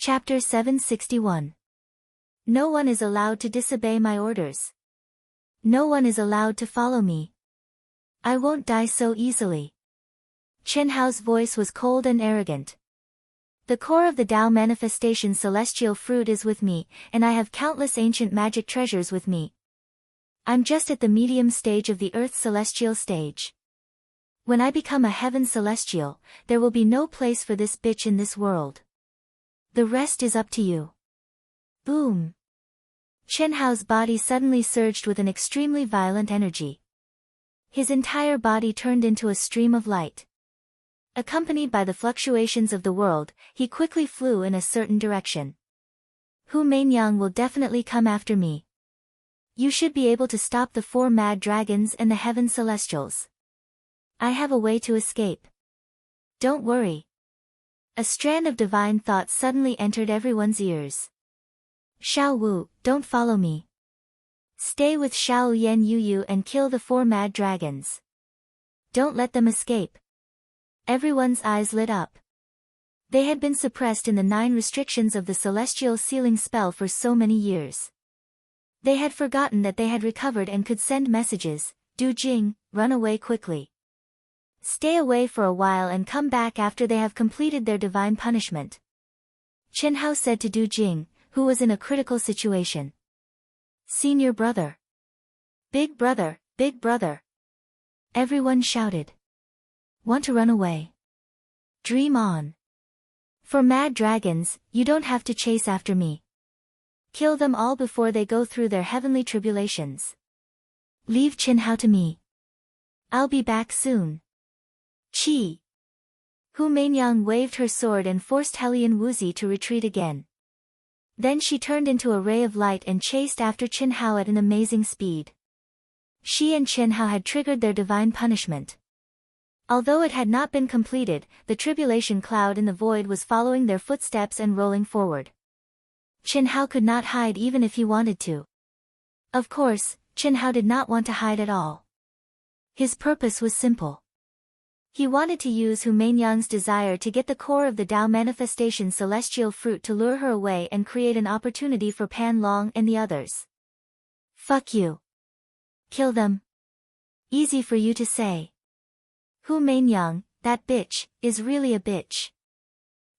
Chapter 761. No one is allowed to disobey my orders. No one is allowed to follow me. I won't die so easily. Chen Hao's voice was cold and arrogant. The core of the Tao manifestation celestial fruit is with me, and I have countless ancient magic treasures with me. I'm just at the medium stage of the earth celestial stage. When I become a heaven celestial, there will be no place for this bitch in this world. The rest is up to you. Boom. Chen Hao's body suddenly surged with an extremely violent energy. His entire body turned into a stream of light. Accompanied by the fluctuations of the world, he quickly flew in a certain direction. Hu Mainyang will definitely come after me. You should be able to stop the 4 mad dragons and the heaven celestials. I have a way to escape. Don't worry. A strand of divine thought suddenly entered everyone's ears. Xiao Wu, don't follow me. Stay with Xiao Yan Yu and kill the 4 mad dragons. Don't let them escape. Everyone's eyes lit up. They had been suppressed in the 9 restrictions of the celestial sealing spell for so many years. They had forgotten that they had recovered and could send messages. Du Jing, run away quickly. Stay away for a while and come back after they have completed their divine punishment. Chen Hao said to Du Jing, who was in a critical situation. Senior brother. Big brother, big brother. Everyone shouted. Want to run away? Dream on. For mad dragons, you don't have to chase after me. Kill them all before they go through their heavenly tribulations. Leave Chen Hao to me. I'll be back soon. Qi. Hu Mainyang waved her sword and forced Helian Wuzi to retreat again. Then she turned into a ray of light and chased after Chen Hao at an amazing speed. She and Chen Hao had triggered their divine punishment. Although it had not been completed, the tribulation cloud in the void was following their footsteps and rolling forward. Chen Hao could not hide even if he wanted to. Of course, Chen Hao did not want to hide at all. His purpose was simple. He wanted to use Hu Mainyang's desire to get the core of the Tao manifestation celestial fruit to lure her away and create an opportunity for Pan Long and the others. Fuck you. Kill them. Easy for you to say. Hu Mainyang, that bitch, is really a bitch.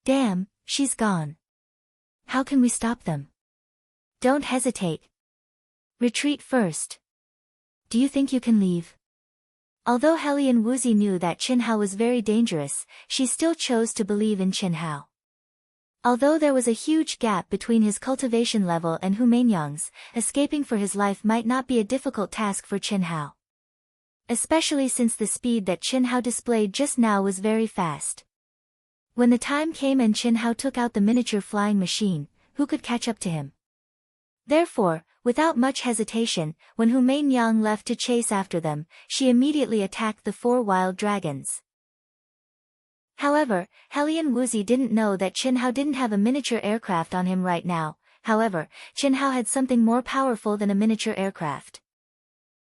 Damn, she's gone. How can we stop them? Don't hesitate. Retreat first. Do you think you can leave? Although Helian Wuzi knew that Chen Hao was very dangerous, she still chose to believe in Chen Hao. Although there was a huge gap between his cultivation level and Hu Mainyang's, escaping for his life might not be a difficult task for Chen Hao. Especially since the speed that Chen Hao displayed just now was very fast. When the time came and Chen Hao took out the miniature flying machine, who could catch up to him? Therefore, without much hesitation, when Hu Mainyang left to chase after them, she immediately attacked the 4 wild dragons. However, Helian Wuzi didn't know that Chen Hao didn't have a miniature aircraft on him right now. However, Chen Hao had something more powerful than a miniature aircraft.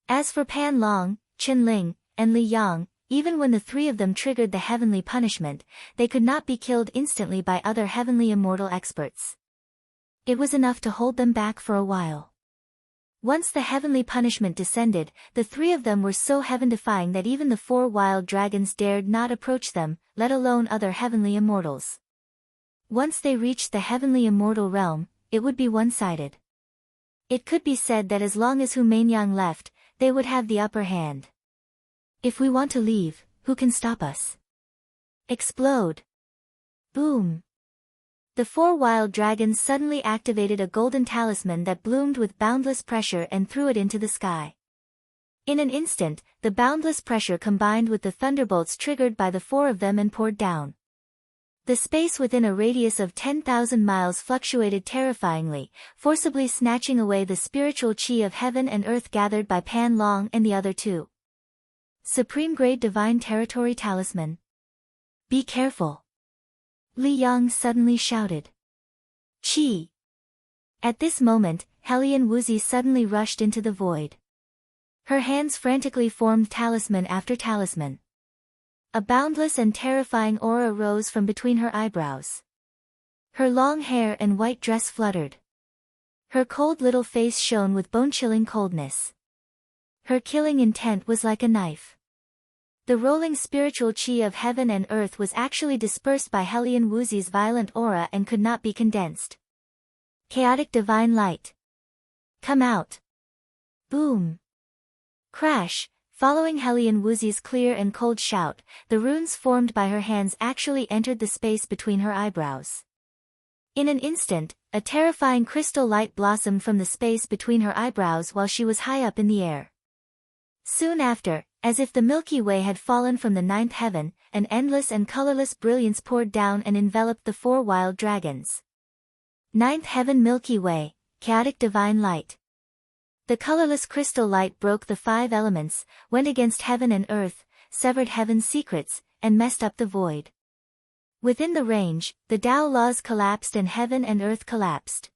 As for Pan Long, Chen Ling, and Li Yang, even when the 3 of them triggered the heavenly punishment, they could not be killed instantly by other heavenly immortal experts. It was enough to hold them back for a while. Once the heavenly punishment descended, the 3 of them were so heaven-defying that even the 4 wild dragons dared not approach them, let alone other heavenly immortals. Once they reached the heavenly immortal realm, it would be one-sided. It could be said that as long as Hu Mainyang left, they would have the upper hand. If we want to leave, who can stop us? Explode. Boom. The 4 wild dragons suddenly activated a golden talisman that bloomed with boundless pressure and threw it into the sky. In an instant, the boundless pressure combined with the thunderbolts triggered by the 4 of them and poured down. The space within a radius of 10,000 miles fluctuated terrifyingly, forcibly snatching away the spiritual chi of heaven and earth gathered by Pan Long and the other 2. Supreme Grade Divine Territory Talisman. Be careful. Li Yang suddenly shouted. Qi! At this moment, Helian Wuzi suddenly rushed into the void. Her hands frantically formed talisman after talisman. A boundless and terrifying aura rose from between her eyebrows. Her long hair and white dress fluttered. Her cold little face shone with bone-chilling coldness. Her killing intent was like a knife. The rolling spiritual chi of heaven and earth was actually dispersed by Hellion Wuzi's violent aura and could not be condensed. Chaotic divine light. Come out. Boom. Crash. Following Hellion Wuzi's clear and cold shout, the runes formed by her hands actually entered the space between her eyebrows. In an instant, a terrifying crystal light blossomed from the space between her eyebrows while she was high up in the air. Soon after, as if the Milky Way had fallen from the ninth heaven, an endless and colorless brilliance poured down and enveloped the 4 wild dragons. Ninth heaven Milky Way, chaotic divine light. The colorless crystal light broke the 5 elements, went against heaven and earth, severed heaven's secrets, and messed up the void. Within the range, the Tao laws collapsed and heaven and earth collapsed.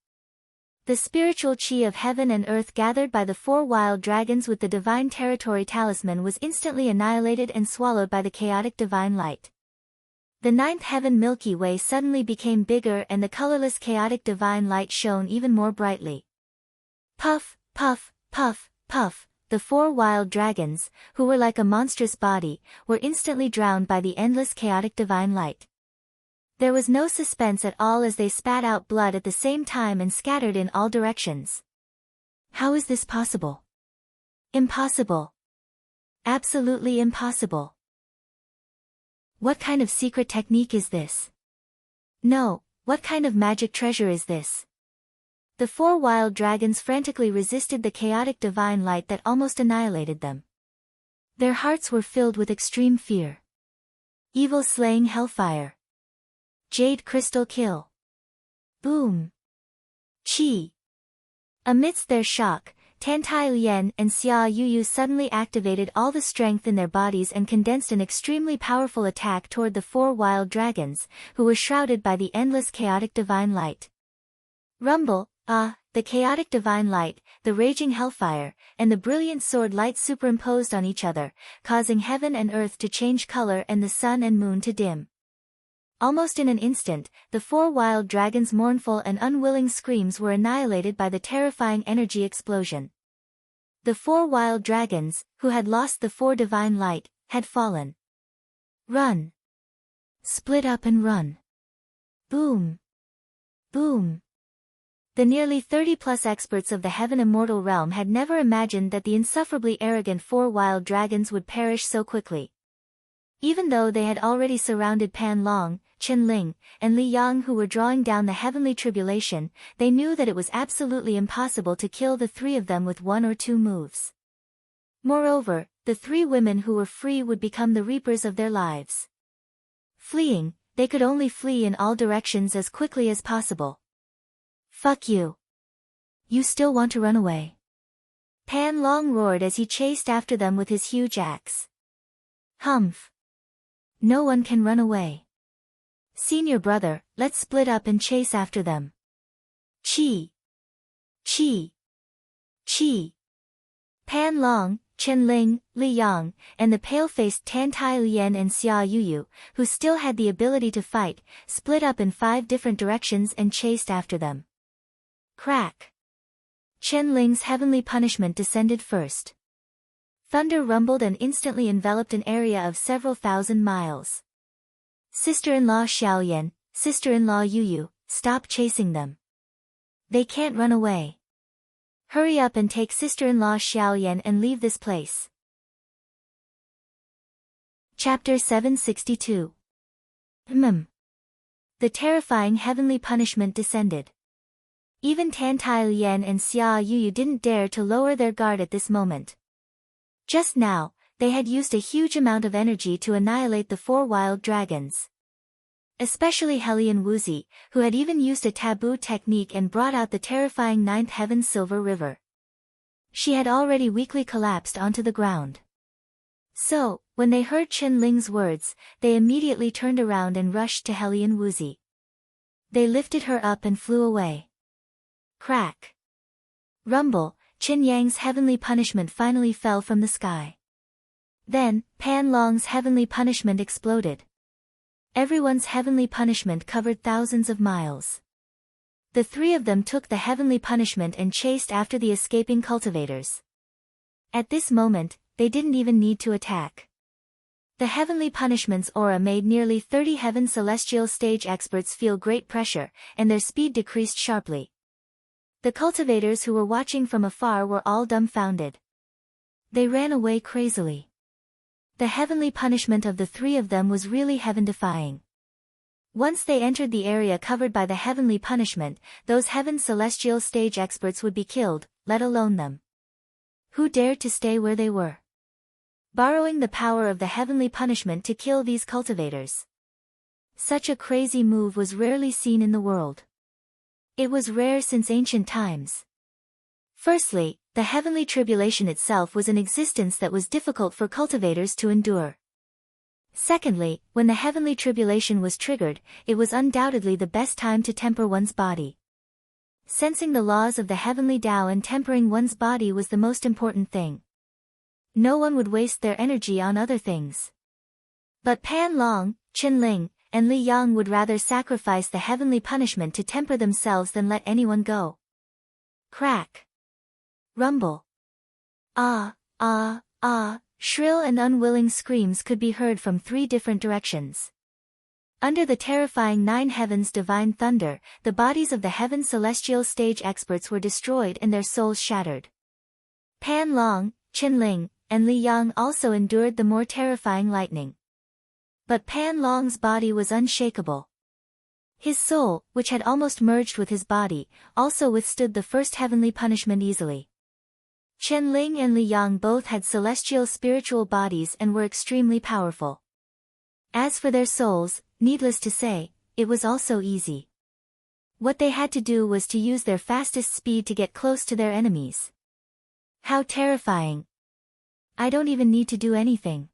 The spiritual chi of heaven and earth gathered by the 4 wild dragons with the divine territory talisman was instantly annihilated and swallowed by the chaotic divine light. The ninth heaven Milky Way suddenly became bigger and the colorless chaotic divine light shone even more brightly. Puff, puff, puff, puff, the 4 wild dragons, who were like a monstrous body, were instantly drowned by the endless chaotic divine light. There was no suspense at all as they spat out blood at the same time and scattered in all directions. How is this possible? Impossible. Absolutely impossible. What kind of secret technique is this? No, what kind of magic treasure is this? The 4 wild dragons frantically resisted the chaotic divine light that almost annihilated them. Their hearts were filled with extreme fear. Evil slaying hellfire. Jade crystal kill. Boom. Chi. Amidst their shock, Tantai Lien and Xia Yuyu suddenly activated all the strength in their bodies and condensed an extremely powerful attack toward the 4 wild dragons, who were shrouded by the endless chaotic divine light. Rumble, the chaotic divine light, the raging hellfire, and the brilliant sword light superimposed on each other, causing heaven and earth to change color and the sun and moon to dim. Almost in an instant, the 4 wild dragons' mournful and unwilling screams were annihilated by the terrifying energy explosion. The 4 wild dragons, who had lost the 4 divine light, had fallen. Run. Split up and run. Boom. Boom. The nearly 30+ experts of the Heaven Immortal realm had never imagined that the insufferably arrogant 4 wild dragons would perish so quickly. Even though they had already surrounded Pan Long, Chen Ling, and Li Yang who were drawing down the heavenly tribulation, they knew that it was absolutely impossible to kill the 3 of them with 1 or 2 moves. Moreover, the 3 women who were free would become the reapers of their lives. Fleeing, they could only flee in all directions as quickly as possible. Fuck you. You still want to run away? Pan Long roared as he chased after them with his huge axe. Humph. No one can run away. Senior brother, let's split up and chase after them. Chi. Chi. Chi. Pan Long, Chen Ling, Li Yang, and the pale-faced Tantai Lien and Xia Yuyu, who still had the ability to fight, split up in 5 different directions and chased after them. Crack. Chen Ling's heavenly punishment descended first. Thunder rumbled and instantly enveloped an area of several thousand miles. Sister-in-law Xiaoyan, sister-in-law Yuyu, stop chasing them. They can't run away. Hurry up and take sister-in-law Xiaoyan and leave this place. Chapter 762. The terrifying heavenly punishment descended. Even Tantai Lien and Xia Yuyu didn't dare to lower their guard at this moment. Just now, they had used a huge amount of energy to annihilate the 4 wild dragons. Especially Hellion Wuzi, who had even used a taboo technique and brought out the terrifying 9th heaven Silver River. She had already weakly collapsed onto the ground. So, when they heard Chen Ling's words, they immediately turned around and rushed to Hellion Wuzi. They lifted her up and flew away. Crack. Rumble, Qin Yang's heavenly punishment finally fell from the sky. Then, Pan Long's heavenly punishment exploded. Everyone's heavenly punishment covered thousands of miles. The three of them took the heavenly punishment and chased after the escaping cultivators. At this moment, they didn't even need to attack. The heavenly punishment's aura made nearly 30 heaven celestial stage experts feel great pressure, and their speed decreased sharply. The cultivators who were watching from afar were all dumbfounded. They ran away crazily. The heavenly punishment of the three of them was really heaven-defying. Once they entered the area covered by the heavenly punishment, those heaven celestial stage experts would be killed, let alone them. Who dared to stay where they were? Borrowing the power of the heavenly punishment to kill these cultivators. Such a crazy move was rarely seen in the world. It was rare since ancient times. Firstly, the heavenly tribulation itself was an existence that was difficult for cultivators to endure. Secondly, when the heavenly tribulation was triggered, it was undoubtedly the best time to temper one's body. Sensing the laws of the heavenly Tao and tempering one's body was the most important thing. No one would waste their energy on other things. But Pan Long, Qin Ling, and Li Yang would rather sacrifice the heavenly punishment to temper themselves than let anyone go. Crack. Rumble. Ah, ah, ah, shrill and unwilling screams could be heard from 3 different directions. Under the terrifying 9 heavens' divine thunder, the bodies of the heaven celestial stage experts were destroyed and their souls shattered. Pan Long, Qin Ling, and Li Yang also endured the more terrifying lightning. But Pan Long's body was unshakable. His soul, which had almost merged with his body, also withstood the first heavenly punishment easily. Qin Ling and Li Yang both had celestial spiritual bodies and were extremely powerful. As for their souls, needless to say, it was also easy. What they had to do was to use their fastest speed to get close to their enemies. How terrifying! I don't even need to do anything.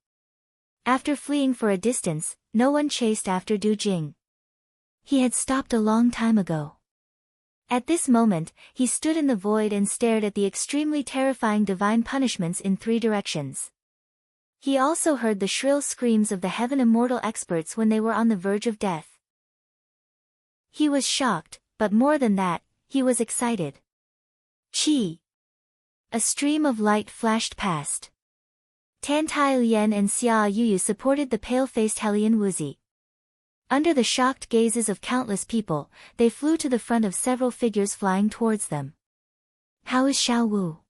After fleeing for a distance, no one chased after Du Jing. He had stopped a long time ago. At this moment, he stood in the void and stared at the extremely terrifying divine punishments in 3 directions. He also heard the shrill screams of the heaven immortal experts when they were on the verge of death. He was shocked, but more than that, he was excited. Chi! A stream of light flashed past. Tan Tai Lian and Xia Yuyu supported the pale-faced Helian Wuzi. Under the shocked gazes of countless people, they flew to the front of several figures flying towards them. How is Xiao Wu?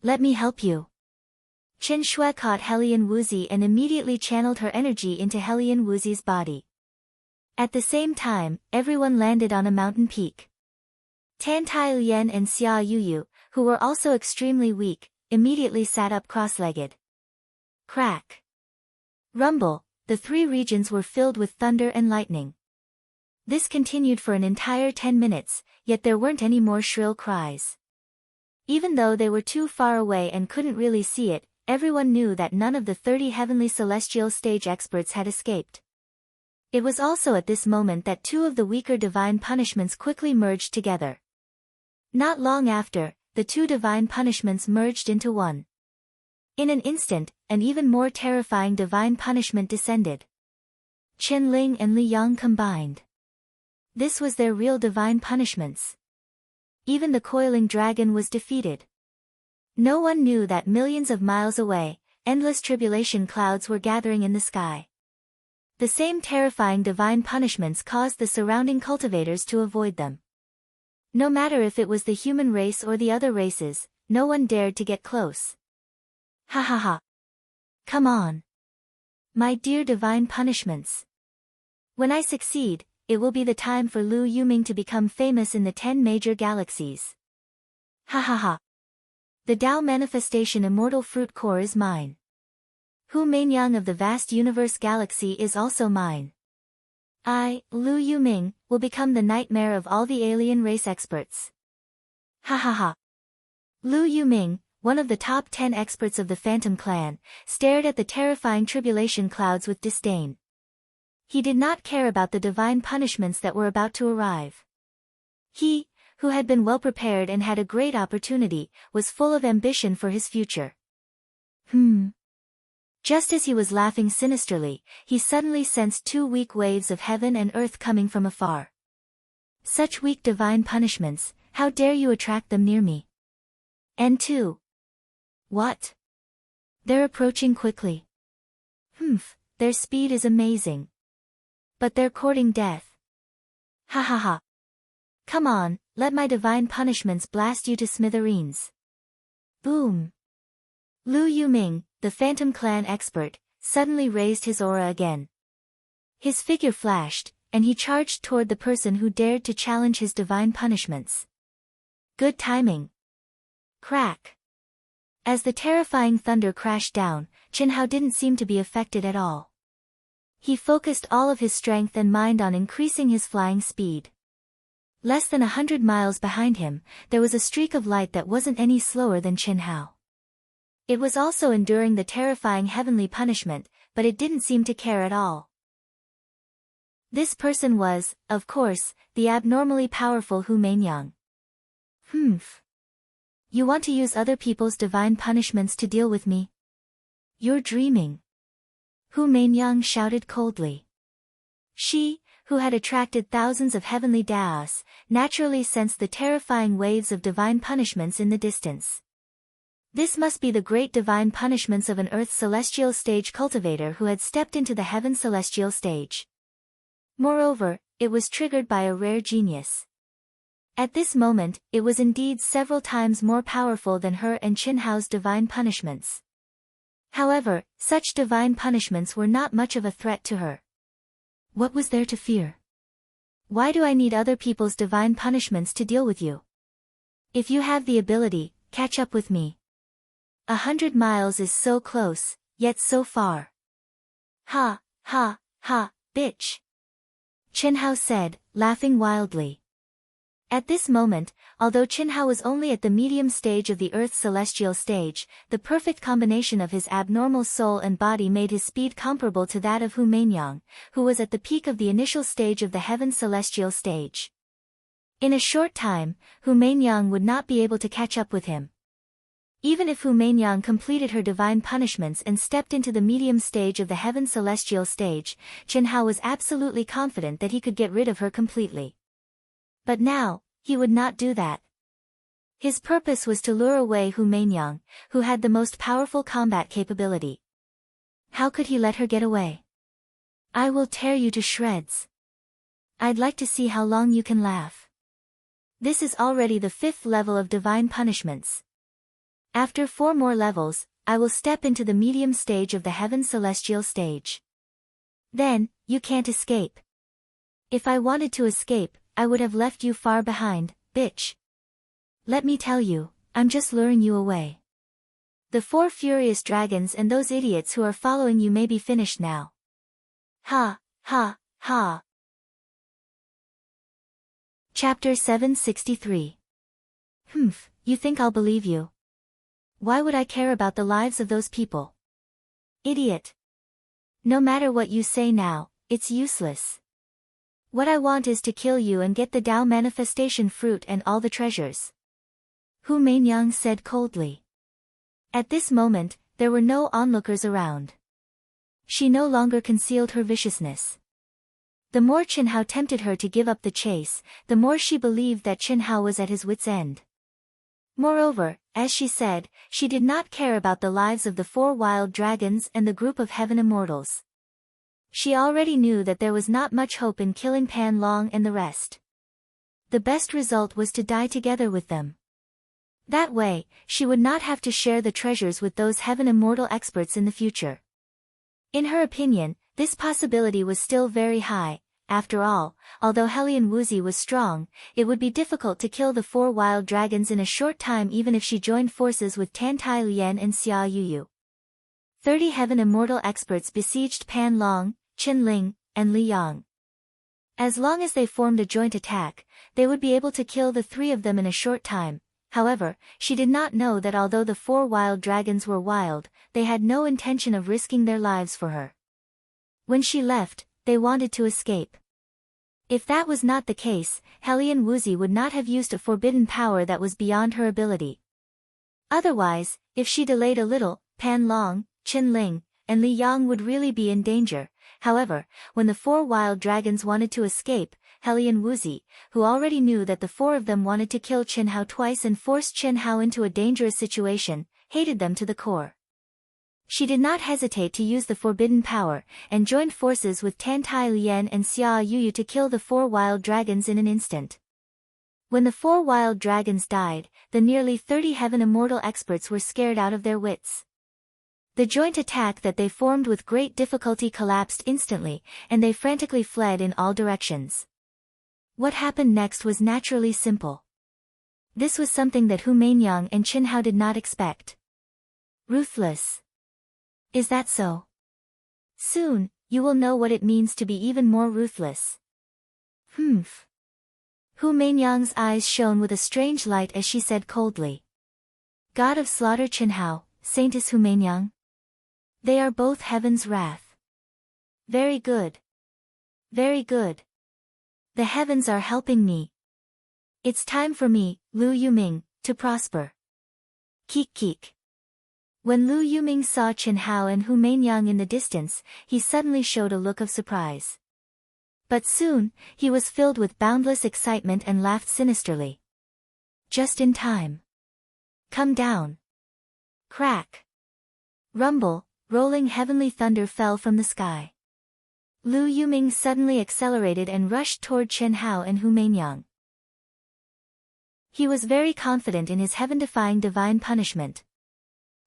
Let me help you. Qin Shui caught Helian Wuzi and immediately channeled her energy into Helian Wuzi's body. At the same time, everyone landed on a mountain peak. Tan Tai Lian and Xia Yuyu, who were also extremely weak, immediately sat up cross-legged. Crack. Rumble, the 3 regions were filled with thunder and lightning. This continued for an entire 10 minutes, yet there weren't any more shrill cries. Even though they were too far away and couldn't really see it, everyone knew that none of the 30 heavenly celestial stage experts had escaped. It was also at this moment that 2 of the weaker divine punishments quickly merged together. Not long after, the 2 divine punishments merged into one. In an instant, an even more terrifying divine punishment descended. Qin Ling and Li Yang combined. This was their real divine punishments. Even the coiling dragon was defeated. No one knew that millions of miles away, endless tribulation clouds were gathering in the sky. The same terrifying divine punishments caused the surrounding cultivators to avoid them. No matter if it was the human race or the other races, no one dared to get close. Ha ha ha. Come on. My dear divine punishments. When I succeed, it will be the time for Lu Yuming to become famous in the 10 major galaxies. Ha ha ha. The Tao manifestation immortal fruit core is mine. Hu Meinyang of the vast universe galaxy is also mine. I, Lu Yuming, will become the nightmare of all the alien race experts. Ha ha ha. Lu Yuming, one of the top 10 experts of the Phantom Clan, stared at the terrifying tribulation clouds with disdain. He did not care about the divine punishments that were about to arrive. He, who had been well prepared and had a great opportunity, was full of ambition for his future. Just as he was laughing sinisterly, he suddenly sensed two weak waves of heaven and earth coming from afar. Such weak divine punishments, how dare you attract them near me? And two. What? They're approaching quickly. Their speed is amazing. But they're courting death. Ha ha ha. Come on, let my divine punishments blast you to smithereens. Boom. Lu Yuming, the Phantom Clan expert, suddenly raised his aura again. His figure flashed, and he charged toward the person who dared to challenge his divine punishments. Good timing. Crack. As the terrifying thunder crashed down, Chen Hao didn't seem to be affected at all. He focused all of his strength and mind on increasing his flying speed. Less than 100 miles behind him, there was a streak of light that wasn't any slower than Chen Hao. It was also enduring the terrifying heavenly punishment, but it didn't seem to care at all. This person was, of course, the abnormally powerful Hu Meinyang. You want to use other people's divine punishments to deal with me? You're dreaming. Hu Meinyang shouted coldly. She, who had attracted thousands of heavenly Daos, naturally sensed the terrifying waves of divine punishments in the distance. This must be the great divine punishments of an Earth celestial stage cultivator who had stepped into the heaven celestial stage. Moreover, it was triggered by a rare genius. At this moment, it was indeed several times more powerful than her and Chen Hao's divine punishments. However, such divine punishments were not much of a threat to her. What was there to fear? Why do I need other people's divine punishments to deal with you? If you have the ability, catch up with me. 100 miles is so close, yet so far. Ha, ha, ha, bitch. Chen Hao said, laughing wildly. At this moment, although Chen Hao was only at the medium stage of the Earth's celestial stage, the perfect combination of his abnormal soul and body made his speed comparable to that of Hu Meinyang, who was at the peak of the initial stage of the heaven celestial stage. In a short time, Hu Meinyang would not be able to catch up with him. Even if Hu Meinyang completed her divine punishments and stepped into the medium stage of the heaven celestial stage, Chen Hao was absolutely confident that he could get rid of her completely. But now, he would not do that. His purpose was to lure away Hu Meinyang, who had the most powerful combat capability. How could he let her get away? I will tear you to shreds. I'd like to see how long you can laugh. This is already the 5th level of divine punishments. After 4 more levels, I will step into the medium stage of the heaven celestial stage. Then, you can't escape. If I wanted to escape, I would have left you far behind, bitch. Let me tell you, I'm just luring you away. The 4 furious dragons and those idiots who are following you may be finished now. Ha, ha, ha. Chapter 763. You think I'll believe you? Why would I care about the lives of those people? Idiot. No matter what you say now, it's useless. What I want is to kill you and get the Tao manifestation fruit and all the treasures. Hu Meinyang said coldly. At this moment, there were no onlookers around. She no longer concealed her viciousness. The more Chen Hao tempted her to give up the chase, the more she believed that Chen Hao was at his wit's end. Moreover, as she said, she did not care about the lives of the 4 wild dragons and the group of heaven immortals. She already knew that there was not much hope in killing Pan Long and the rest. The best result was to die together with them. That way, she would not have to share the treasures with those heaven immortal experts in the future. In her opinion, this possibility was still very high. After all, although Helian Wuzi was strong, it would be difficult to kill the 4 wild dragons in a short time even if she joined forces with Tan Tai Lian and Xia Yuyu. 30 heaven immortal experts besieged Pan Long, Qin Ling, and Li Yang. As long as they formed a joint attack, they would be able to kill the 3 of them in a short time. However, she did not know that although the 4 wild dragons were wild, they had no intention of risking their lives for her. When she left, they wanted to escape. If that was not the case, Helian Wuzi would not have used a forbidden power that was beyond her ability. Otherwise, if she delayed a little, Pan Long, Qin Ling, and Li Yang would really be in danger. However, when the 4 wild dragons wanted to escape, Heli and Wuzi, who already knew that the 4 of them wanted to kill Chen Hao twice and force Chen Hao into a dangerous situation, hated them to the core. She did not hesitate to use the forbidden power, and joined forces with Tan Tai Lian and Xia Yuyu to kill the 4 wild dragons in an instant. When the 4 wild dragons died, the nearly 30 Heaven Immortal experts were scared out of their wits. The joint attack that they formed with great difficulty collapsed instantly, and they frantically fled in all directions. What happened next was naturally simple. This was something that Hu Mainyang and Chen Hao did not expect. Ruthless. Is that so? Soon, you will know what it means to be even more ruthless. Humph. Hu Mainyang's eyes shone with a strange light as she said coldly. God of slaughter Chen Hao, Saintess Hu Mainyang? They are both heaven's wrath. Very good. Very good. The heavens are helping me. It's time for me, Lu Yuming, to prosper. Keek keek. When Lu Yuming saw Chen Hao and Hu Mainyang in the distance, he suddenly showed a look of surprise. But soon, he was filled with boundless excitement and laughed sinisterly. Just in time. Come down. Crack. Rumble, rolling heavenly thunder fell from the sky. Lu Yuming suddenly accelerated and rushed toward Chen Hao and Hu Mainyang. He was very confident in his heaven-defying divine punishment.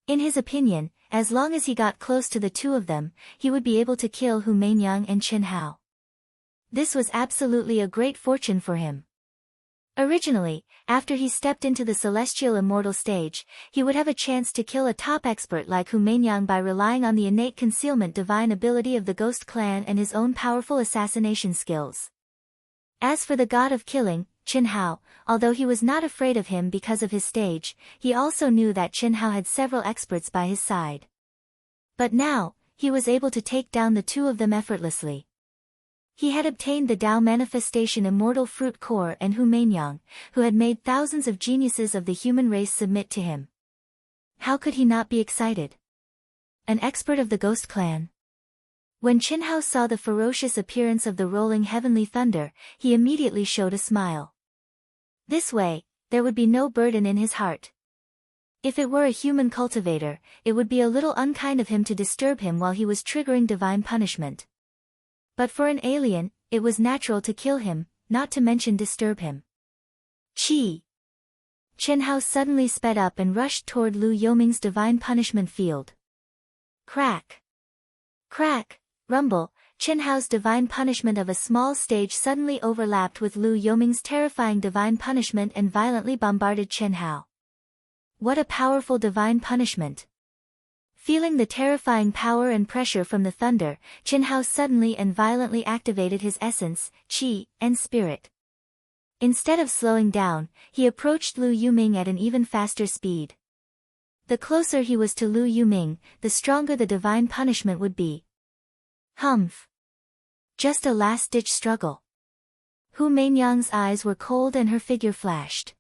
In his opinion, as long as he got close to the 2 of them, he would be able to kill Hu Mainyang and Chen Hao. This was absolutely a great fortune for him. Originally, after he stepped into the celestial immortal stage, he would have a chance to kill a top expert like Hu Mainyang by relying on the innate concealment divine ability of the Ghost Clan and his own powerful assassination skills. As for the god of killing, Chen Hao, although he was not afraid of him because of his stage, he also knew that Chen Hao had several experts by his side. But now, he was able to take down the 2 of them effortlessly. He had obtained the Tao Manifestation Immortal Fruit Core and Hu Mainyang, who had made thousands of geniuses of the human race submit to him. How could he not be excited? An expert of the Ghost Clan. When Chen Hao saw the ferocious appearance of the rolling heavenly thunder, he immediately showed a smile. This way, there would be no burden in his heart. If it were a human cultivator, it would be a little unkind of him to disturb him while he was triggering divine punishment. But for an alien, it was natural to kill him, not to mention disturb him. Chi! Chen Hao suddenly sped up and rushed toward Lu Yoming's divine punishment field. Crack! Crack! Rumble! Chen Hao's divine punishment of a small stage suddenly overlapped with Lu Yoming's terrifying divine punishment and violently bombarded Chen Hao. What a powerful divine punishment! Feeling the terrifying power and pressure from the thunder, Chen Hao suddenly and violently activated his essence, qi, and spirit. Instead of slowing down, he approached Lu Yuming at an even faster speed. The closer he was to Lu Yuming, the stronger the divine punishment would be. Humph! Just a last-ditch struggle. Hu Mainyang's eyes were cold and her figure flashed.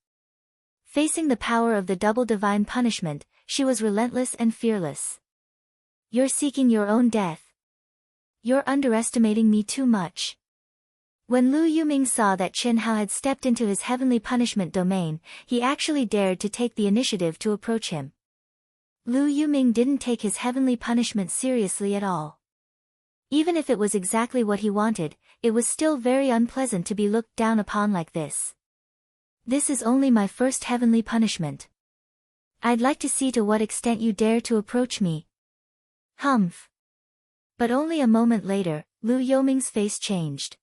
Facing the power of the double divine punishment, she was relentless and fearless. You're seeking your own death. You're underestimating me too much. When Lu Yuming saw that Chen Hao had stepped into his heavenly punishment domain, he actually dared to take the initiative to approach him. Lu Yuming didn't take his heavenly punishment seriously at all. Even if it was exactly what he wanted, it was still very unpleasant to be looked down upon like this. This is only my first heavenly punishment. I'd like to see to what extent you dare to approach me. Humph. But only a moment later, Lu Yoming's face changed.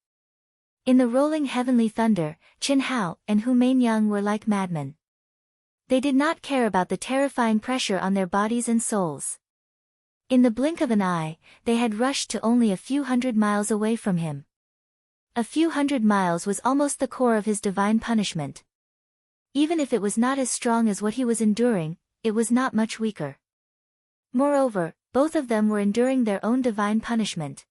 In the rolling heavenly thunder, Chen Hao and Hu Mainyang were like madmen. They did not care about the terrifying pressure on their bodies and souls. In the blink of an eye, they had rushed to only a few hundred miles away from him. A few hundred miles was almost the core of his divine punishment. Even if it was not as strong as what he was enduring, it was not much weaker. Moreover, both of them were enduring their own divine punishment.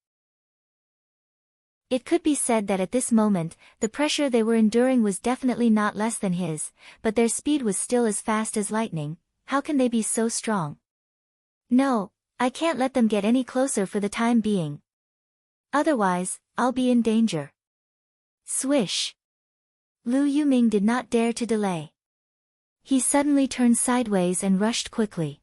It could be said that at this moment, the pressure they were enduring was definitely not less than his, but their speed was still as fast as lightning. How can they be so strong? No, I can't let them get any closer for the time being. Otherwise, I'll be in danger. Swish. Lu Yuming did not dare to delay. He suddenly turned sideways and rushed quickly.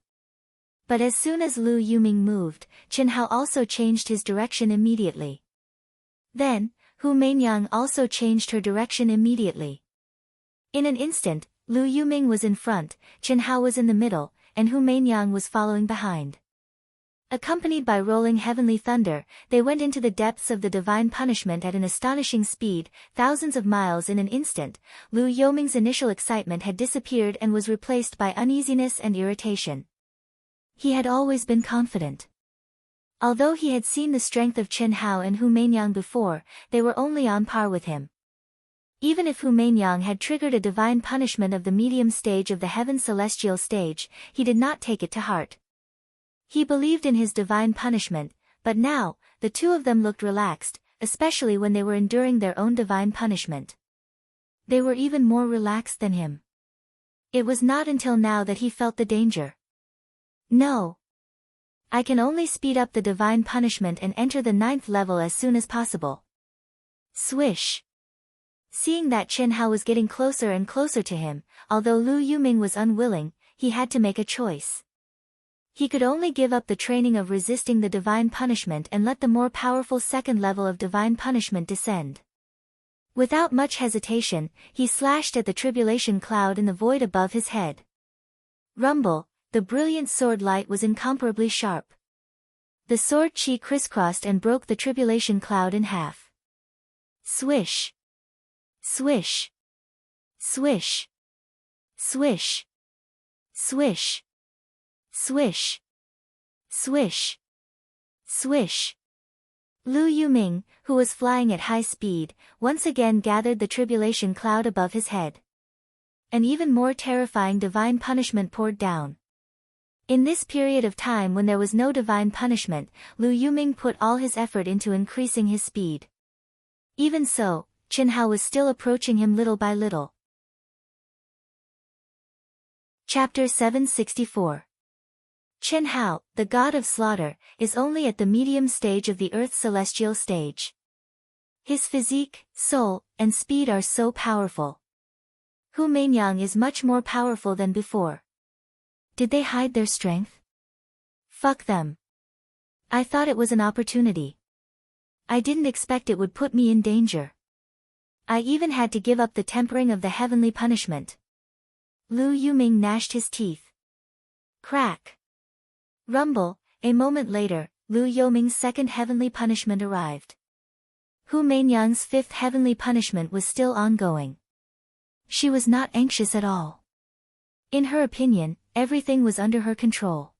But as soon as Lu Yuming moved, Chen Hao also changed his direction immediately. Then, Hu Meinyang also changed her direction immediately. In an instant, Lu Yuming was in front, Chen Hao was in the middle, and Hu Meinyang was following behind. Accompanied by rolling heavenly thunder, they went into the depths of the divine punishment at an astonishing speed, thousands of miles in an instant. Lu Yuming's initial excitement had disappeared and was replaced by uneasiness and irritation. He had always been confident. Although he had seen the strength of Chen Hao and Hu Meinyang before, they were only on par with him. Even if Hu Meinyang had triggered a divine punishment of the medium stage of the heaven celestial stage, he did not take it to heart. He believed in his divine punishment, but now, the two of them looked relaxed, especially when they were enduring their own divine punishment. They were even more relaxed than him. It was not until now that he felt the danger. No. I can only speed up the divine punishment and enter the 9th level as soon as possible. Swish. Seeing that Chen Hao was getting closer and closer to him, although Lu Yuming was unwilling, he had to make a choice. He could only give up the training of resisting the divine punishment and let the more powerful 2nd level of divine punishment descend. Without much hesitation, he slashed at the tribulation cloud in the void above his head. Rumble, the brilliant sword light was incomparably sharp. The sword chi crisscrossed and broke the tribulation cloud in half. Swish. Swish. Swish. Swish. Swish. Swish. Swish. Swish. Lu Yuming, who was flying at high speed, once again gathered the tribulation cloud above his head. An even more terrifying divine punishment poured down. In this period of time when there was no divine punishment, Lu Yuming put all his effort into increasing his speed. Even so, Chen Hao was still approaching him little by little. Chapter 764. Chen Hao, the god of slaughter, is only at the medium stage of the Earth's celestial stage. His physique, soul, and speed are so powerful. Hu Meinyang is much more powerful than before. Did they hide their strength? Fuck them. I thought it was an opportunity. I didn't expect it would put me in danger. I even had to give up the tempering of the heavenly punishment. Lu Yuming gnashed his teeth. Crack. Rumble. A moment later, Lu Yuming's 2nd heavenly punishment arrived. Hu Meinyang's 5th heavenly punishment was still ongoing. She was not anxious at all. In her opinion, everything was under her control.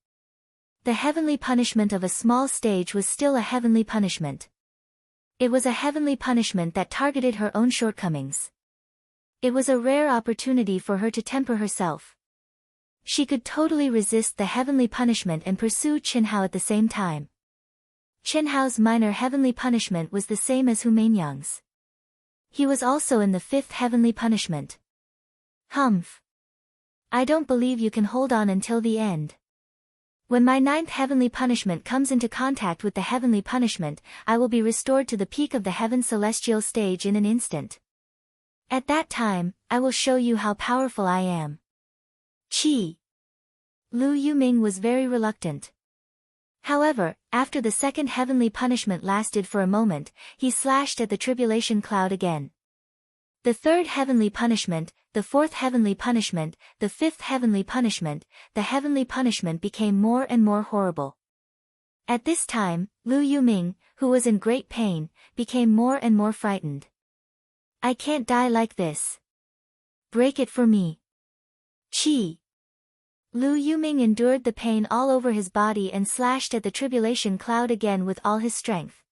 The heavenly punishment of a small stage was still a heavenly punishment. It was a heavenly punishment that targeted her own shortcomings. It was a rare opportunity for her to temper herself. She could totally resist the heavenly punishment and pursue Chen Hao at the same time. Chen Hao's minor heavenly punishment was the same as Hu Meinyang's. He was also in the 5th heavenly punishment. Humph. I don't believe you can hold on until the end. When my 9th heavenly punishment comes into contact with the heavenly punishment, I will be restored to the peak of the heaven celestial stage in an instant. At that time, I will show you how powerful I am. Chi. Lu Yuming was very reluctant. However, after the 2nd heavenly punishment lasted for a moment, he slashed at the tribulation cloud again. The 3rd heavenly punishment, the 4th heavenly punishment, the 5th heavenly punishment, the heavenly punishment became more and more horrible. At this time, Lu Yuming, who was in great pain, became more and more frightened. I can't die like this. Break it for me. Chi. Lu Yuming endured the pain all over his body and slashed at the tribulation cloud again with all his strength.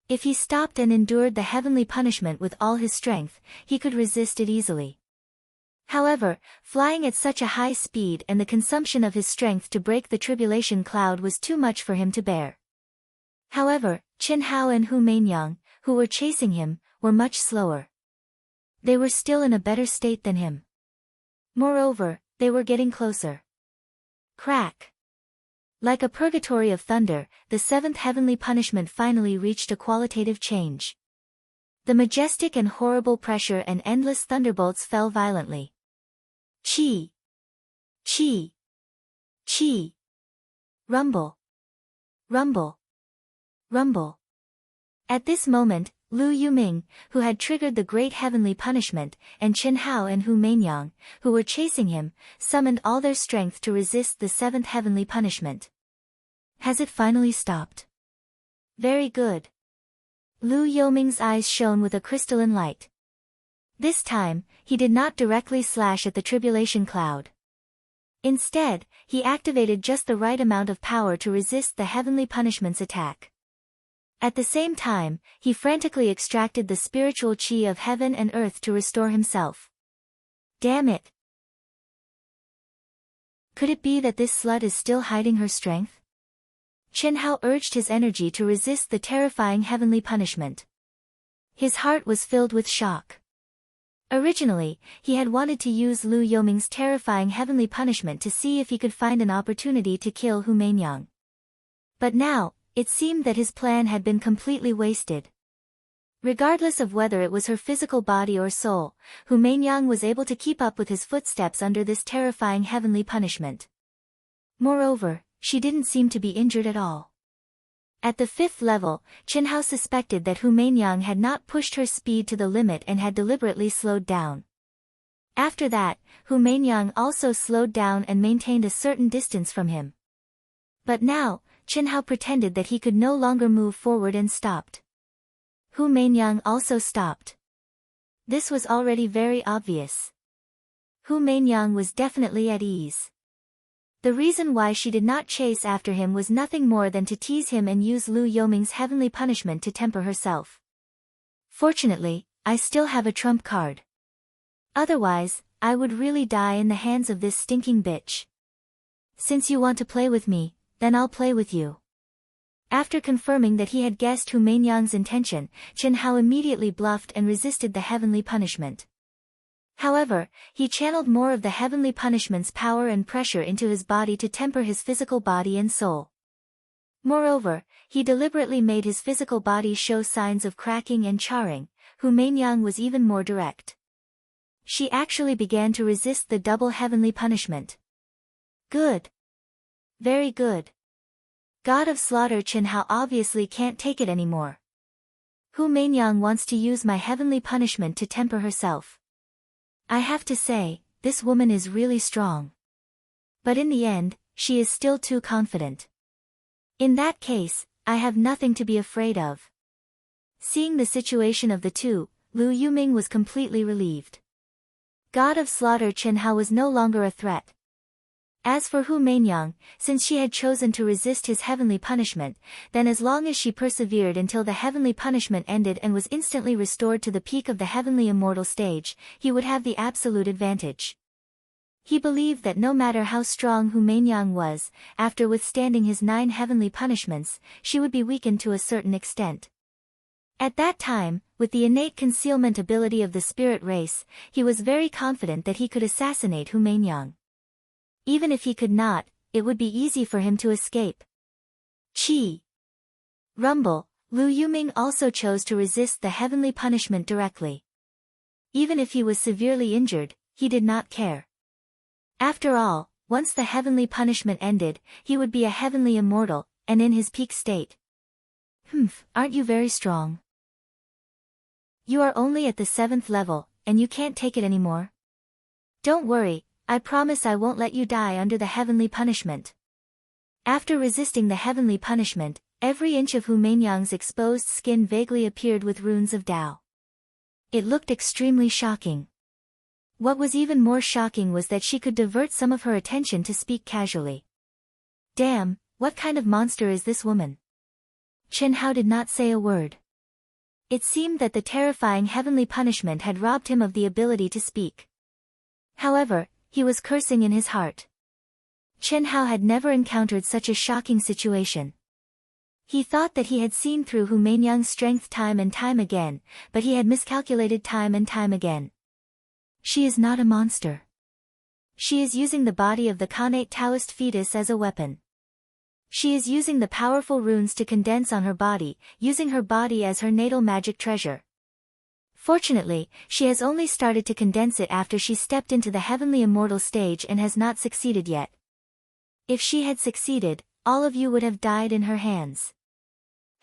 If he stopped and endured the heavenly punishment with all his strength, he could resist it easily. However, flying at such a high speed and the consumption of his strength to break the tribulation cloud was too much for him to bear. However, Chen Hao and Hu Meinyang, who were chasing him, were much slower. They were still in a better state than him. Moreover, they were getting closer. Crack. Like a purgatory of thunder, the seventh heavenly punishment finally reached a qualitative change. The majestic and horrible pressure and endless thunderbolts fell violently. Chi! Chi! Chi! Rumble! Rumble! Rumble! At this moment, Lu Yuming, who had triggered the great heavenly punishment, and Chen Hao and Hu Meinyang, who were chasing him, summoned all their strength to resist the seventh heavenly punishment. Has it finally stopped? Very good. Lu Yuming's eyes shone with a crystalline light. This time, he did not directly slash at the tribulation cloud. Instead, he activated just the right amount of power to resist the heavenly punishment's attack. At the same time, he frantically extracted the spiritual chi of heaven and earth to restore himself. Damn it! Could it be that this slut is still hiding her strength? Chen Hao urged his energy to resist the terrifying heavenly punishment. His heart was filled with shock. Originally, he had wanted to use Lu Yoming's terrifying heavenly punishment to see if he could find an opportunity to kill Hu Meinyang. But now, it seemed that his plan had been completely wasted. Regardless of whether it was her physical body or soul, Hu Meinyang was able to keep up with his footsteps under this terrifying heavenly punishment. Moreover, she didn't seem to be injured at all. At the fifth level, Chen Hao suspected that Hu Meinyang had not pushed her speed to the limit and had deliberately slowed down. After that, Hu Meinyang also slowed down and maintained a certain distance from him. But now, Chen Hao pretended that he could no longer move forward and stopped. Hu Meinyang also stopped. This was already very obvious. Hu Meinyang was definitely at ease. The reason why she did not chase after him was nothing more than to tease him and use Lu Yoming's heavenly punishment to temper herself. Fortunately, I still have a trump card. Otherwise, I would really die in the hands of this stinking bitch. Since you want to play with me, then I'll play with you. After confirming that he had guessed Hu Meinyang's intention, Chen Hao immediately bluffed and resisted the heavenly punishment. However, he channeled more of the heavenly punishment's power and pressure into his body to temper his physical body and soul. Moreover, he deliberately made his physical body show signs of cracking and charring. Hu Meinyang was even more direct. She actually began to resist the double heavenly punishment. Good. Very good. God of Slaughter Chen Hao obviously can't take it anymore. Hu Meinyang wants to use my heavenly punishment to temper herself. I have to say, this woman is really strong. But in the end, she is still too confident. In that case, I have nothing to be afraid of. Seeing the situation of the two, Lu Yuming was completely relieved. God of Slaughter Chen Hao was no longer a threat. As for Hu Meinyang, since she had chosen to resist his heavenly punishment, then as long as she persevered until the heavenly punishment ended and was instantly restored to the peak of the heavenly immortal stage, he would have the absolute advantage. He believed that no matter how strong Hu Meinyang was, after withstanding his 9 heavenly punishments, she would be weakened to a certain extent. At that time, with the innate concealment ability of the spirit race, he was very confident that he could assassinate Hu Meinyang. Even if he could not, it would be easy for him to escape. Chi! Rumble, Lu Yuming also chose to resist the heavenly punishment directly. Even if he was severely injured, he did not care. After all, once the heavenly punishment ended, he would be a heavenly immortal, and in his peak state. Aren't you very strong? You are only at the 7th level, and you can't take it anymore. Don't worry, I promise I won't let you die under the heavenly punishment. After resisting the heavenly punishment, every inch of Hu Meinyang's exposed skin vaguely appeared with runes of Tao. It looked extremely shocking. What was even more shocking was that she could divert some of her attention to speak casually. Damn, what kind of monster is this woman? Chen Hao did not say a word. It seemed that the terrifying heavenly punishment had robbed him of the ability to speak. However, he was cursing in his heart. Chen Hao had never encountered such a shocking situation. He thought that he had seen through Hu Meinyang's strength time and time again, but he had miscalculated time and time again. She is not a monster. She is using the body of the connate Taoist fetus as a weapon. She is using the powerful runes to condense on her body, using her body as her natal magic treasure. Fortunately, she has only started to condense it after she stepped into the heavenly immortal stage and has not succeeded yet. If she had succeeded, all of you would have died in her hands.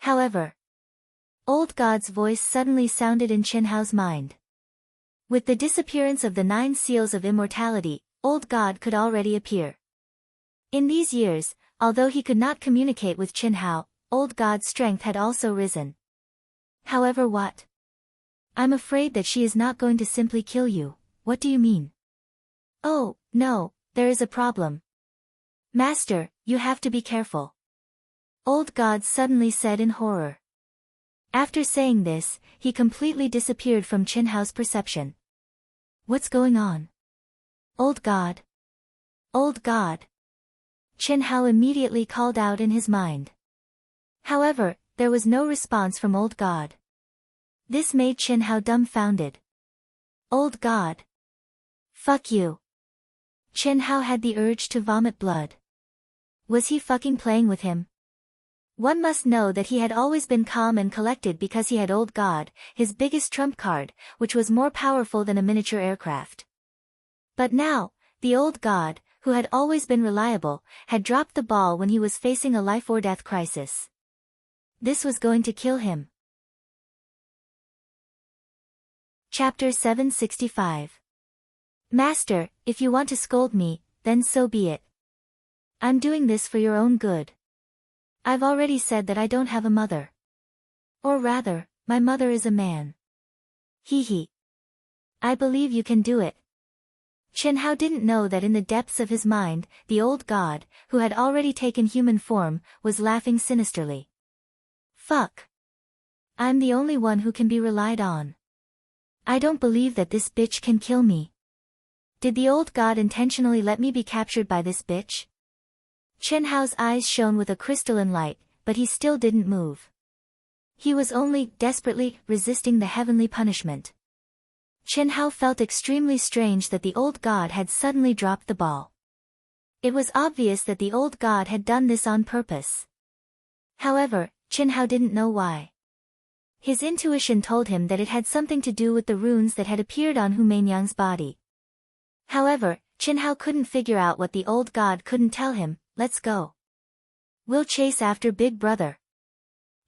However, Old God's voice suddenly sounded in Chenhao's mind. With the disappearance of the 9 seals of immortality, Old God could already appear. In these years, although he could not communicate with Chenhao, Old God's strength had also risen. However, what? I'm afraid that she is not going to simply kill you. What do you mean? Oh, no, there is a problem. Master, you have to be careful. Old God suddenly said in horror. After saying this, he completely disappeared from Chenhao's perception. What's going on? Old God. Old God. Chenhao immediately called out in his mind. However, there was no response from Old God. This made Chenhao dumbfounded. Old God. Fuck you. Chenhao had the urge to vomit blood. Was he fucking playing with him? One must know that he had always been calm and collected because he had Old God, his biggest trump card, which was more powerful than a miniature aircraft. But now, the Old God, who had always been reliable, had dropped the ball when he was facing a life-or-death crisis. This was going to kill him. Chapter 765. Master, if you want to scold me, then so be it. I'm doing this for your own good. I've already said that I don't have a mother. Or rather, my mother is a man. Hee hee. I believe you can do it. Chenhao didn't know that in the depths of his mind, the Old God, who had already taken human form, was laughing sinisterly. Fuck. I'm the only one who can be relied on. I don't believe that this bitch can kill me. Did the Old God intentionally let me be captured by this bitch? Chenhao's eyes shone with a crystalline light, but he still didn't move. He was only desperately resisting the heavenly punishment. Chenhao felt extremely strange that the Old God had suddenly dropped the ball. It was obvious that the Old God had done this on purpose. However, Chenhao didn't know why. His intuition told him that it had something to do with the runes that had appeared on Hu Meinyang's body. However, Chenhao couldn't figure out what the Old God couldn't tell him. Let's go. We'll chase after Big Brother.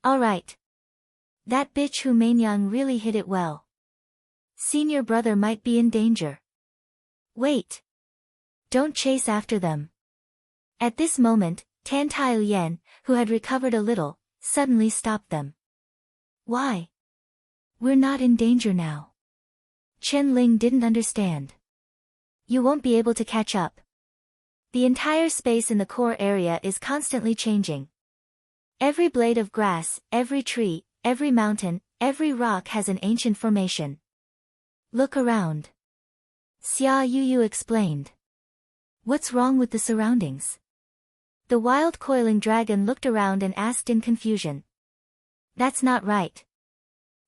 Alright. That bitch Hu Meinyang really hit it well. Senior brother might be in danger. Wait. Don't chase after them. At this moment, Tan Tai Lian, who had recovered a little, suddenly stopped them. Why? We're not in danger now. Chen Ling didn't understand. You won't be able to catch up. The entire space in the core area is constantly changing. Every blade of grass, every tree, every mountain, every rock has an ancient formation. Look around. Xia Yuyu explained. What's wrong with the surroundings? The wild coiling dragon looked around and asked in confusion. That's not right.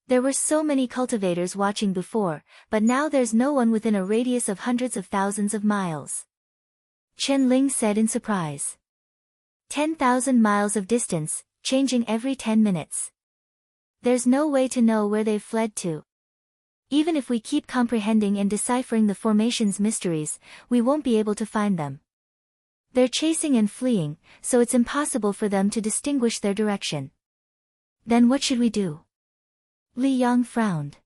There were so many cultivators watching before, but now there's no one within a radius of hundreds of thousands of miles. Chen Ling said in surprise. 10,000 miles of distance, changing every 10 minutes. There's no way to know where they've fled to. Even if we keep comprehending and deciphering the formation's mysteries, we won't be able to find them. They're chasing and fleeing, so it's impossible for them to distinguish their direction. Then what should we do? Li Yang frowned.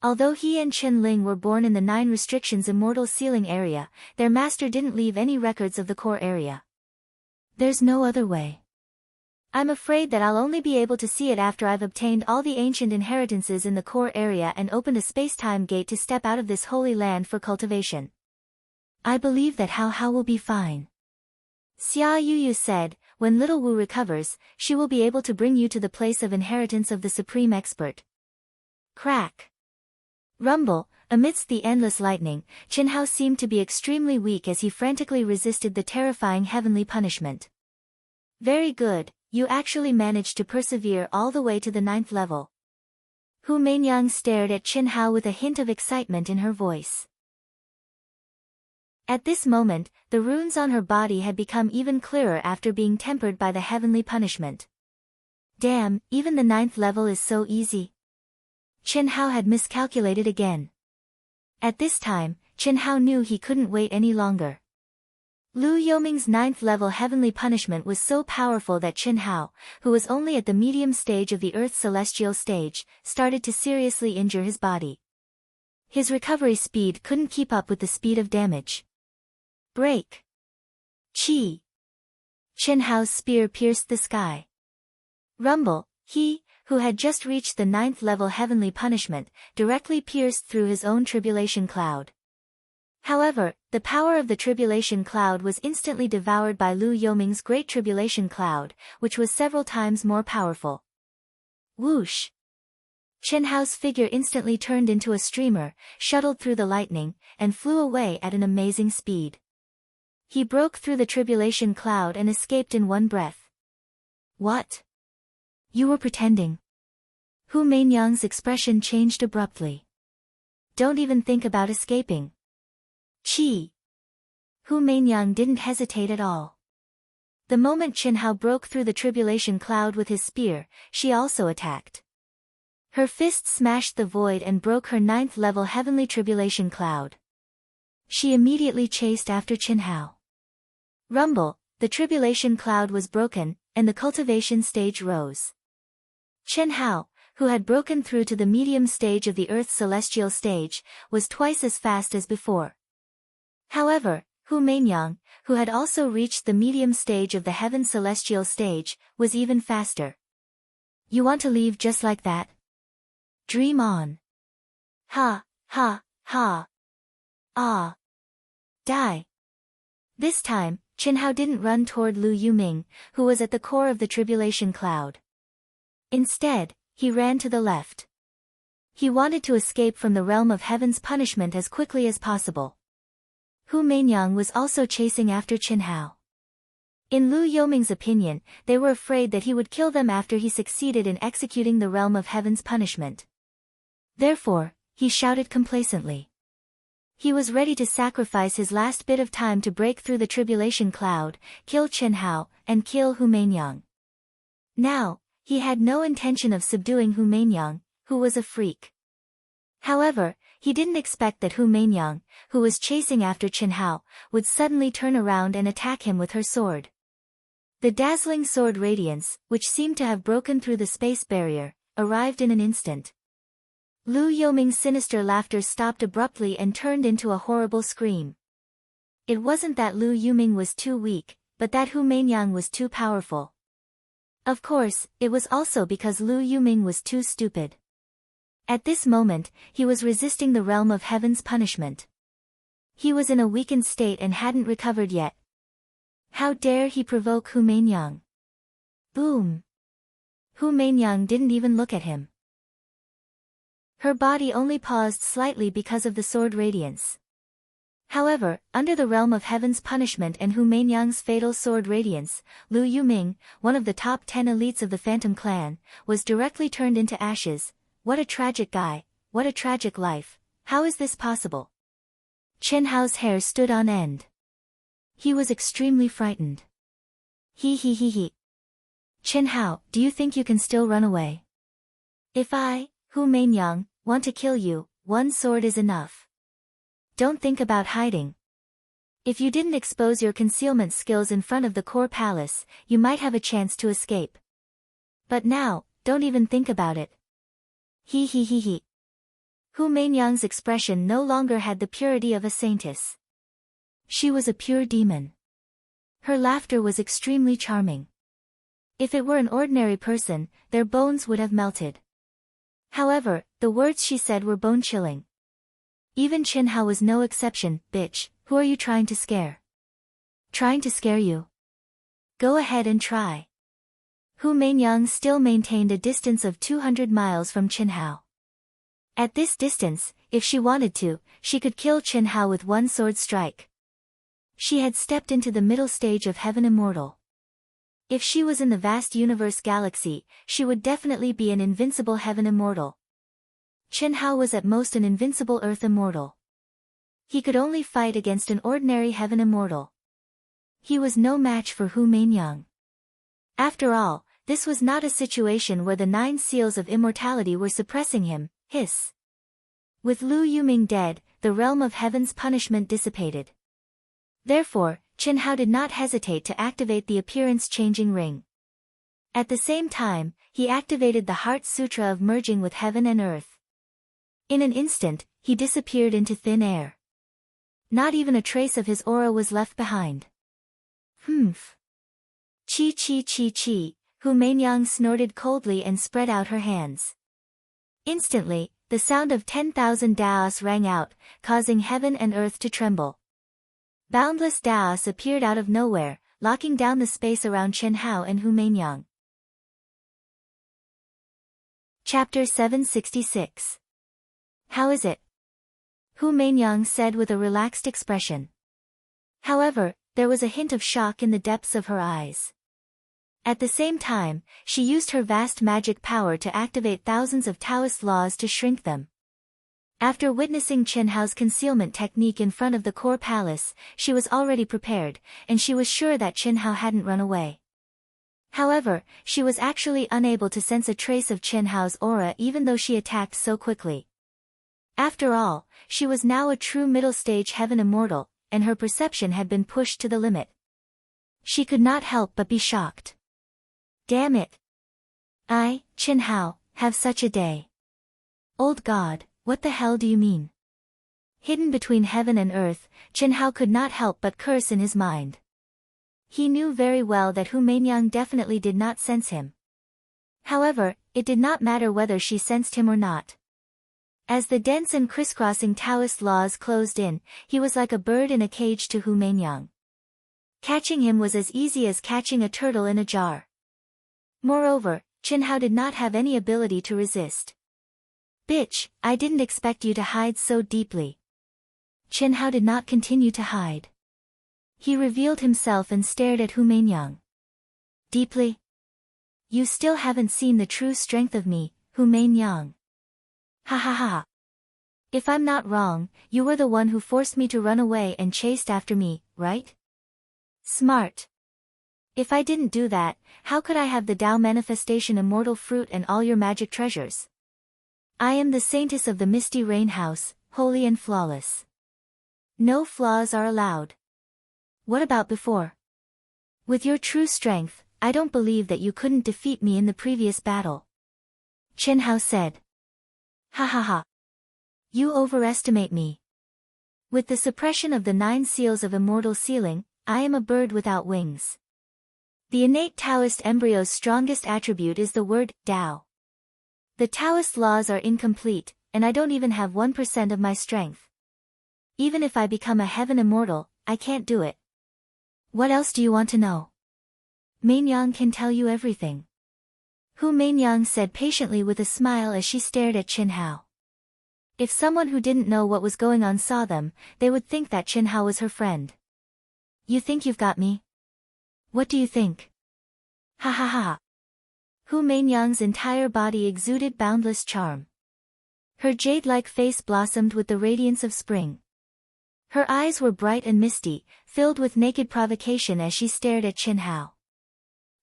Although he and Chen Ling were born in the 9 restrictions immortal sealing area, their master didn't leave any records of the core area. There's no other way. I'm afraid that I'll only be able to see it after I've obtained all the ancient inheritances in the core area and opened a space-time gate to step out of this holy land for cultivation. I believe that Hao will be fine. Xia Yuyu said, when Little Wu recovers, she will be able to bring you to the place of inheritance of the supreme expert. Crack. Rumble, amidst the endless lightning, Chenhao seemed to be extremely weak as he frantically resisted the terrifying heavenly punishment. Very good, you actually managed to persevere all the way to the 9th level. Hu Meinyang stared at Chenhao with a hint of excitement in her voice. At this moment, the runes on her body had become even clearer after being tempered by the heavenly punishment. Damn, even the 9th level is so easy. Chen Hao had miscalculated again. At this time, Chen Hao knew he couldn't wait any longer. Lu Yoming's 9th level heavenly punishment was so powerful that Chen Hao, who was only at the medium stage of the Earth's celestial stage, started to seriously injure his body. His recovery speed couldn't keep up with the speed of damage. Break! Chi! Chen Hao's spear pierced the sky. Rumble! He, who had just reached the 9th level heavenly punishment, directly pierced through his own tribulation cloud. However, the power of the tribulation cloud was instantly devoured by Lu Yoming's great tribulation cloud, which was several times more powerful. Whoosh! Chen Hao's figure instantly turned into a streamer, shuttled through the lightning, and flew away at an amazing speed. He broke through the tribulation cloud and escaped in one breath. What? You were pretending. Hu Meinyang's expression changed abruptly. Don't even think about escaping. Chi! Hu Meinyang didn't hesitate at all. The moment Chen Hao broke through the tribulation cloud with his spear, she also attacked. Her fist smashed the void and broke her 9th level heavenly tribulation cloud. She immediately chased after Chen Hao. Rumble! The tribulation cloud was broken, and the cultivation stage rose. Chen Hao, who had broken through to the medium stage of the Earth's celestial stage, was twice as fast as before. However, Hu Meinyang, who had also reached the medium stage of the heaven's celestial stage, was even faster. You want to leave just like that? Dream on. Ha, ha, ha. Ah. Die. This time, Chen Hao didn't run toward Lu Yuming, who was at the core of the tribulation cloud. Instead, he ran to the left. He wanted to escape from the realm of heaven's punishment as quickly as possible. Hu Meinyang was also chasing after Chen Hao. In Lu Yoming's opinion, they were afraid that he would kill them after he succeeded in executing the realm of heaven's punishment. Therefore, he shouted complacently. He was ready to sacrifice his last bit of time to break through the tribulation cloud, kill Chen Hao, and kill Hu Meinyang. Now, he had no intention of subduing Hu Meinyang, who was a freak. However, he didn't expect that Hu Meinyang, who was chasing after Chen Hao, would suddenly turn around and attack him with her sword. The dazzling sword radiance, which seemed to have broken through the space barrier, arrived in an instant. Lu Yoming's sinister laughter stopped abruptly and turned into a horrible scream. It wasn't that Lu Yuming was too weak, but that Hu Meinyang was too powerful. Of course, it was also because Lu Yuming was too stupid. At this moment, he was resisting the realm of heaven's punishment. He was in a weakened state and hadn't recovered yet. How dare he provoke Hu Meinyang? Boom! Hu Meinyang didn't even look at him. Her body only paused slightly because of the sword radiance. However, under the realm of heaven's punishment and Hu Meinyang's fatal sword radiance, Lu Yuming, one of the top 10 elites of the Phantom Clan, was directly turned into ashes. What a tragic guy, what a tragic life, how is this possible? Chen Hao's hair stood on end. He was extremely frightened. He. Chen Hao, do you think you can still run away? If I, Hu Meinyang, want to kill you, one sword is enough. Don't think about hiding. If you didn't expose your concealment skills in front of the core palace, you might have a chance to escape. But now, don't even think about it. He. Hu Meinyang's expression no longer had the purity of a saintess. She was a pure demon. Her laughter was extremely charming. If it were an ordinary person, their bones would have melted. However, the words she said were bone-chilling. Even Chen Hao was no exception. Bitch, who are you trying to scare? Trying to scare you? Go ahead and try. Hu Meinyang still maintained a distance of 200 miles from Chen Hao. At this distance, if she wanted to, she could kill Chen Hao with one sword strike. She had stepped into the middle stage of Heaven Immortal. If she was in the vast universe galaxy, she would definitely be an invincible Heaven Immortal. Chen Hao was at most an invincible Earth Immortal. He could only fight against an ordinary heaven immortal. He was no match for Hu Meinyang. After all, this was not a situation where the 9 seals of immortality were suppressing him. Hiss. With Lu Yuming dead, the realm of heaven's punishment dissipated. Therefore, Chen Hao did not hesitate to activate the appearance-changing ring. At the same time, he activated the Heart Sutra of merging with heaven and earth. In an instant, he disappeared into thin air. Not even a trace of his aura was left behind. Humph. Chi chi chi chi, Hu Meinyang snorted coldly and spread out her hands. Instantly, the sound of 10,000 Daos rang out, causing heaven and earth to tremble. Boundless Daos appeared out of nowhere, locking down the space around Chen Hao and Hu Meinyang. Chapter 766. How is it? Hu Meinyang said with a relaxed expression. However, there was a hint of shock in the depths of her eyes. At the same time, she used her vast magic power to activate thousands of Taoist laws to shrink them. After witnessing Chen Hao's concealment technique in front of the core palace, she was already prepared, and she was sure that Chen Hao hadn't run away. However, she was actually unable to sense a trace of Chen Hao's aura even though she attacked so quickly. After all, she was now a true middle-stage heaven immortal, and her perception had been pushed to the limit. She could not help but be shocked. Damn it! I, Chen Hao, have such a day. Old God, what the hell do you mean? Hidden between heaven and earth, Chen Hao could not help but curse in his mind. He knew very well that Hu Meinyang definitely did not sense him. However, it did not matter whether she sensed him or not. As the dense and crisscrossing Taoist laws closed in, he was like a bird in a cage to Hu Meinyang. Catching him was as easy as catching a turtle in a jar. Moreover, Chen Hao did not have any ability to resist. Bitch, I didn't expect you to hide so deeply. Chen Hao did not continue to hide. He revealed himself and stared at Hu Meinyang. Deeply? You still haven't seen the true strength of me, Hu Meinyang. Ha ha ha. If I'm not wrong, you were the one who forced me to run away and chased after me, right? Smart. If I didn't do that, how could I have the Tao manifestation immortal fruit and all your magic treasures? I am the saintess of the misty rain house, holy and flawless. No flaws are allowed. What about before? With your true strength, I don't believe that you couldn't defeat me in the previous battle. Chen Hao said. Ha ha ha. You overestimate me. With the suppression of the 9 seals of immortal sealing, I am a bird without wings. The innate Taoist embryo's strongest attribute is the word, Tao. The Taoist laws are incomplete, and I don't even have 1% of my strength. Even if I become a heaven immortal, I can't do it. What else do you want to know? Meinyang can tell you everything. Hu Meinyang said patiently with a smile as she stared at Chen Hao. If someone who didn't know what was going on saw them, they would think that Chen Hao was her friend. You think you've got me? What do you think? Ha ha ha. Hu Meinyang's entire body exuded boundless charm. Her jade-like face blossomed with the radiance of spring. Her eyes were bright and misty, filled with naked provocation as she stared at Chen Hao.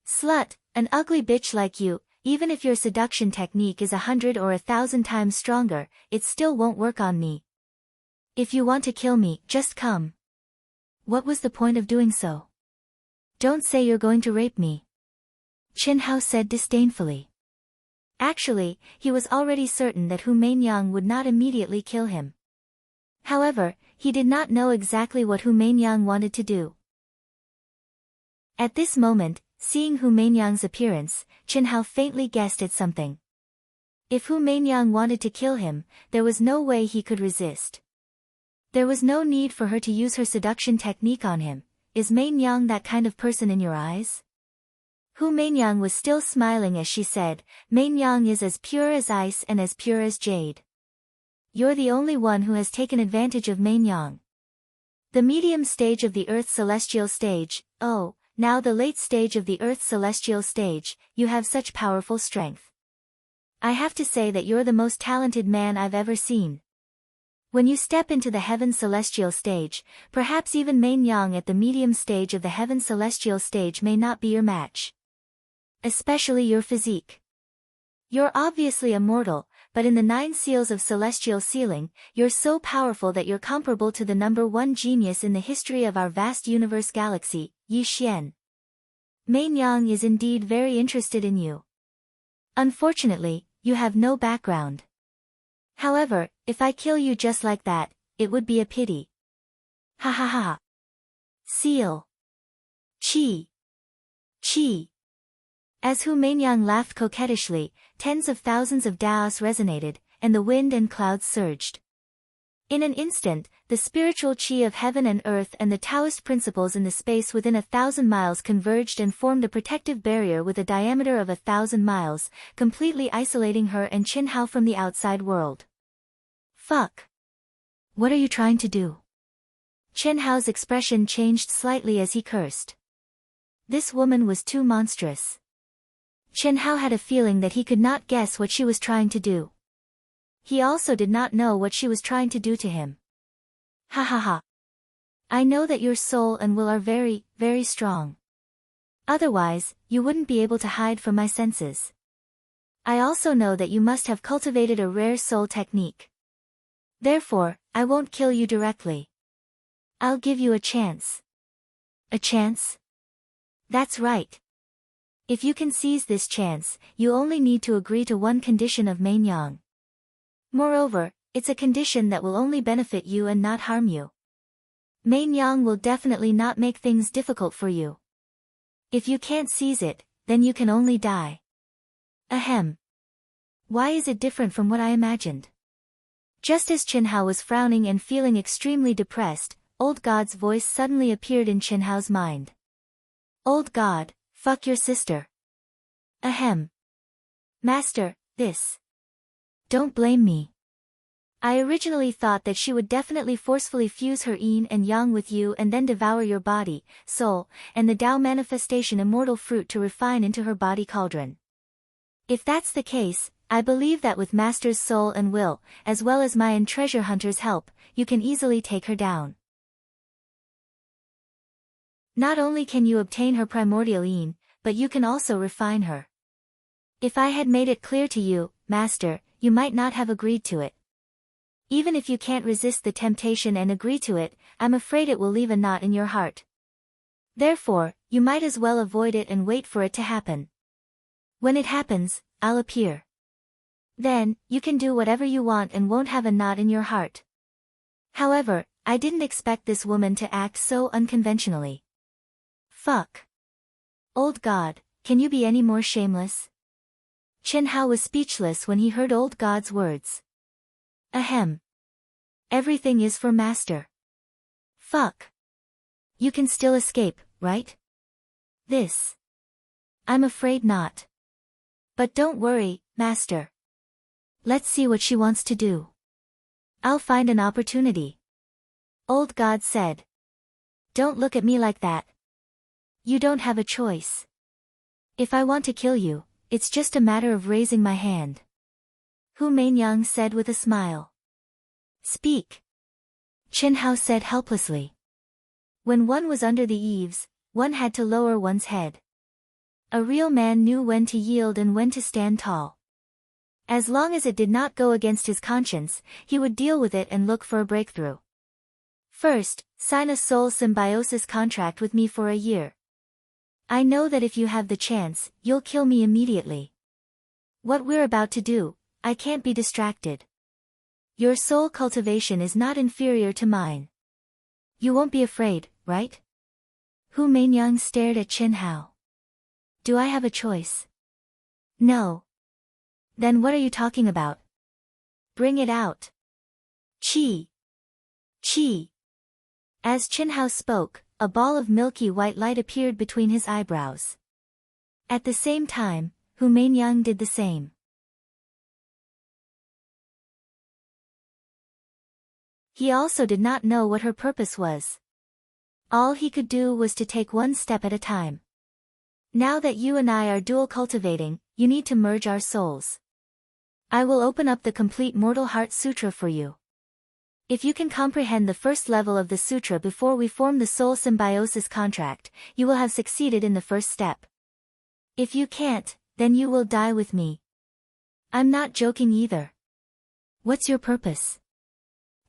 Slut, an ugly bitch like you, even if your seduction technique is 100 or 1,000 times stronger, it still won't work on me. If you want to kill me, just come. What was the point of doing so? Don't say you're going to rape me. Chen Hao said disdainfully. Actually, he was already certain that Hu Meinyang would not immediately kill him. However, he did not know exactly what Hu Meinyang wanted to do. At this moment, seeing Hu Meinyang's appearance, Chen Hao faintly guessed at something. If Hu Meinyang wanted to kill him, there was no way he could resist. There was no need for her to use her seduction technique on him. Is Meinyang that kind of person in your eyes? Hu Meinyang was still smiling as she said, Meinyang is as pure as ice and as pure as jade. You're the only one who has taken advantage of Meinyang. The medium stage of the Earth's celestial stage, oh, now the late stage of the Earth's celestial stage, you have such powerful strength. I have to say that you're the most talented man I've ever seen. When you step into the heaven celestial stage, perhaps even Main Yang at the medium stage of the heaven celestial stage may not be your match. Especially your physique. You're obviously immortal, but in the 9 seals of celestial sealing, you're so powerful that you're comparable to the number 1 genius in the history of our vast universe galaxy, Yi Xian. Main Yang is indeed very interested in you. Unfortunately, you have no background. However, if I kill you just like that, it would be a pity. Ha ha ha. Seal. Chi. Chi. As Hu Mainyang laughed coquettishly, tens of thousands of daos resonated, and the wind and clouds surged. In an instant, the spiritual chi of heaven and earth and the Taoist principles in the space within 1,000 miles converged and formed a protective barrier with a diameter of 1,000 miles, completely isolating her and Qin Hao from the outside world. Fuck. What are you trying to do? Qin Hao's expression changed slightly as he cursed. This woman was too monstrous. Qin Hao had a feeling that he could not guess what she was trying to do. He also did not know what she was trying to do to him. Ha ha ha. I know that your soul and will are very, very strong. Otherwise, you wouldn't be able to hide from my senses. I also know that you must have cultivated a rare soul technique. Therefore, I won't kill you directly. I'll give you a chance. A chance? That's right. If you can seize this chance, you only need to agree to one condition of Main Yang. Moreover, it's a condition that will only benefit you and not harm you. Main Yang will definitely not make things difficult for you. If you can't seize it, then you can only die. Ahem. Why is it different from what I imagined? Just as Qin Hao was frowning and feeling extremely depressed, Old God's voice suddenly appeared in Qin Hao's mind. Old God, fuck your sister. Ahem. Master, this. Don't blame me. I originally thought that she would definitely forcefully fuse her yin and yang with you and then devour your body, soul, and the Tao manifestation immortal fruit to refine into her body cauldron. If that's the case, I believe that with Master's soul and will, as well as Mayan treasure hunter's help, you can easily take her down. Not only can you obtain her primordial yin, but you can also refine her. If I had made it clear to you, Master, you might not have agreed to it. Even if you can't resist the temptation and agree to it, I'm afraid it will leave a knot in your heart. Therefore, you might as well avoid it and wait for it to happen. When it happens, I'll appear. Then, you can do whatever you want and won't have a knot in your heart. However, I didn't expect this woman to act so unconventionally. Fuck. Old God, can you be any more shameless? Qin Hao was speechless when he heard Old God's words. Ahem. Everything is for Master. Fuck. You can still escape, right? This. I'm afraid not. But don't worry, Master. Let's see what she wants to do. I'll find an opportunity. Old God said. Don't look at me like that. You don't have a choice. If I want to kill you, it's just a matter of raising my hand. Hu Mainyang said with a smile. Speak. Qin Hao said helplessly. When one was under the eaves, one had to lower one's head. A real man knew when to yield and when to stand tall. As long as it did not go against his conscience, he would deal with it and look for a breakthrough. First, sign a soul symbiosis contract with me for a year. I know that if you have the chance, you'll kill me immediately. What we're about to do, I can't be distracted. Your soul cultivation is not inferior to mine. You won't be afraid, right? Hu Mainyang stared at Qin Hao. Do I have a choice? No. Then what are you talking about? Bring it out. Chi. Chi. As Qin Hao spoke, a ball of milky white light appeared between his eyebrows. At the same time, Hu Mainyang did the same. He also did not know what her purpose was. All he could do was to take one step at a time. Now that you and I are dual cultivating, you need to merge our souls. I will open up the complete Mortal Heart Sutra for you. If you can comprehend the first level of the sutra before we form the soul symbiosis contract, you will have succeeded in the first step. If you can't, then you will die with me. I'm not joking either. What's your purpose?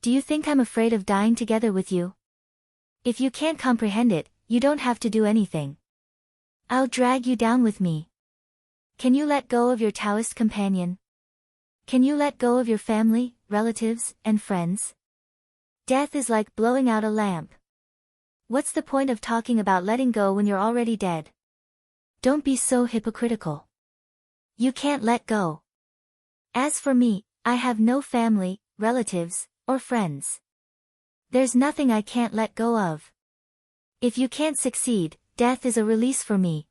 Do you think I'm afraid of dying together with you? If you can't comprehend it, you don't have to do anything. I'll drag you down with me. Can you let go of your Taoist companion? Can you let go of your family, relatives, and friends? Death is like blowing out a lamp. What's the point of talking about letting go when you're already dead? Don't be so hypocritical. You can't let go. As for me, I have no family, relatives, or friends. There's nothing I can't let go of. If you can't succeed, death is a release for me.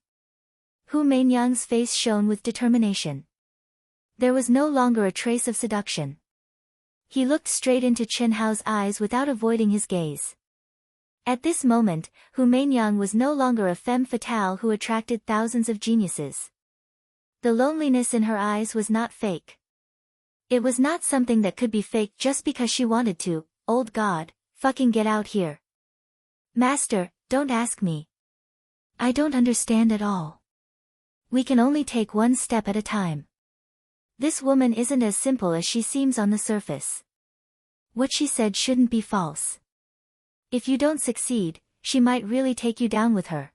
Hu Meinyang's face shone with determination. There was no longer a trace of seduction. He looked straight into Chen Hao's eyes without avoiding his gaze. At this moment, Hu Meinyang was no longer a femme fatale who attracted thousands of geniuses. The loneliness in her eyes was not fake. It was not something that could be faked just because she wanted to. Old God, fucking get out here. Master, don't ask me. I don't understand at all. We can only take one step at a time. This woman isn't as simple as she seems on the surface. What she said shouldn't be false. If you don't succeed, she might really take you down with her.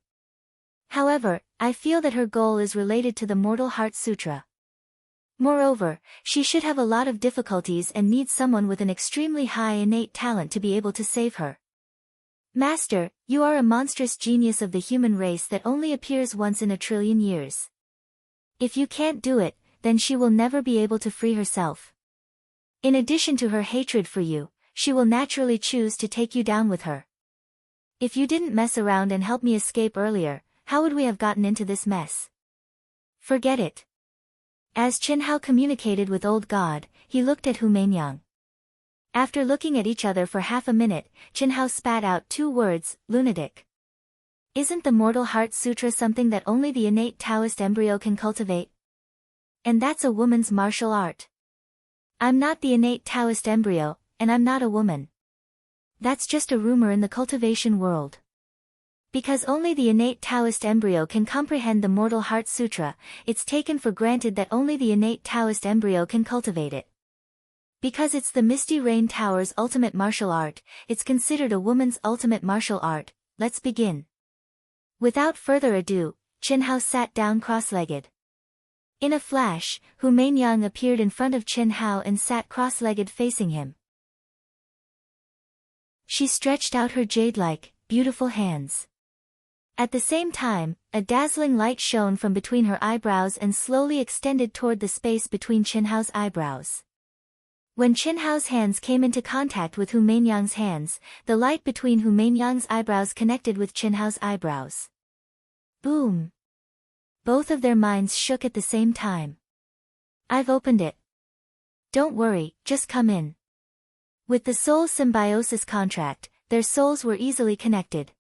However, I feel that her goal is related to the Mortal Heart Sutra. Moreover, she should have a lot of difficulties and needs someone with an extremely high innate talent to be able to save her. Master, you are a monstrous genius of the human race that only appears once in a trillion years. If you can't do it, then she will never be able to free herself. In addition to her hatred for you, she will naturally choose to take you down with her. If you didn't mess around and help me escape earlier, how would we have gotten into this mess? Forget it. As Chen Hao communicated with Old God, he looked at Hu Meinyang. After looking at each other for half a minute, Chen Hao spat out 2 words, lunatic. Isn't the Mortal Heart Sutra something that only the innate Taoist embryo can cultivate? And that's a woman's martial art. I'm not the innate Taoist embryo, and I'm not a woman. That's just a rumor in the cultivation world. Because only the innate Taoist embryo can comprehend the Mortal Heart Sutra, it's taken for granted that only the innate Taoist embryo can cultivate it. Because it's the Misty Rain Tower's ultimate martial art, it's considered a woman's ultimate martial art. Let's begin. Without further ado, Chen Hao sat down cross-legged. In a flash, Hu Meinyang appeared in front of Chen Hao and sat cross-legged facing him. She stretched out her jade-like, beautiful hands. At the same time, a dazzling light shone from between her eyebrows and slowly extended toward the space between Chen Hao's eyebrows. When Chen Hao's hands came into contact with Hu Meinyang's hands, the light between Hu Meinyang's eyebrows connected with Chen Hao's eyebrows. Boom! Both of their minds shook at the same time. I've opened it. Don't worry, just come in. With the soul symbiosis contract, their souls were easily connected.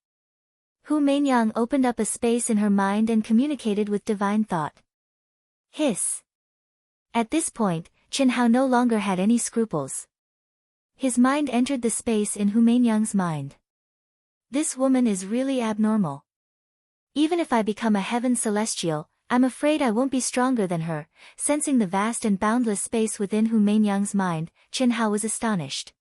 Hu Meinyang opened up a space in her mind and communicated with divine thought. Hiss. At this point, Chen Hao no longer had any scruples. His mind entered the space in Hu Meinyang's mind. This woman is really abnormal. Even if I become a heaven celestial, I'm afraid I won't be stronger than her. Sensing the vast and boundless space within Hu Meinyang's mind, Chen Hao was astonished.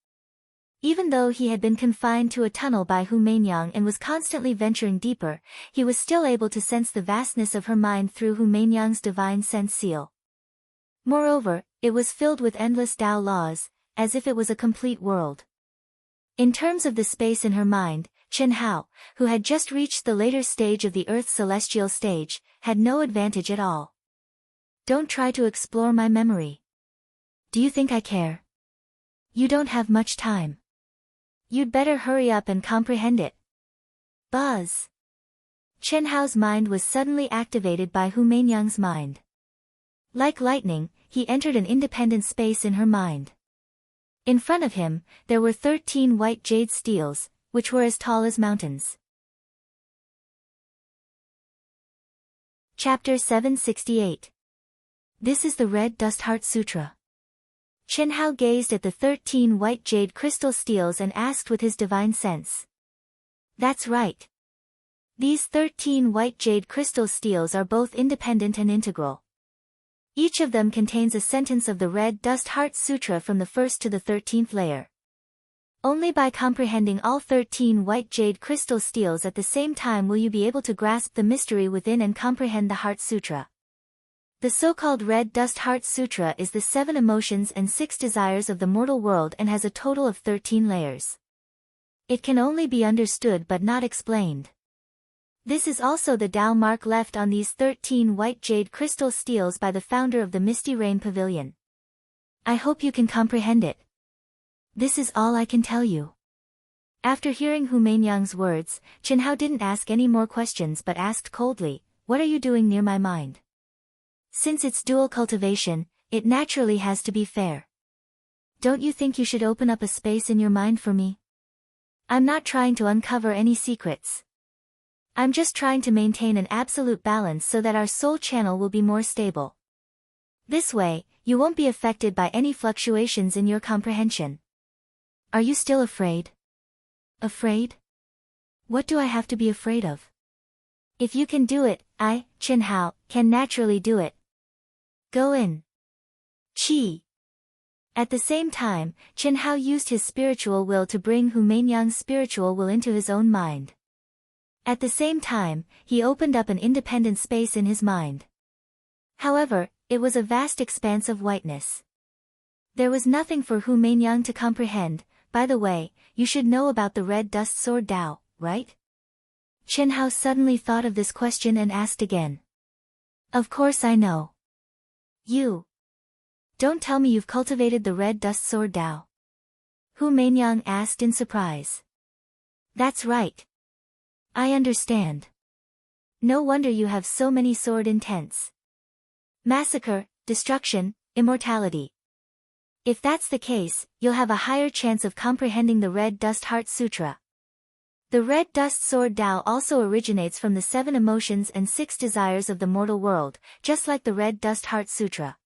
Even though he had been confined to a tunnel by Hu Meinyang and was constantly venturing deeper, he was still able to sense the vastness of her mind through Hu Meinyang's divine sense seal. Moreover, it was filled with endless Tao laws, as if it was a complete world. In terms of the space in her mind, Chen Hao, who had just reached the later stage of the Earth's celestial stage, had no advantage at all. Don't try to explore my memory. Do you think I care? You don't have much time. You'd better hurry up and comprehend it. Buzz. Chen Hao's mind was suddenly activated by Hu Meinyang's mind. Like lightning, he entered an independent space in her mind. In front of him, there were 13 white jade steels, which were as tall as mountains. Chapter 768. This is the Red Dust Heart Sutra. Chen Hao gazed at the 13 white jade crystal steels and asked with his divine sense. That's right. These 13 white jade crystal steels are both independent and integral. Each of them contains a sentence of the Red Dust Heart Sutra from the 1st to the 13th layer. Only by comprehending all 13 white jade crystal steels at the same time will you be able to grasp the mystery within and comprehend the Heart Sutra. The so-called Red Dust Heart Sutra is the 7 emotions and 6 desires of the mortal world and has a total of 13 layers. It can only be understood but not explained. This is also the Tao mark left on these 13 white jade crystal steels by the founder of the Misty Rain Pavilion. I hope you can comprehend it. This is all I can tell you. After hearing Hu Meinyang's words, Chen Hao didn't ask any more questions but asked coldly, "What are you doing near my mind?" Since it's dual cultivation, it naturally has to be fair. Don't you think you should open up a space in your mind for me? I'm not trying to uncover any secrets. I'm just trying to maintain an absolute balance so that our soul channel will be more stable. This way, you won't be affected by any fluctuations in your comprehension. Are you still afraid? Afraid? What do I have to be afraid of? If you can do it, I, Chen Hao, can naturally do it. Go in. Qi. At the same time, Chen Hao used his spiritual will to bring Hu Meinyang's spiritual will into his own mind. At the same time, he opened up an independent space in his mind. However, it was a vast expanse of whiteness. There was nothing for Hu Meinyang to comprehend. By the way, you should know about the Red Dust Sword Tao, right? Chen Hao suddenly thought of this question and asked again. Of course I know. You. Don't tell me you've cultivated the Red Dust Sword Tao. Hu Meinyang asked in surprise. That's right. I understand. No wonder you have so many sword intents. Massacre, destruction, immortality. If that's the case, you'll have a higher chance of comprehending the Red Dust Heart Sutra. The Red Dust Sword Tao also originates from the 7 emotions and 6 desires of the mortal world, just like the Red Dust Heart Sutra.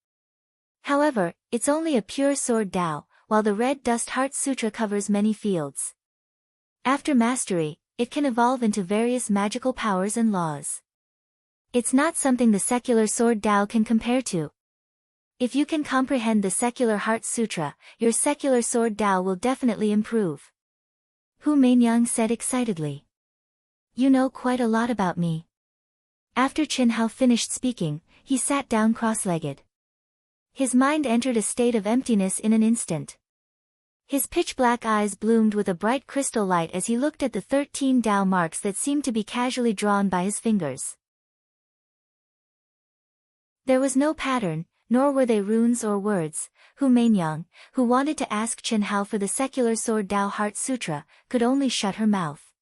However, it's only a pure sword Tao, while the Red Dust Heart Sutra covers many fields. After mastery, it can evolve into various magical powers and laws. It's not something the secular sword Tao can compare to. If you can comprehend the secular Heart Sutra, your secular sword Tao will definitely improve. Hu Meinyang said excitedly. You know quite a lot about me. After Chen Hao finished speaking, he sat down cross-legged. His mind entered a state of emptiness in an instant. His pitch-black eyes bloomed with a bright crystal light as he looked at the 13 Tao marks that seemed to be casually drawn by his fingers. There was no pattern, nor were they runes or words. Hu Meinyang, who wanted to ask Chen Hao for the secular sword Tao Heart Sutra, could only shut her mouth.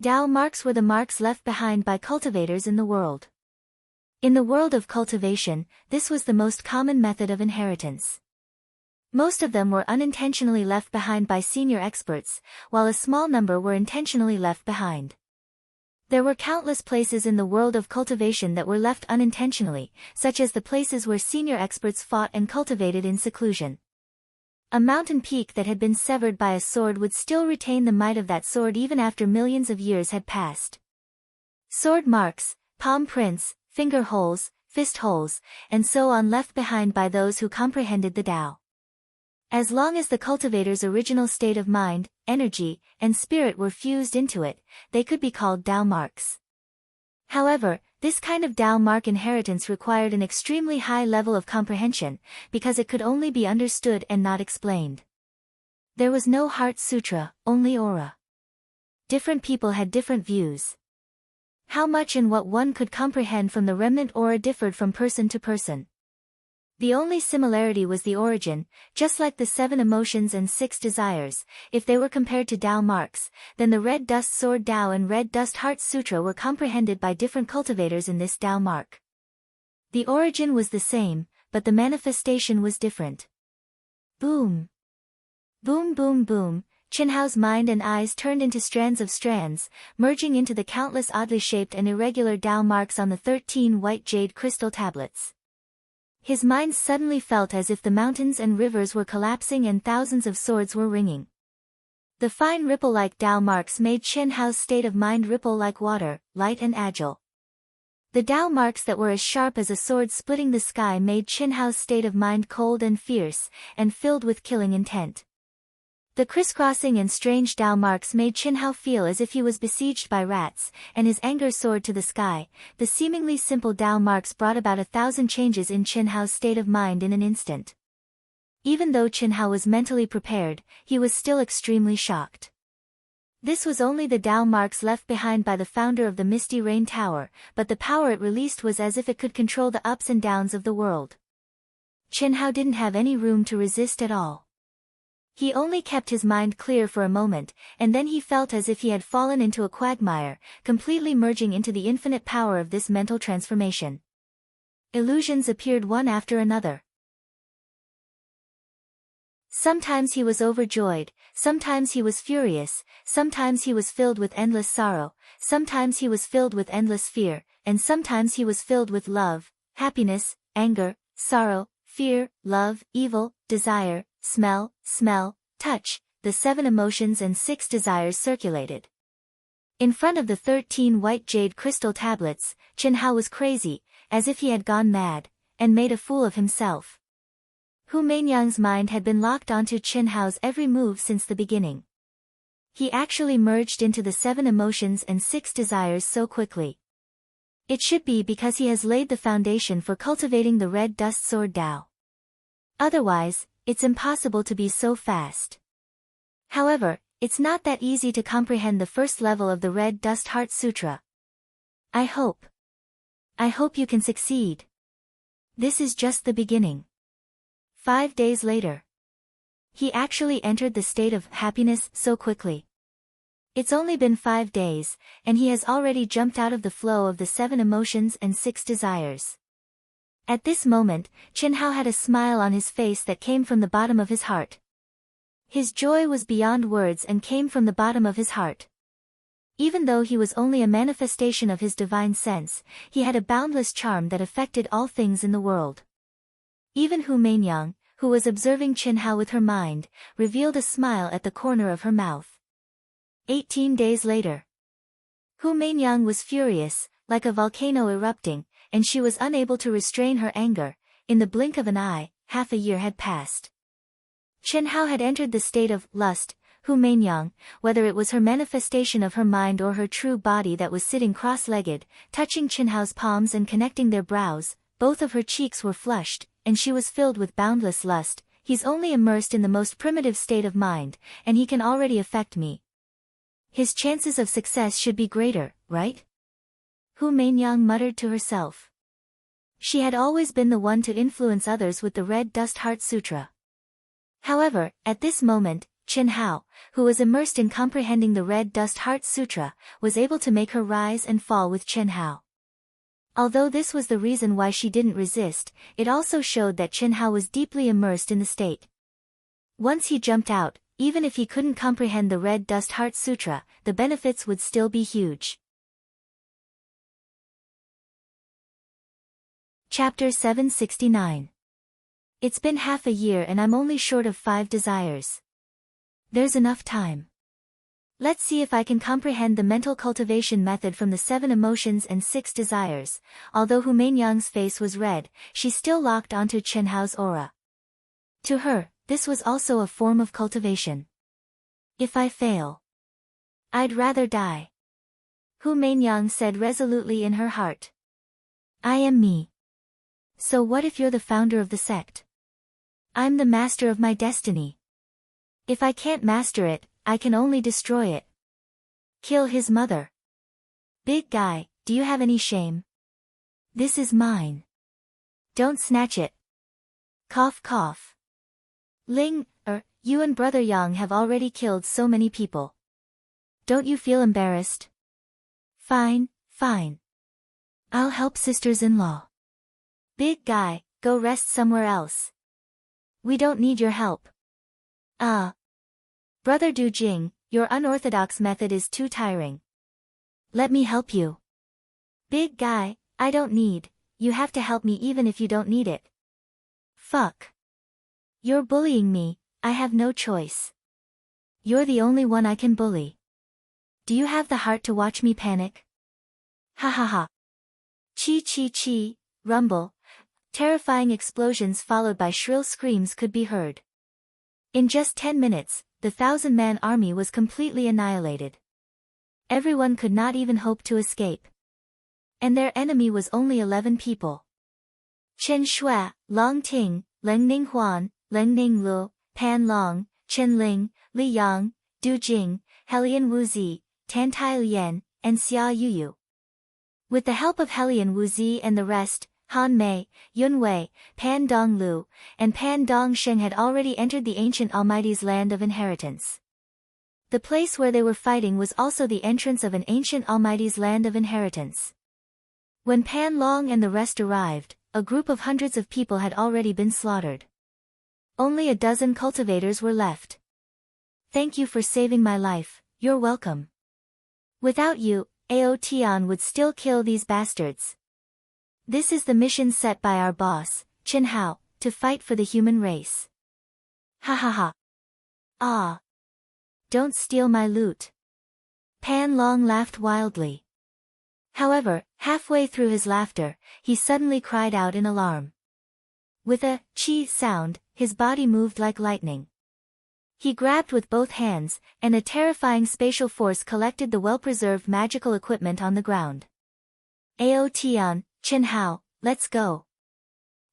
Tao marks were the marks left behind by cultivators in the world. In the world of cultivation, this was the most common method of inheritance. Most of them were unintentionally left behind by senior experts, while a small number were intentionally left behind. There were countless places in the world of cultivation that were left unintentionally, such as the places where senior experts fought and cultivated in seclusion. A mountain peak that had been severed by a sword would still retain the might of that sword even after millions of years had passed. Sword marks, palm prints, finger holes, fist holes, and so on left behind by those who comprehended the Tao. As long as the cultivator's original state of mind, energy, and spirit were fused into it, they could be called Tao marks. However, this kind of Tao mark inheritance required an extremely high level of comprehension, because it could only be understood and not explained. There was no Heart Sutra, only aura. Different people had different views. How much and what one could comprehend from the remnant aura differed from person to person. The only similarity was the origin, just like the 7 emotions and 6 desires. If they were compared to Tao marks, then the Red Dust Sword Tao and Red Dust Heart Sutra were comprehended by different cultivators in this Tao mark. The origin was the same, but the manifestation was different. Boom! Boom boom boom, Chen Hao's mind and eyes turned into strands of strands, merging into the countless oddly shaped and irregular Tao marks on the 13 white jade crystal tablets. His mind suddenly felt as if the mountains and rivers were collapsing and thousands of swords were ringing. The fine ripple-like Tao marks made Chen Hao's state of mind ripple like water, light and agile. The Tao marks that were as sharp as a sword splitting the sky made Chen Hao's state of mind cold and fierce, and filled with killing intent. The crisscrossing and strange Tao marks made Chen Hao feel as if he was besieged by rats, and his anger soared to the sky. The seemingly simple Tao marks brought about 1,000 changes in Chen Hao's state of mind in an instant. Even though Chen Hao was mentally prepared, he was still extremely shocked. This was only the Tao marks left behind by the founder of the Misty Rain Tower, but the power it released was as if it could control the ups and downs of the world. Chen Hao didn't have any room to resist at all. He only kept his mind clear for a moment, and then he felt as if he had fallen into a quagmire, completely merging into the infinite power of this mental transformation. Illusions appeared one after another. Sometimes he was overjoyed, sometimes he was furious, sometimes he was filled with endless sorrow, sometimes he was filled with endless fear, and sometimes he was filled with love, happiness, anger, sorrow, fear, love, evil, desire, smell, touch. The 7 emotions and 6 desires circulated. In front of the 13 white jade crystal tablets, Chen Hao was crazy, as if he had gone mad, and made a fool of himself. Hu Meinyang's mind had been locked onto Chen Hao's every move since the beginning. He actually merged into the 7 emotions and 6 desires so quickly. It should be because he has laid the foundation for cultivating the red dust sword Tao. Otherwise, it's impossible to be so fast. However, it's not that easy to comprehend the first level of the Red Dust Heart Sutra. I hope you can succeed. This is just the beginning. 5 days later. He actually entered the state of happiness so quickly. It's only been 5 days, and he has already jumped out of the flow of the 7 emotions and 6 desires. At this moment, Chen Hao had a smile on his face that came from the bottom of his heart. His joy was beyond words and came from the bottom of his heart. Even though he was only a manifestation of his divine sense, he had a boundless charm that affected all things in the world. Even Hu Meinyang, who was observing Chen Hao with her mind, revealed a smile at the corner of her mouth. 18 days later. Hu Meinyang was furious, like a volcano erupting, and she was unable to restrain her anger. In the blink of an eye, half a year had passed. Chen Hao had entered the state of lust. Hu Meinyang, whether it was her manifestation of her mind or her true body that was sitting cross-legged, touching Chen Hao's palms and connecting their brows, both of her cheeks were flushed, and she was filled with boundless lust. He's only immersed in the most primitive state of mind, and he can already affect me. His chances of success should be greater, right? Hu Meinyang muttered to herself. She had always been the one to influence others with the Red Dust Heart Sutra. However, at this moment, Chen Hao, who was immersed in comprehending the Red Dust Heart Sutra, was able to make her rise and fall with Chen Hao. Although this was the reason why she didn't resist, it also showed that Chen Hao was deeply immersed in the state. Once he jumped out, even if he couldn't comprehend the Red Dust Heart Sutra, the benefits would still be huge. Chapter 769. It's been half a year and I'm only short of 5 desires. There's enough time. Let's see if I can comprehend the mental cultivation method from the 7 emotions and 6 desires. Although Hu Meinyang's face was red, she still locked onto Chen Hao's aura. To her, this was also a form of cultivation. If I fail, I'd rather die. Hu Meinyang said resolutely in her heart. I am me. So what if you're the founder of the sect? I'm the master of my destiny. If I can't master it, I can only destroy it. Kill his mother. Big guy, do you have any shame? This is mine. Don't snatch it. Cough cough. Ling, you and Brother Yang have already killed so many people. Don't you feel embarrassed? Fine, fine. I'll help sisters-in-law. Big guy, go rest somewhere else. We don't need your help. Brother Du Jing, your unorthodox method is too tiring. Let me help you. Big guy, I don't need, you have to help me even if you don't need it. Fuck. You're bullying me, I have no choice. You're the only one I can bully. Do you have the heart to watch me panic? Ha ha ha. Chi chi chi, rumble. Terrifying explosions followed by shrill screams could be heard. In just 10 minutes, the 1,000-man army was completely annihilated. Everyone could not even hope to escape. And their enemy was only 11 people. Chen Shui, Long Ting, Leng Ning Huan, Leng Ning Lu, Pan Long, Chen Ling, Li Yang, Du Jing, Helian Wuzi, Tan Tai Lian, and Xia Yuyu. With the help of Helian Wuzi and the rest, Han Mei, Yun Wei, Pan Dong Lu, and Pan Dong Sheng had already entered the ancient Almighty's land of inheritance. The place where they were fighting was also the entrance of an ancient Almighty's land of inheritance. When Pan Long and the rest arrived, a group of hundreds of people had already been slaughtered. Only a dozen cultivators were left. Thank you for saving my life, you're welcome. Without you, Ao Tian would still kill these bastards. This is the mission set by our boss, Chen Hao, to fight for the human race. Ha ha ha. Ah. Don't steal my loot. Pan Long laughed wildly. However, halfway through his laughter, he suddenly cried out in alarm. With a chi sound, his body moved like lightning. He grabbed with both hands, and a terrifying spatial force collected the well-preserved magical equipment on the ground. Ao Tian, Chen Hao, let's go.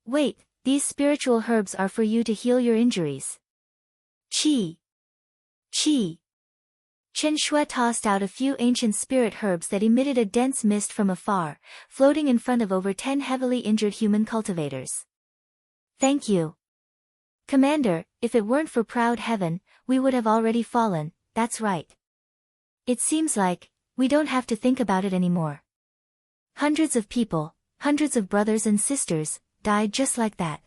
Wait, these spiritual herbs are for you to heal your injuries. Chi. Chi. Chen Shui tossed out a few ancient spirit herbs that emitted a dense mist from afar, floating in front of over 10 heavily injured human cultivators. Thank you. Commander, if it weren't for proud heaven, we would have already fallen, that's right. It seems like, we don't have to think about it anymore. Hundreds of people, hundreds of brothers and sisters, died just like that.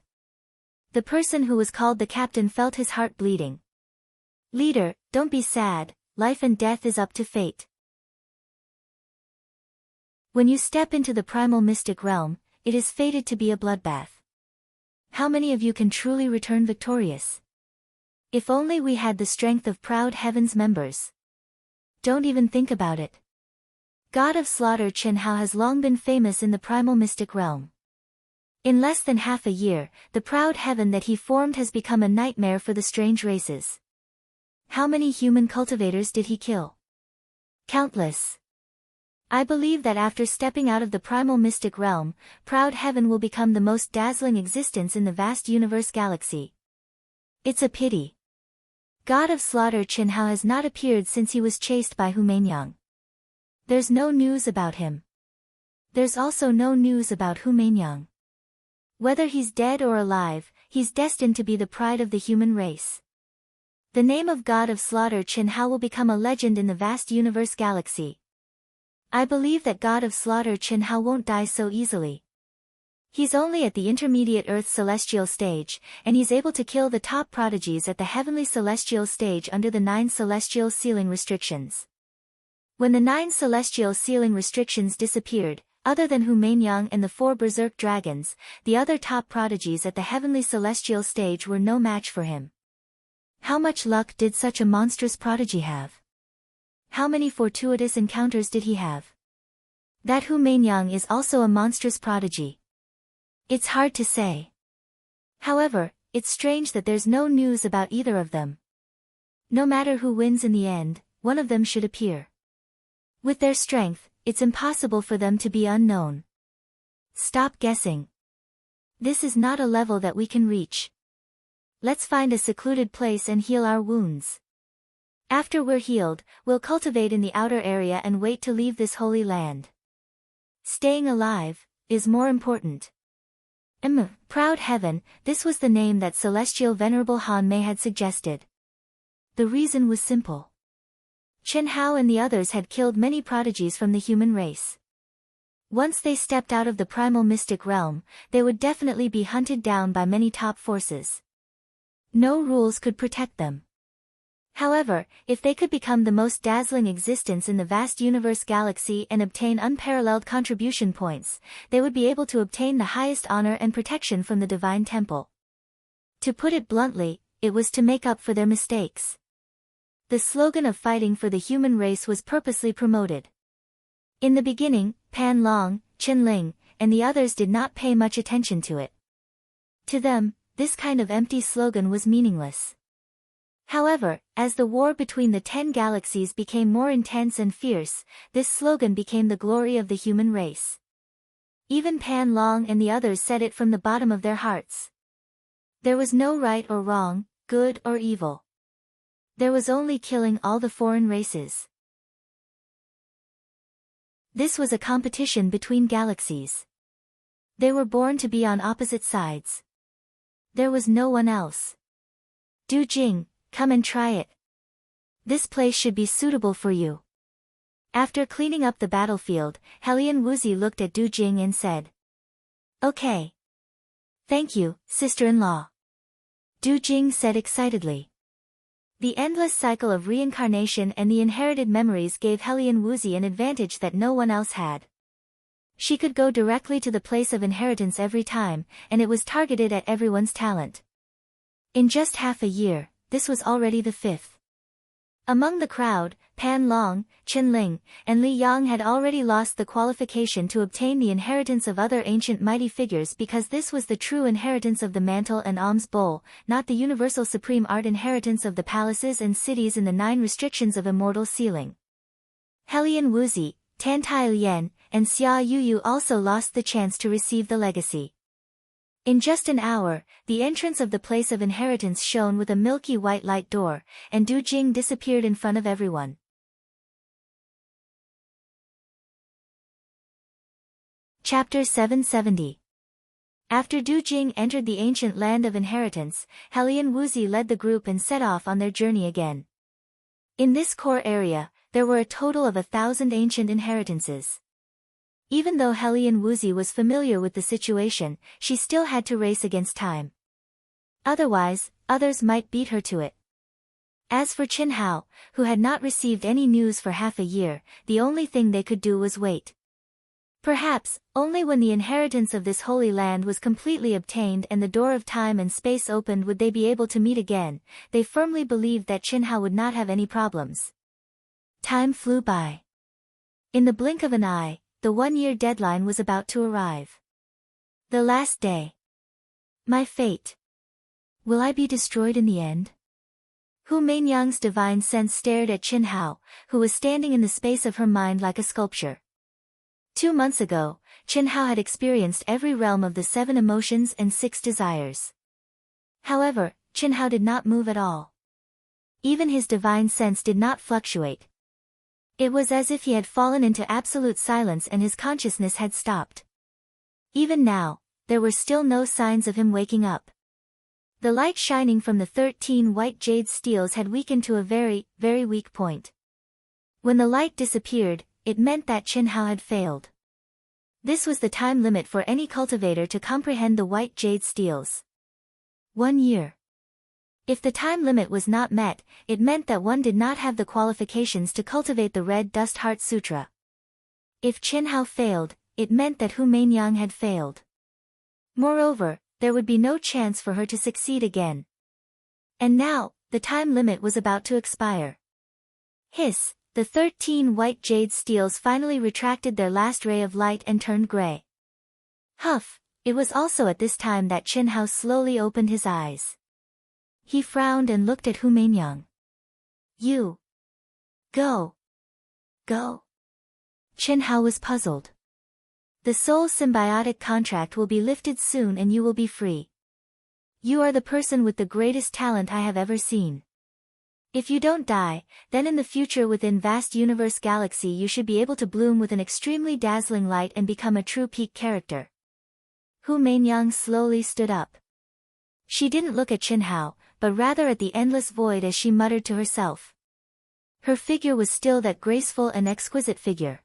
The person who was called the captain felt his heart bleeding. Leader, don't be sad, life and death is up to fate. When you step into the primal mystic realm, it is fated to be a bloodbath. How many of you can truly return victorious? If only we had the strength of proud heaven's members. Don't even think about it. God of Slaughter Chen Hao has long been famous in the primal mystic realm. In less than half a year, the proud heaven that he formed has become a nightmare for the strange races. How many human cultivators did he kill? Countless. I believe that after stepping out of the primal mystic realm, proud heaven will become the most dazzling existence in the vast universe galaxy. It's a pity. God of Slaughter Chen Hao has not appeared since he was chased by Hu Meinyang. There's no news about him. There's also no news about Hu Meinyang. Whether he's dead or alive, he's destined to be the pride of the human race. The name of God of Slaughter Chen Hao will become a legend in the vast universe galaxy. I believe that God of Slaughter Chen Hao won't die so easily. He's only at the intermediate Earth celestial stage, and he's able to kill the top prodigies at the heavenly celestial stage under the 9 celestial ceiling restrictions. When the 9 celestial ceiling restrictions disappeared, other than Hu Meinyang and the 4 berserk dragons, the other top prodigies at the heavenly celestial stage were no match for him. How much luck did such a monstrous prodigy have? How many fortuitous encounters did he have? That Hu Meinyang is also a monstrous prodigy. It's hard to say. However, it's strange that there's no news about either of them. No matter who wins in the end, one of them should appear. With their strength, it's impossible for them to be unknown. Stop guessing. This is not a level that we can reach. Let's find a secluded place and heal our wounds. After we're healed, we'll cultivate in the outer area and wait to leave this holy land. Staying alive is more important. Proud heaven, this was the name that celestial venerable Han Mei had suggested. The reason was simple. Chen Hao and the others had killed many prodigies from the human race. Once they stepped out of the primal mystic realm, they would definitely be hunted down by many top forces. No rules could protect them. However, if they could become the most dazzling existence in the vast universe galaxy and obtain unparalleled contribution points, they would be able to obtain the highest honor and protection from the divine temple. To put it bluntly, it was to make up for their mistakes. The slogan of fighting for the human race was purposely promoted. In the beginning, Pan Long, Qin Ling, and the others did not pay much attention to it. To them, this kind of empty slogan was meaningless. However, as the war between the 10 galaxies became more intense and fierce, this slogan became the glory of the human race. Even Pan Long and the others said it from the bottom of their hearts. There was no right or wrong, good or evil. There was only killing all the foreign races. This was a competition between galaxies. They were born to be on opposite sides. There was no one else. Du Jing, come and try it. This place should be suitable for you. After cleaning up the battlefield, Helian Wuzi looked at Du Jing and said, "Okay. Thank you, sister-in-law." Du Jing said excitedly. The endless cycle of reincarnation and the inherited memories gave Helian Wuzi an advantage that no one else had. She could go directly to the place of inheritance every time, and it was targeted at everyone's talent. In just half a year, this was already the 5th. Among the crowd, Pan Long, Qin Ling, and Li Yang had already lost the qualification to obtain the inheritance of other ancient mighty figures because this was the true inheritance of the mantle and alms bowl, not the universal supreme art inheritance of the palaces and cities in the 9 restrictions of immortal sealing. Helian Wuzi, Tan Tai Lian, and Xia Yuyu also lost the chance to receive the legacy. In just an hour, the entrance of the place of inheritance shone with a milky white light door, and Du Jing disappeared in front of everyone. Chapter 770. After Du Jing entered the ancient land of inheritance, Helian Wuzi led the group and set off on their journey again. In this core area, there were a total of 1,000 ancient inheritances. Even though Helian Wuzi was familiar with the situation, she still had to race against time. Otherwise, others might beat her to it. As for Qin Hao, who had not received any news for half a year, the only thing they could do was wait. Perhaps, only when the inheritance of this holy land was completely obtained and the door of time and space opened would they be able to meet again. They firmly believed that Qin Hao would not have any problems. Time flew by. In the blink of an eye, the 1-year deadline was about to arrive. The last day. My fate. Will I be destroyed in the end? Hu Meinyang's divine sense stared at Qin Hao, who was standing in the space of her mind like a sculpture. 2 months ago, Qin Hao had experienced every realm of the 7 emotions and 6 desires. However, Qin Hao did not move at all. Even his divine sense did not fluctuate. It was as if he had fallen into absolute silence and his consciousness had stopped. Even now, there were still no signs of him waking up. The light shining from the 13 white jade steels had weakened to a very, very weak point. When the light disappeared, it meant that Qin Hao had failed. This was the time limit for any cultivator to comprehend the white jade steels. 1 year. If the time limit was not met, it meant that one did not have the qualifications to cultivate the Red Dust Heart Sutra. If Qin Hao failed, it meant that Hu Meinyang had failed. Moreover, there would be no chance for her to succeed again. And now, the time limit was about to expire. Hiss, the 13 white jade steels finally retracted their last ray of light and turned gray. Huff, it was also at this time that Qin Hao slowly opened his eyes. He frowned and looked at Hu Meinyang. You. Go. Go. Qin Hao was puzzled. The soul symbiotic contract will be lifted soon and you will be free. You are the person with the greatest talent I have ever seen. If you don't die, then in the future within vast universe galaxy you should be able to bloom with an extremely dazzling light and become a true peak character. Hu Meinyang slowly stood up. She didn't look at Qin Hao, but rather at the endless void as she muttered to herself. Her figure was still that graceful and exquisite figure.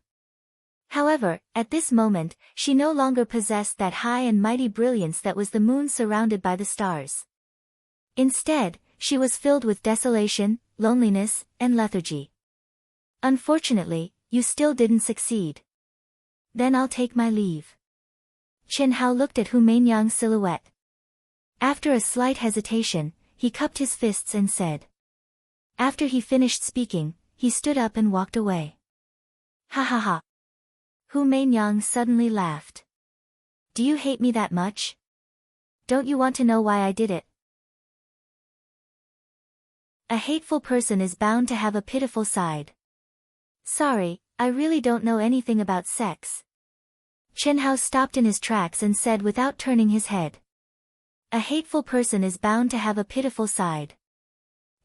However, at this moment, she no longer possessed that high and mighty brilliance that was the moon surrounded by the stars. Instead, she was filled with desolation, loneliness, and lethargy. Unfortunately, you still didn't succeed. Then I'll take my leave. Qin Hao looked at Hu Meinyang's silhouette. After a slight hesitation, he cupped his fists and said. After he finished speaking, he stood up and walked away. Ha ha ha. Hu Meinyang suddenly laughed. Do you hate me that much? Don't you want to know why I did it? A hateful person is bound to have a pitiful side. Sorry, I really don't know anything about sex. Chen Hao stopped in his tracks and said without turning his head. A hateful person is bound to have a pitiful side.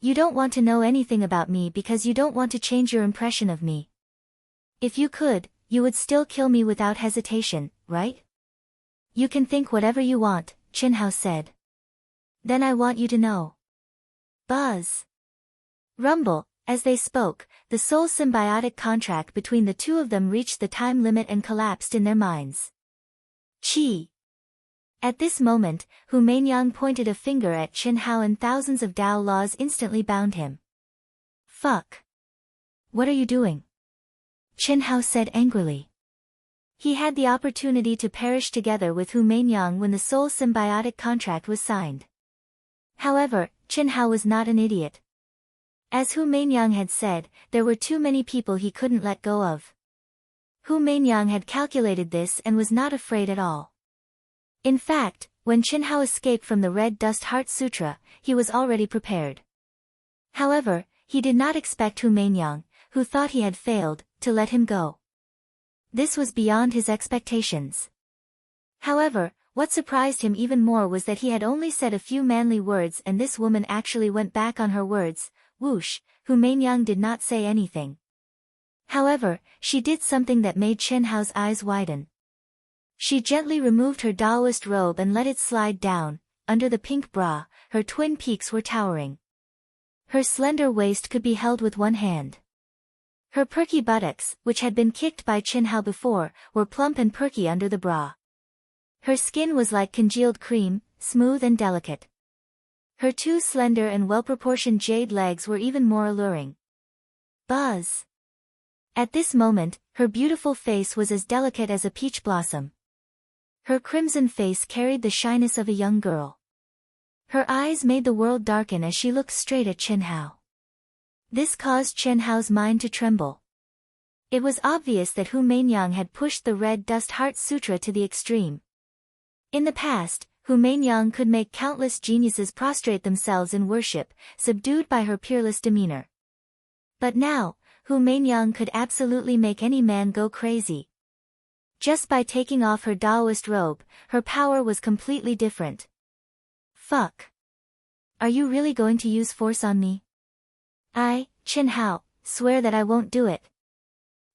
You don't want to know anything about me because you don't want to change your impression of me. If you could, you would still kill me without hesitation, right? You can think whatever you want, Chen Hao said. Then I want you to know. Buzz. Rumble. As they spoke, the soul symbiotic contract between the two of them reached the time limit and collapsed in their minds. Chi. At this moment, Hu Meinyang pointed a finger at Chen Hao and thousands of Dao laws instantly bound him. Fuck. What are you doing? Chen Hao said angrily. He had the opportunity to perish together with Hu Meinyang when the soul symbiotic contract was signed. However, Chen Hao was not an idiot. As Hu Meinyang had said, there were too many people he couldn't let go of. Hu Meinyang had calculated this and was not afraid at all. In fact, when Chen Hao escaped from the Red Dust Heart Sutra, he was already prepared. However, he did not expect Hu Meinyang, who thought he had failed, to let him go. This was beyond his expectations. However, what surprised him even more was that he had only said a few manly words and this woman actually went back on her words. Whoosh. Hu Meinyang did not say anything. However, she did something that made Chen Hao's eyes widen. She gently removed her Taoist robe and let it slide down. Under the pink bra, her twin peaks were towering. Her slender waist could be held with one hand. Her perky buttocks, which had been kicked by Chen Hao before, were plump and perky under the bra. Her skin was like congealed cream, smooth and delicate. Her two slender and well-proportioned jade legs were even more alluring. Buzz. At this moment, her beautiful face was as delicate as a peach blossom. Her crimson face carried the shyness of a young girl. Her eyes made the world darken as she looked straight at Chen Hao. This caused Chen Hao's mind to tremble. It was obvious that Hu Meinyang had pushed the Red Dust Heart Sutra to the extreme. In the past, Hu Meinyang could make countless geniuses prostrate themselves in worship, subdued by her peerless demeanor. But now, Hu Meinyang could absolutely make any man go crazy. Just by taking off her Taoist robe, her power was completely different. Fuck. Are you really going to use force on me? I, Chen Hao, swear that I won't do it.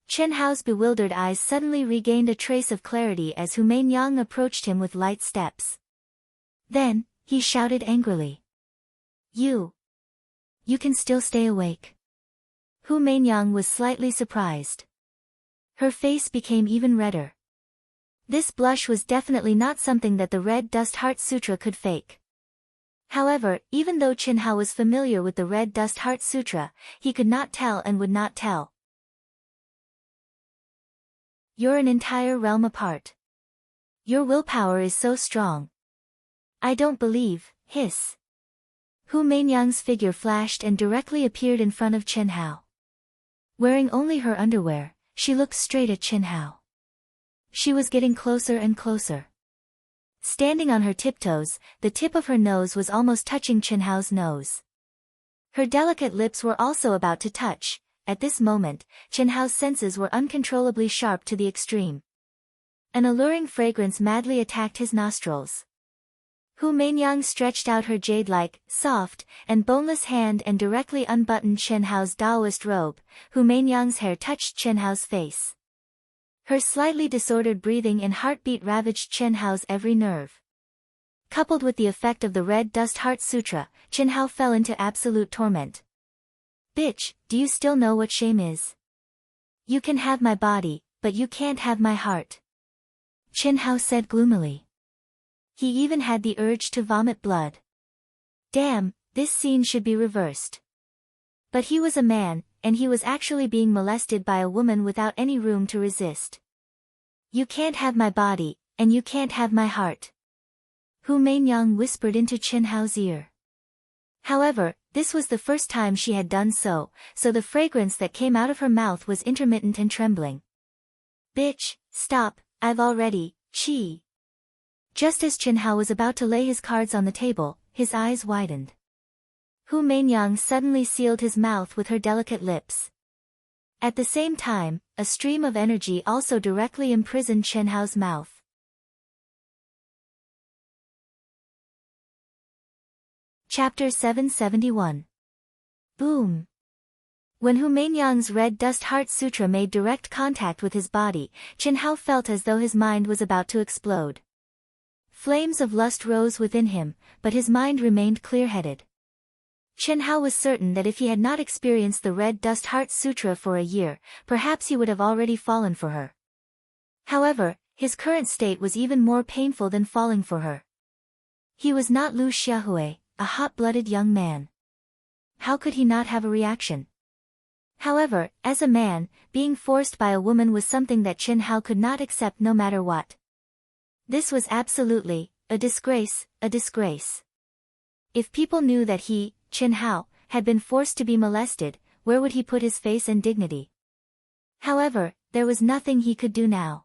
Chen Hao's bewildered eyes suddenly regained a trace of clarity as Hu Meinyang approached him with light steps. Then, he shouted angrily. You can still stay awake. Hu Meinyang was slightly surprised. Her face became even redder. This blush was definitely not something that the Red Dust Heart Sutra could fake. However, even though Chen Hao was familiar with the Red Dust Heart Sutra, he could not tell and would not tell. You're an entire realm apart. Your willpower is so strong. I don't believe, hiss. Hu Meinyang's figure flashed and directly appeared in front of Chen Hao. Wearing only her underwear, she looked straight at Chen Hao. She was getting closer and closer. Standing on her tiptoes, the tip of her nose was almost touching Chen Hao's nose. Her delicate lips were also about to touch. At this moment, Chen Hao's senses were uncontrollably sharp to the extreme. An alluring fragrance madly attacked his nostrils. Hu Meinyang stretched out her jade-like, soft, and boneless hand and directly unbuttoned Chen Hao's Taoist robe. Hu Meinyang's hair touched Chen Hao's face. Her slightly disordered breathing and heartbeat ravaged Chen Hao's every nerve. Coupled with the effect of the Red Dust Heart Sutra, Chen Hao fell into absolute torment. Bitch, do you still know what shame is? You can have my body, but you can't have my heart. Chen Hao said gloomily. He even had the urge to vomit blood. Damn, this scene should be reversed. But he was a man, and he was actually being molested by a woman without any room to resist. You can't have my body, and you can't have my heart. Hu Mainyang whispered into Chen Hao's ear. However, this was the first time she had done so, so the fragrance that came out of her mouth was intermittent and trembling. Bitch, stop, I've already, chi. Just as Chen Hao was about to lay his cards on the table, his eyes widened. Hu Mainyang suddenly sealed his mouth with her delicate lips. At the same time, a stream of energy also directly imprisoned Chen Hao's mouth. Chapter 771. Boom. When Hu Mainyang's red dust heart sutra made direct contact with his body, Chen Hao felt as though his mind was about to explode. Flames of lust rose within him, but his mind remained clear-headed. Chen Hao was certain that if he had not experienced the red dust heart sutra for a year, perhaps he would have already fallen for her. However, his current state was even more painful than falling for her. He was not Lu Xiaohui, a hot-blooded young man. How could he not have a reaction? However, as a man, being forced by a woman was something that Chen Hao could not accept no matter what. This was absolutely a disgrace, a disgrace. If people knew that he, Chen Hao, had been forced to be molested, where would he put his face and dignity? However, there was nothing he could do now.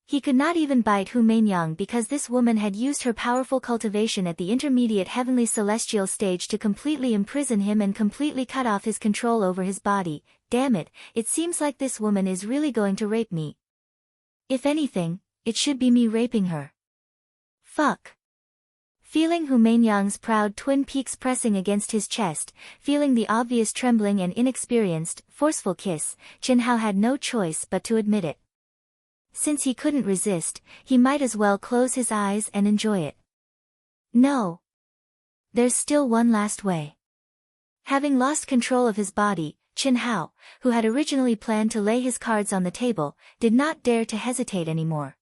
He could not even bite Hu Mainyang because this woman had used her powerful cultivation at the intermediate heavenly celestial stage to completely imprison him and completely cut off his control over his body. Damn it, it seems like this woman is really going to rape me. If anything, it should be me raping her. Fuck. Feeling Hu Mainyang's proud twin peaks pressing against his chest, feeling the obvious trembling and inexperienced, forceful kiss, Chen Hao had no choice but to admit it. Since he couldn't resist, he might as well close his eyes and enjoy it. No. There's still one last way. Having lost control of his body, Chen Hao, who had originally planned to lay his cards on the table, did not dare to hesitate anymore.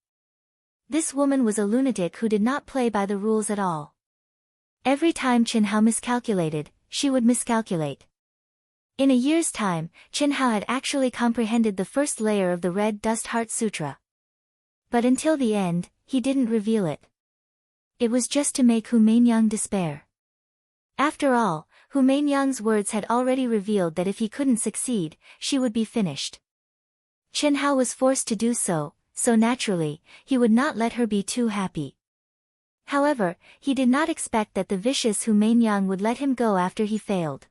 This woman was a lunatic who did not play by the rules at all. Every time Chen Hao miscalculated, she would miscalculate. In a year's time, Chen Hao had actually comprehended the first layer of the Red Dust Heart Sutra. But until the end, he didn't reveal it. It was just to make Hu Mainyang despair. After all, Hu Mainyang's words had already revealed that if he couldn't succeed, she would be finished. Chen Hao was forced to do so, so naturally, he would not let her be too happy. However, he did not expect that the vicious Hu Mainyang would let him go after he failed.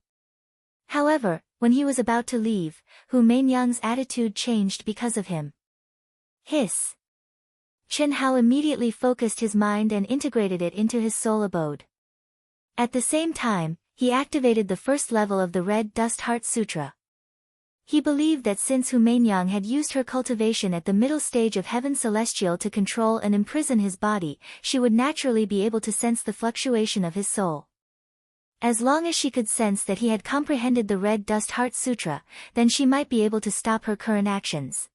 However, when he was about to leave, Hu Mainyang's attitude changed because of him. Hiss. Chen Hao immediately focused his mind and integrated it into his soul abode. At the same time, he activated the first level of the Red Dust Heart Sutra. He believed that since Hu Mainyang had used her cultivation at the middle stage of Heaven Celestial to control and imprison his body, she would naturally be able to sense the fluctuation of his soul. As long as she could sense that he had comprehended the Red Dust Heart Sutra, then she might be able to stop her current actions.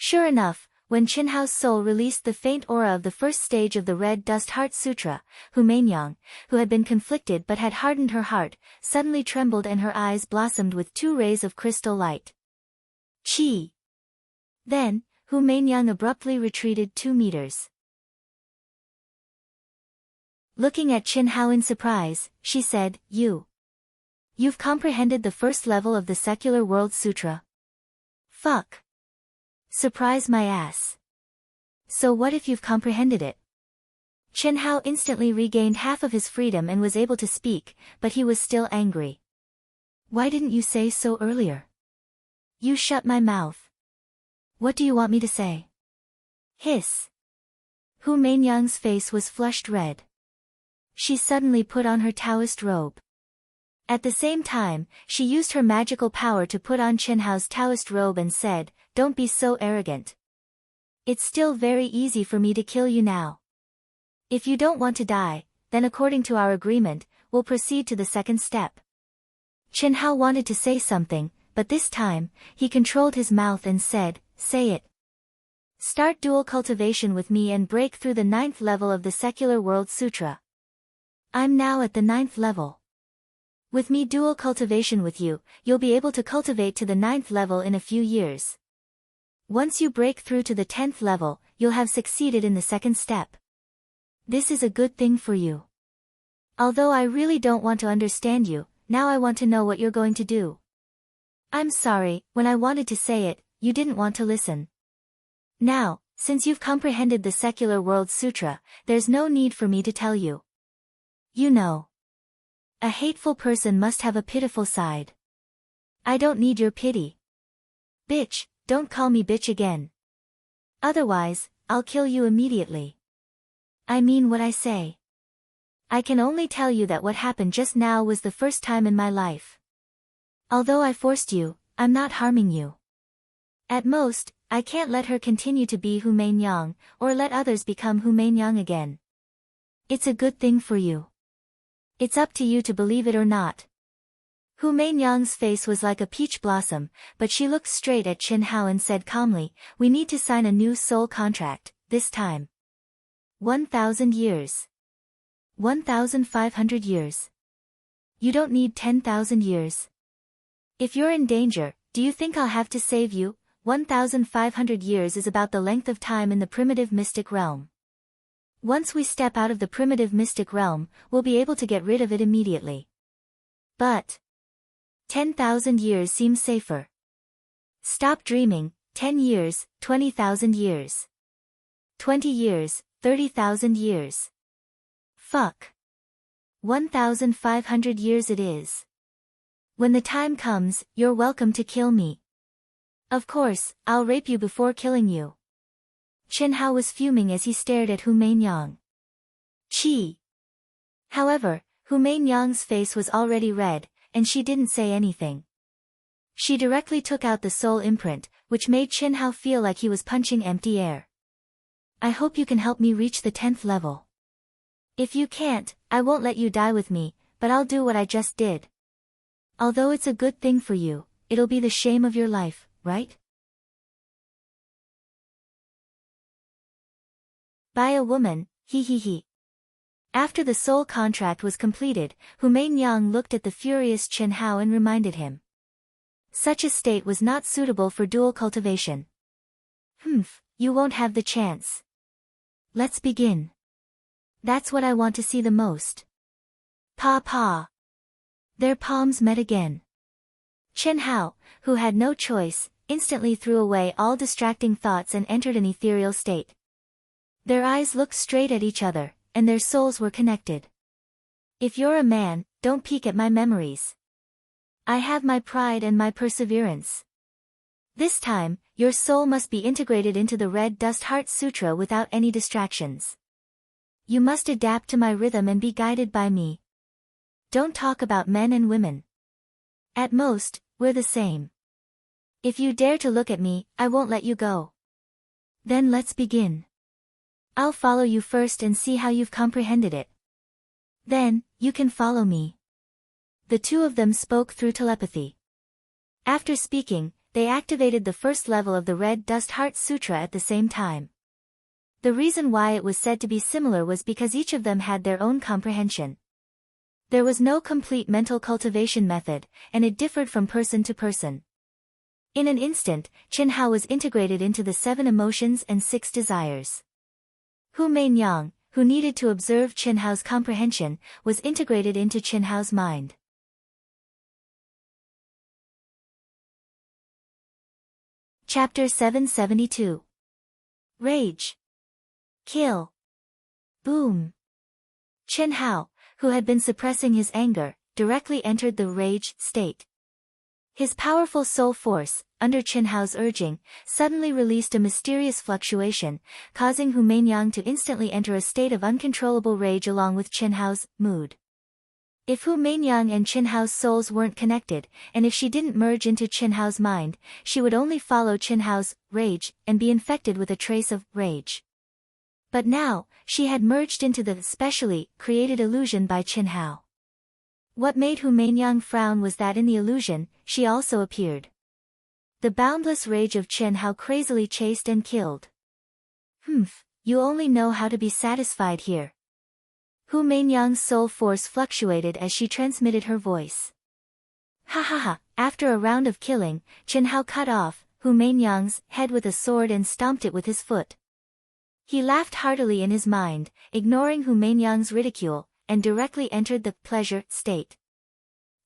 Sure enough, when Chen Hao's soul released the faint aura of the first stage of the Red Dust Heart Sutra, Hu Mainyang, who had been conflicted but had hardened her heart, suddenly trembled and her eyes blossomed with 2 rays of crystal light. Chi! Then, Hu Mainyang abruptly retreated 2 meters. Looking at Chen Hao in surprise, she said, You've comprehended the first level of the Secular World Sutra. Fuck. Surprise my ass. So what if you've comprehended it? Chen Hao instantly regained half of his freedom and was able to speak, but he was still angry. Why didn't you say so earlier? You shut my mouth. What do you want me to say? Hiss. Hu Mainyang's face was flushed red. She suddenly put on her Taoist robe. At the same time, she used her magical power to put on Chen Hao's Taoist robe and said, Don't be so arrogant. It's still very easy for me to kill you now. If you don't want to die, then according to our agreement, we'll proceed to the second step. Chen Hao wanted to say something, but this time, he controlled his mouth and said, Say it. Start dual cultivation with me and break through the 9th level of the Secular World Sutra. I'm now at the 9th level. With me dual cultivation with you, you'll be able to cultivate to the 9th level in a few years. Once you break through to the 10th level, you'll have succeeded in the second step. This is a good thing for you. Although I really don't want to understand you, now I want to know what you're going to do. I'm sorry, when I wanted to say it, you didn't want to listen. Now, since you've comprehended the secular world sutra, there's no need for me to tell you. You know. A hateful person must have a pitiful side. I don't need your pity. Bitch, don't call me bitch again. Otherwise, I'll kill you immediately. I mean what I say. I can only tell you that what happened just now was the first time in my life. Although I forced you, I'm not harming you. At most, I can't let her continue to be Hu Meinyang, or let others become Hu Meinyang again. It's a good thing for you. It's up to you to believe it or not. Hu Meinyang's face was like a peach blossom, but she looked straight at Qin Hao and said calmly, we need to sign a new soul contract, this time. 1,000 years. 1,500 years. You don't need 10,000 years. If you're in danger, do you think I'll have to save you? 1,500 years is about the length of time in the primitive mystic realm. Once we step out of the primitive mystic realm, we'll be able to get rid of it immediately. But 10,000 years seems safer. Stop dreaming. 10 years, 20,000 years. 20 years, 30,000 years. Fuck. 1,500 years it is. When the time comes, you're welcome to kill me. Of course, I'll rape you before killing you. Qin Hao was fuming as he stared at Hu Meinyang. Chi. However, Hu Meinyang's face was already red, and she didn't say anything. She directly took out the soul imprint, which made Qin Hao feel like he was punching empty air. I hope you can help me reach the 10th level. If you can't, I won't let you die with me, but I'll do what I just did. Although it's a good thing for you, it'll be the shame of your life, right? By a woman, he he he. After the soul contract was completed, Hu Meinyang looked at the furious Qin Hao and reminded him. Such a state was not suitable for dual cultivation. You won't have the chance. Let's begin. That's what I want to see the most. Pa pa. Their palms met again. Qin Hao, who had no choice, instantly threw away all distracting thoughts and entered an ethereal state. Their eyes looked straight at each other, and their souls were connected. If you're a man, don't peek at my memories. I have my pride and my perseverance. This time, your soul must be integrated into the Red Dust Heart Sutra without any distractions. You must adapt to my rhythm and be guided by me. Don't talk about men and women. At most, we're the same. If you dare to look at me, I won't let you go. Then let's begin. I'll follow you first and see how you've comprehended it. Then, you can follow me. The two of them spoke through telepathy. After speaking, they activated the first level of the Red Dust Heart Sutra at the same time. The reason why it was said to be similar was because each of them had their own comprehension. There was no complete mental cultivation method, and it differed from person to person. In an instant, Qin Hao was integrated into the 7 emotions and 6 desires. Hu Meinyang, who needed to observe Qin Hao's comprehension, was integrated into Qin Hao's mind. Chapter 772. Rage. Kill. Boom. Qin Hao, who had been suppressing his anger, directly entered the rage state. His powerful soul force, under Qin Hao's urging, suddenly released a mysterious fluctuation, causing Hu Meinyang to instantly enter a state of uncontrollable rage along with Qin Hao's mood. If Hu Meinyang and Qin Hao's souls weren't connected, and if she didn't merge into Qin Hao's mind, she would only follow Qin Hao's rage and be infected with a trace of rage. But now, she had merged into the specially created illusion by Qin Hao. What made Hu Meinyang frown was that in the illusion, she also appeared. The boundless rage of Qin Hao crazily chased and killed. You only know how to be satisfied here. Hu Meinyang's soul force fluctuated as she transmitted her voice. Ha ha ha, after a round of killing, Qin Hao cut off Hu Meinyang's head with a sword and stomped it with his foot. He laughed heartily in his mind, ignoring Hu Meinyang's ridicule, and directly entered the pleasure state.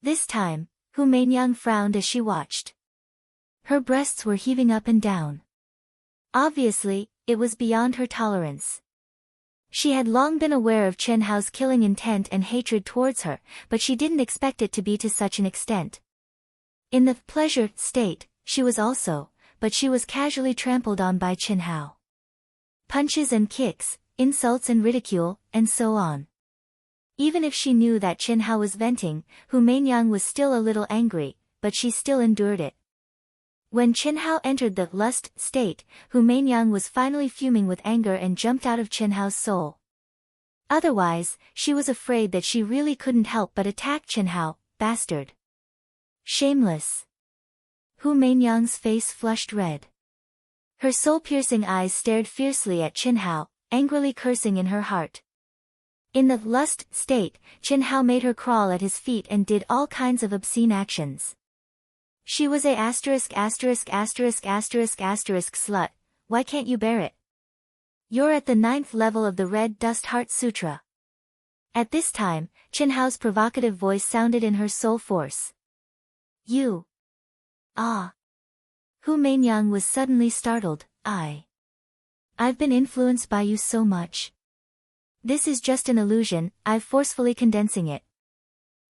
This time, Hu Meinyang frowned as she watched. Her breasts were heaving up and down. Obviously, it was beyond her tolerance. She had long been aware of Chen Hao's killing intent and hatred towards her, but she didn't expect it to be to such an extent. In the pleasure state, she was also, but she was casually trampled on by Chen Hao. Punches and kicks, insults and ridicule, and so on. Even if she knew that Chen Hao was venting, Hu Meinyang was still a little angry, but she still endured it. When Chen Hao entered the lust state, Hu Meinyang was finally fuming with anger and jumped out of Chen Hao's soul. Otherwise, she was afraid that she really couldn't help but attack Chen Hao, bastard. Shameless. Hu Meinyang's face flushed red. Her soul-piercing eyes stared fiercely at Chen Hao, angrily cursing in her heart. In the lust state, Chen Hao made her crawl at his feet and did all kinds of obscene actions. She was a slut, why can't you bear it? You're at the 9th level of the Red Dust Heart Sutra. At this time, Chen Hao's provocative voice sounded in her soul force. You. Ah. Hu Meinyang was suddenly startled. I've been influenced by you so much. This is just an illusion, I'm forcefully condensing it.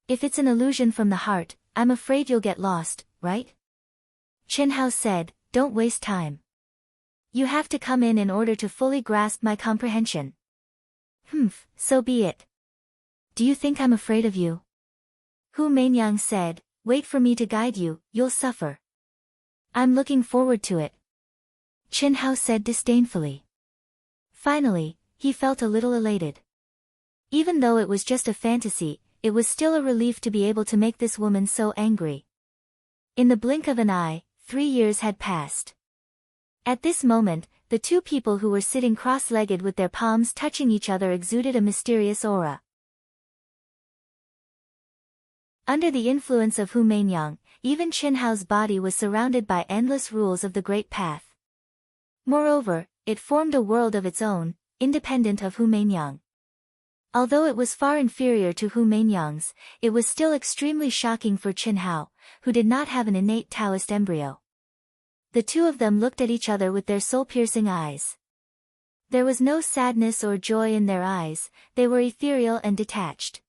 If it's an illusion from the heart, I'm afraid you'll get lost, right? Chen Hao said, don't waste time. You have to come in order to fully grasp my comprehension. So be it. Do you think I'm afraid of you? Hu Meinyang said, wait for me to guide you, you'll suffer. I'm looking forward to it. Chen Hao said disdainfully. Finally, he felt a little elated. Even though it was just a fantasy, it was still a relief to be able to make this woman so angry. In the blink of an eye, 3 years had passed. At this moment, the two people who were sitting cross-legged with their palms touching each other exuded a mysterious aura. Under the influence of Hu Meinyang, even Chen Hao's body was surrounded by endless rules of the Great Path. Moreover, it formed a world of its own, independent of Hu Meinyang. Although it was far inferior to Hu Meinyang's, it was still extremely shocking for Chen Hao, who did not have an innate Taoist embryo. The two of them looked at each other with their soul-piercing eyes. There was no sadness or joy in their eyes, they were ethereal and detached.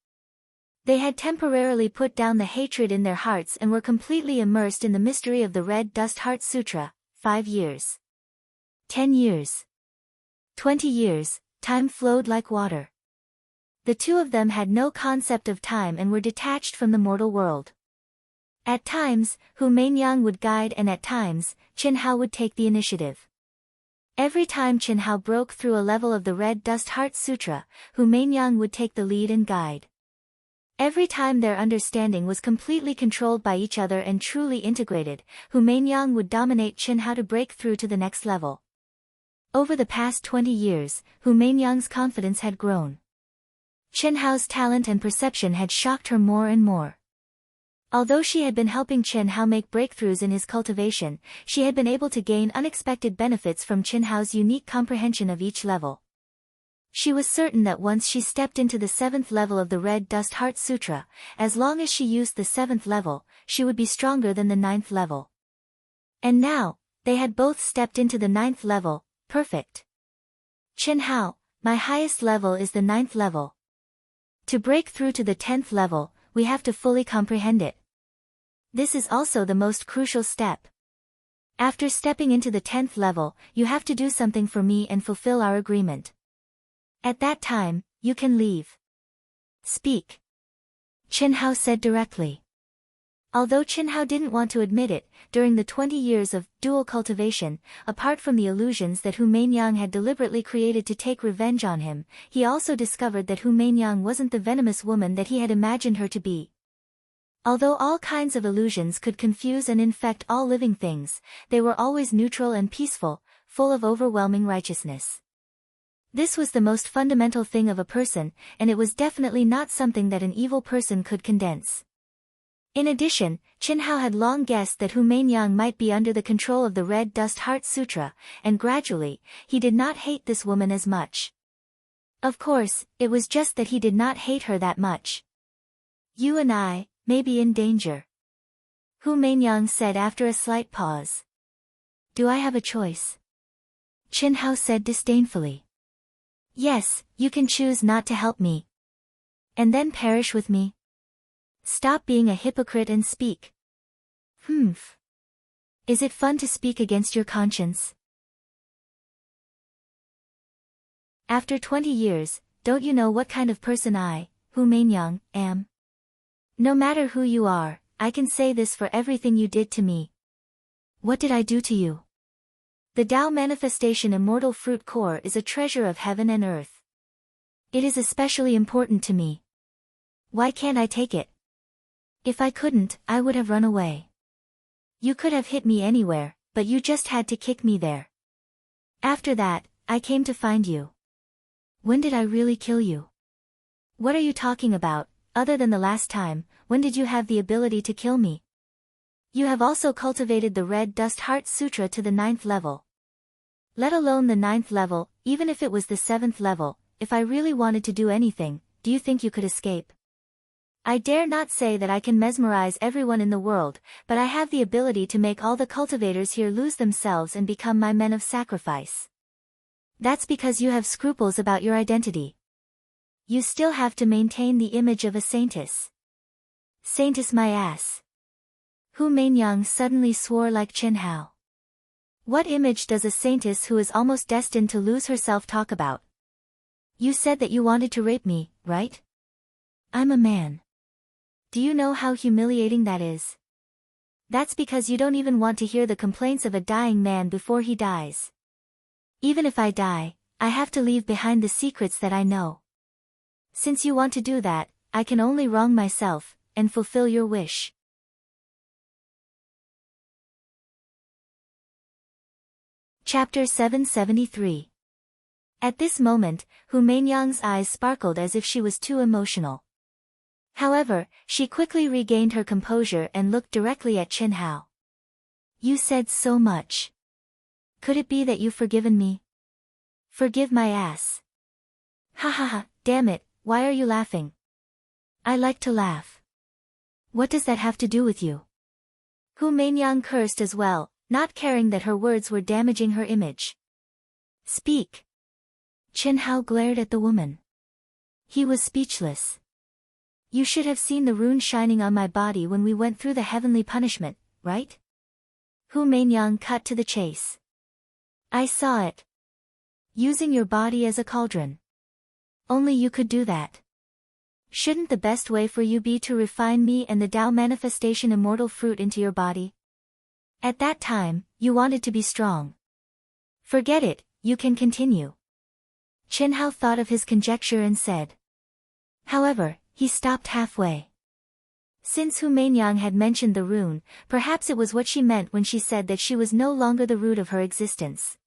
They had temporarily put down the hatred in their hearts and were completely immersed in the mystery of the Red Dust Heart Sutra. 5 years. 10 years. 20 years, time flowed like water. The two of them had no concept of time and were detached from the mortal world. At times, Hu Meinyang would guide and at times, Chen Hao would take the initiative. Every time Chen Hao broke through a level of the Red Dust Heart Sutra, Hu Meinyang would take the lead and guide. Every time their understanding was completely controlled by each other and truly integrated, Hu Meinyang would dominate Chen Hao to break through to the next level. Over the past 20 years, Hu Meinyang's confidence had grown. Chen Hao's talent and perception had shocked her more and more. Although she had been helping Chen Hao make breakthroughs in his cultivation, she had been able to gain unexpected benefits from Chen Hao's unique comprehension of each level. She was certain that once she stepped into the 7th level of the Red Dust Heart Sutra, as long as she used the 7th level, she would be stronger than the 9th level. And now, they had both stepped into the 9th level, perfect. Chen Hao, my highest level is the 9th level. To break through to the 10th level, we have to fully comprehend it. This is also the most crucial step. After stepping into the 10th level, you have to do something for me and fulfill our agreement. At that time, you can leave. Speak. Chen Hao said directly. Although Chen Hao didn't want to admit it, during the 20 years of dual cultivation, apart from the illusions that Hu Meinyang had deliberately created to take revenge on him, he also discovered that Hu Meinyang wasn't the venomous woman that he had imagined her to be. Although all kinds of illusions could confuse and infect all living things, they were always neutral and peaceful, full of overwhelming righteousness. This was the most fundamental thing of a person, and it was definitely not something that an evil person could condense. In addition, Qin Hao had long guessed that Hu Mainyang might be under the control of the Red Dust Heart Sutra, and gradually, he did not hate this woman as much. Of course, it was just that he did not hate her that much. You and I may be in danger, Hu Mainyang said after a slight pause. Do I have a choice? Qin Hao said disdainfully. Yes, you can choose not to help me. And then perish with me. Stop being a hypocrite and speak. Humph. Is it fun to speak against your conscience? After 20 years, don't you know what kind of person I, Hu Mainyang, am? No matter who you are, I can say this for everything you did to me. What did I do to you? The Tao Manifestation Immortal Fruit Core is a treasure of heaven and earth. It is especially important to me. Why can't I take it? If I couldn't, I would have run away. You could have hit me anywhere, but you just had to kick me there. After that, I came to find you. When did I really kill you? What are you talking about, other than the last time? When did you have the ability to kill me? You have also cultivated the Red Dust Heart Sutra to the 9th level. Let alone the 9th level, even if it was the 7th level, if I really wanted to do anything, do you think you could escape? I dare not say that I can mesmerize everyone in the world, but I have the ability to make all the cultivators here lose themselves and become my men of sacrifice. That's because you have scruples about your identity. You still have to maintain the image of a saintess. Saintess my ass. Hu Mainyang suddenly swore like Qin Hao. What image does a saintess who is almost destined to lose herself talk about? You said that you wanted to rape me, right? I'm a man. Do you know how humiliating that is? That's because you don't even want to hear the complaints of a dying man before he dies. Even if I die, I have to leave behind the secrets that I know. Since you want to do that, I can only wrong myself, and fulfill your wish. Chapter 773. At this moment, Hu Mainyang's eyes sparkled as if she was too emotional. However, she quickly regained her composure and looked directly at Qin Hao. You said so much. Could it be that you've forgiven me? Forgive my ass. Ha ha ha, damn it, why are you laughing? I like to laugh. What does that have to do with you? Hu Mainyang cursed as well, not caring that her words were damaging her image. Speak. Qin Hao glared at the woman. He was speechless. You should have seen the rune shining on my body when we went through the heavenly punishment, right? Hu Mainyang cut to the chase. I saw it. Using your body as a cauldron. Only you could do that. Shouldn't the best way for you be to refine me and the Tao Manifestation Immortal Fruit into your body? At that time, you wanted to be strong. Forget it, you can continue. Qin Hao thought of his conjecture and said. However, he stopped halfway. Since Hu Mainyang had mentioned the rune, perhaps it was what she meant when she said that she was no longer the root of her existence.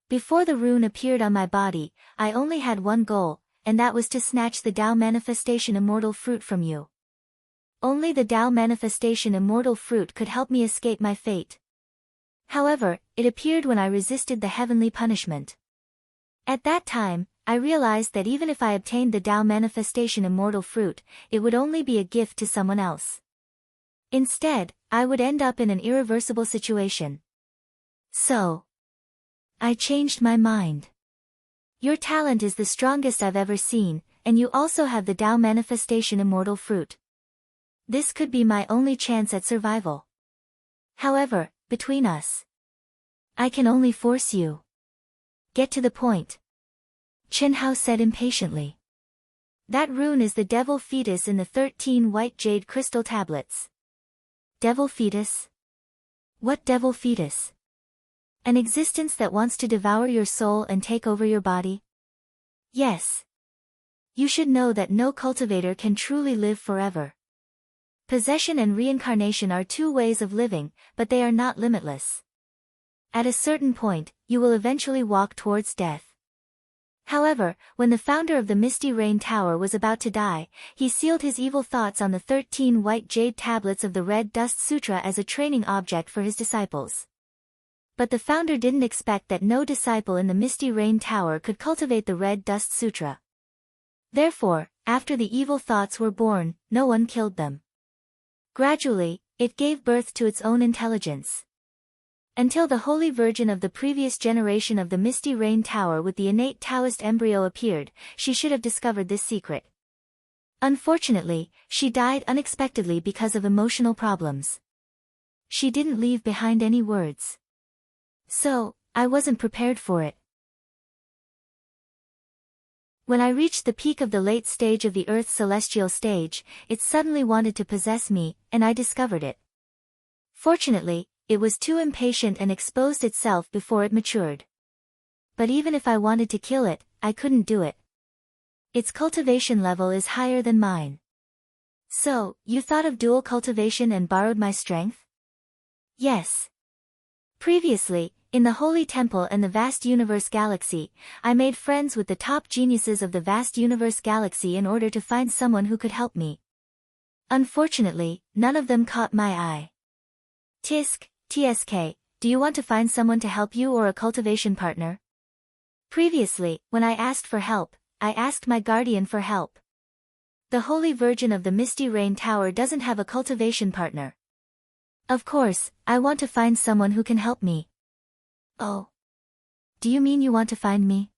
Before the rune appeared on my body, I only had one goal, and that was to snatch the Tao Manifestation Immortal Fruit from you. Only the Tao Manifestation Immortal Fruit could help me escape my fate. However, it appeared when I resisted the heavenly punishment. At that time, I realized that even if I obtained the Tao Manifestation Immortal Fruit, it would only be a gift to someone else. Instead, I would end up in an irreversible situation. So, I changed my mind. Your talent is the strongest I've ever seen, and you also have the Tao Manifestation Immortal Fruit. This could be my only chance at survival. However, between us, I can only force you. Get to the point. Qin Hao said impatiently. That rune is the devil fetus in the 13 white jade crystal tablets. Devil fetus? What devil fetus? An existence that wants to devour your soul and take over your body? Yes. You should know that no cultivator can truly live forever. Possession and reincarnation are two ways of living, but they are not limitless. At a certain point, you will eventually walk towards death. However, when the founder of the Misty Rain Tower was about to die, he sealed his evil thoughts on the 13 white jade tablets of the Red Dust Sutra as a training object for his disciples. But the founder didn't expect that no disciple in the Misty Rain Tower could cultivate the Red Dust Sutra. Therefore, after the evil thoughts were born, no one killed them. Gradually, it gave birth to its own intelligence. Until the Holy Virgin of the previous generation of the Misty Rain Tower with the innate Taoist embryo appeared, she should have discovered this secret. Unfortunately, she died unexpectedly because of emotional problems. She didn't leave behind any words. So, I wasn't prepared for it. When I reached the peak of the late stage of the Earth's celestial stage, it suddenly wanted to possess me, and I discovered it. Fortunately, it was too impatient and exposed itself before it matured. But even if I wanted to kill it, I couldn't do it. Its cultivation level is higher than mine. So, you thought of dual cultivation and borrowed my strength? Yes. Previously, in the Holy Temple and the vast universe galaxy, I made friends with the top geniuses of the vast universe galaxy in order to find someone who could help me. Unfortunately, none of them caught my eye. TSK, do you want to find someone to help you or a cultivation partner? Previously, when I asked for help, I asked my guardian for help. The Holy Virgin of the Misty Rain Tower doesn't have a cultivation partner. Of course, I want to find someone who can help me. Oh. Do you mean you want to find me?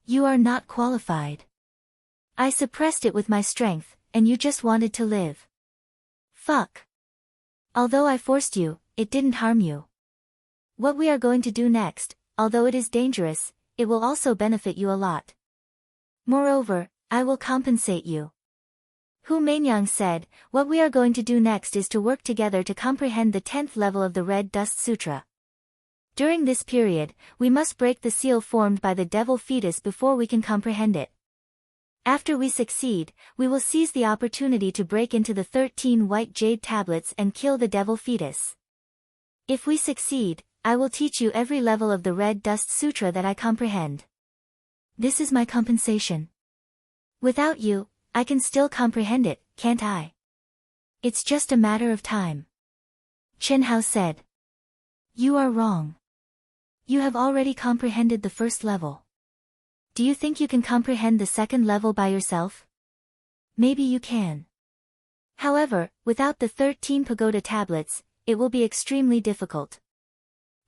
You are not qualified. I suppressed it with my strength, and you just wanted to live. Fuck. Although I forced you, it didn't harm you. What we are going to do next, although it is dangerous, it will also benefit you a lot. Moreover, I will compensate you. Hu Mainyang said, what we are going to do next is to work together to comprehend the 10th level of the Red Dust Sutra. During this period, we must break the seal formed by the devil fetus before we can comprehend it. After we succeed, we will seize the opportunity to break into the 13 white jade tablets and kill the devil fetus. If we succeed, I will teach you every level of the Red Dust Sutra that I comprehend. This is my compensation. Without you, I can still comprehend it, can't I? It's just a matter of time. Chen Hao said. You are wrong. You have already comprehended the first level. Do you think you can comprehend the second level by yourself? Maybe you can. However, without the 13 pagoda tablets, it will be extremely difficult.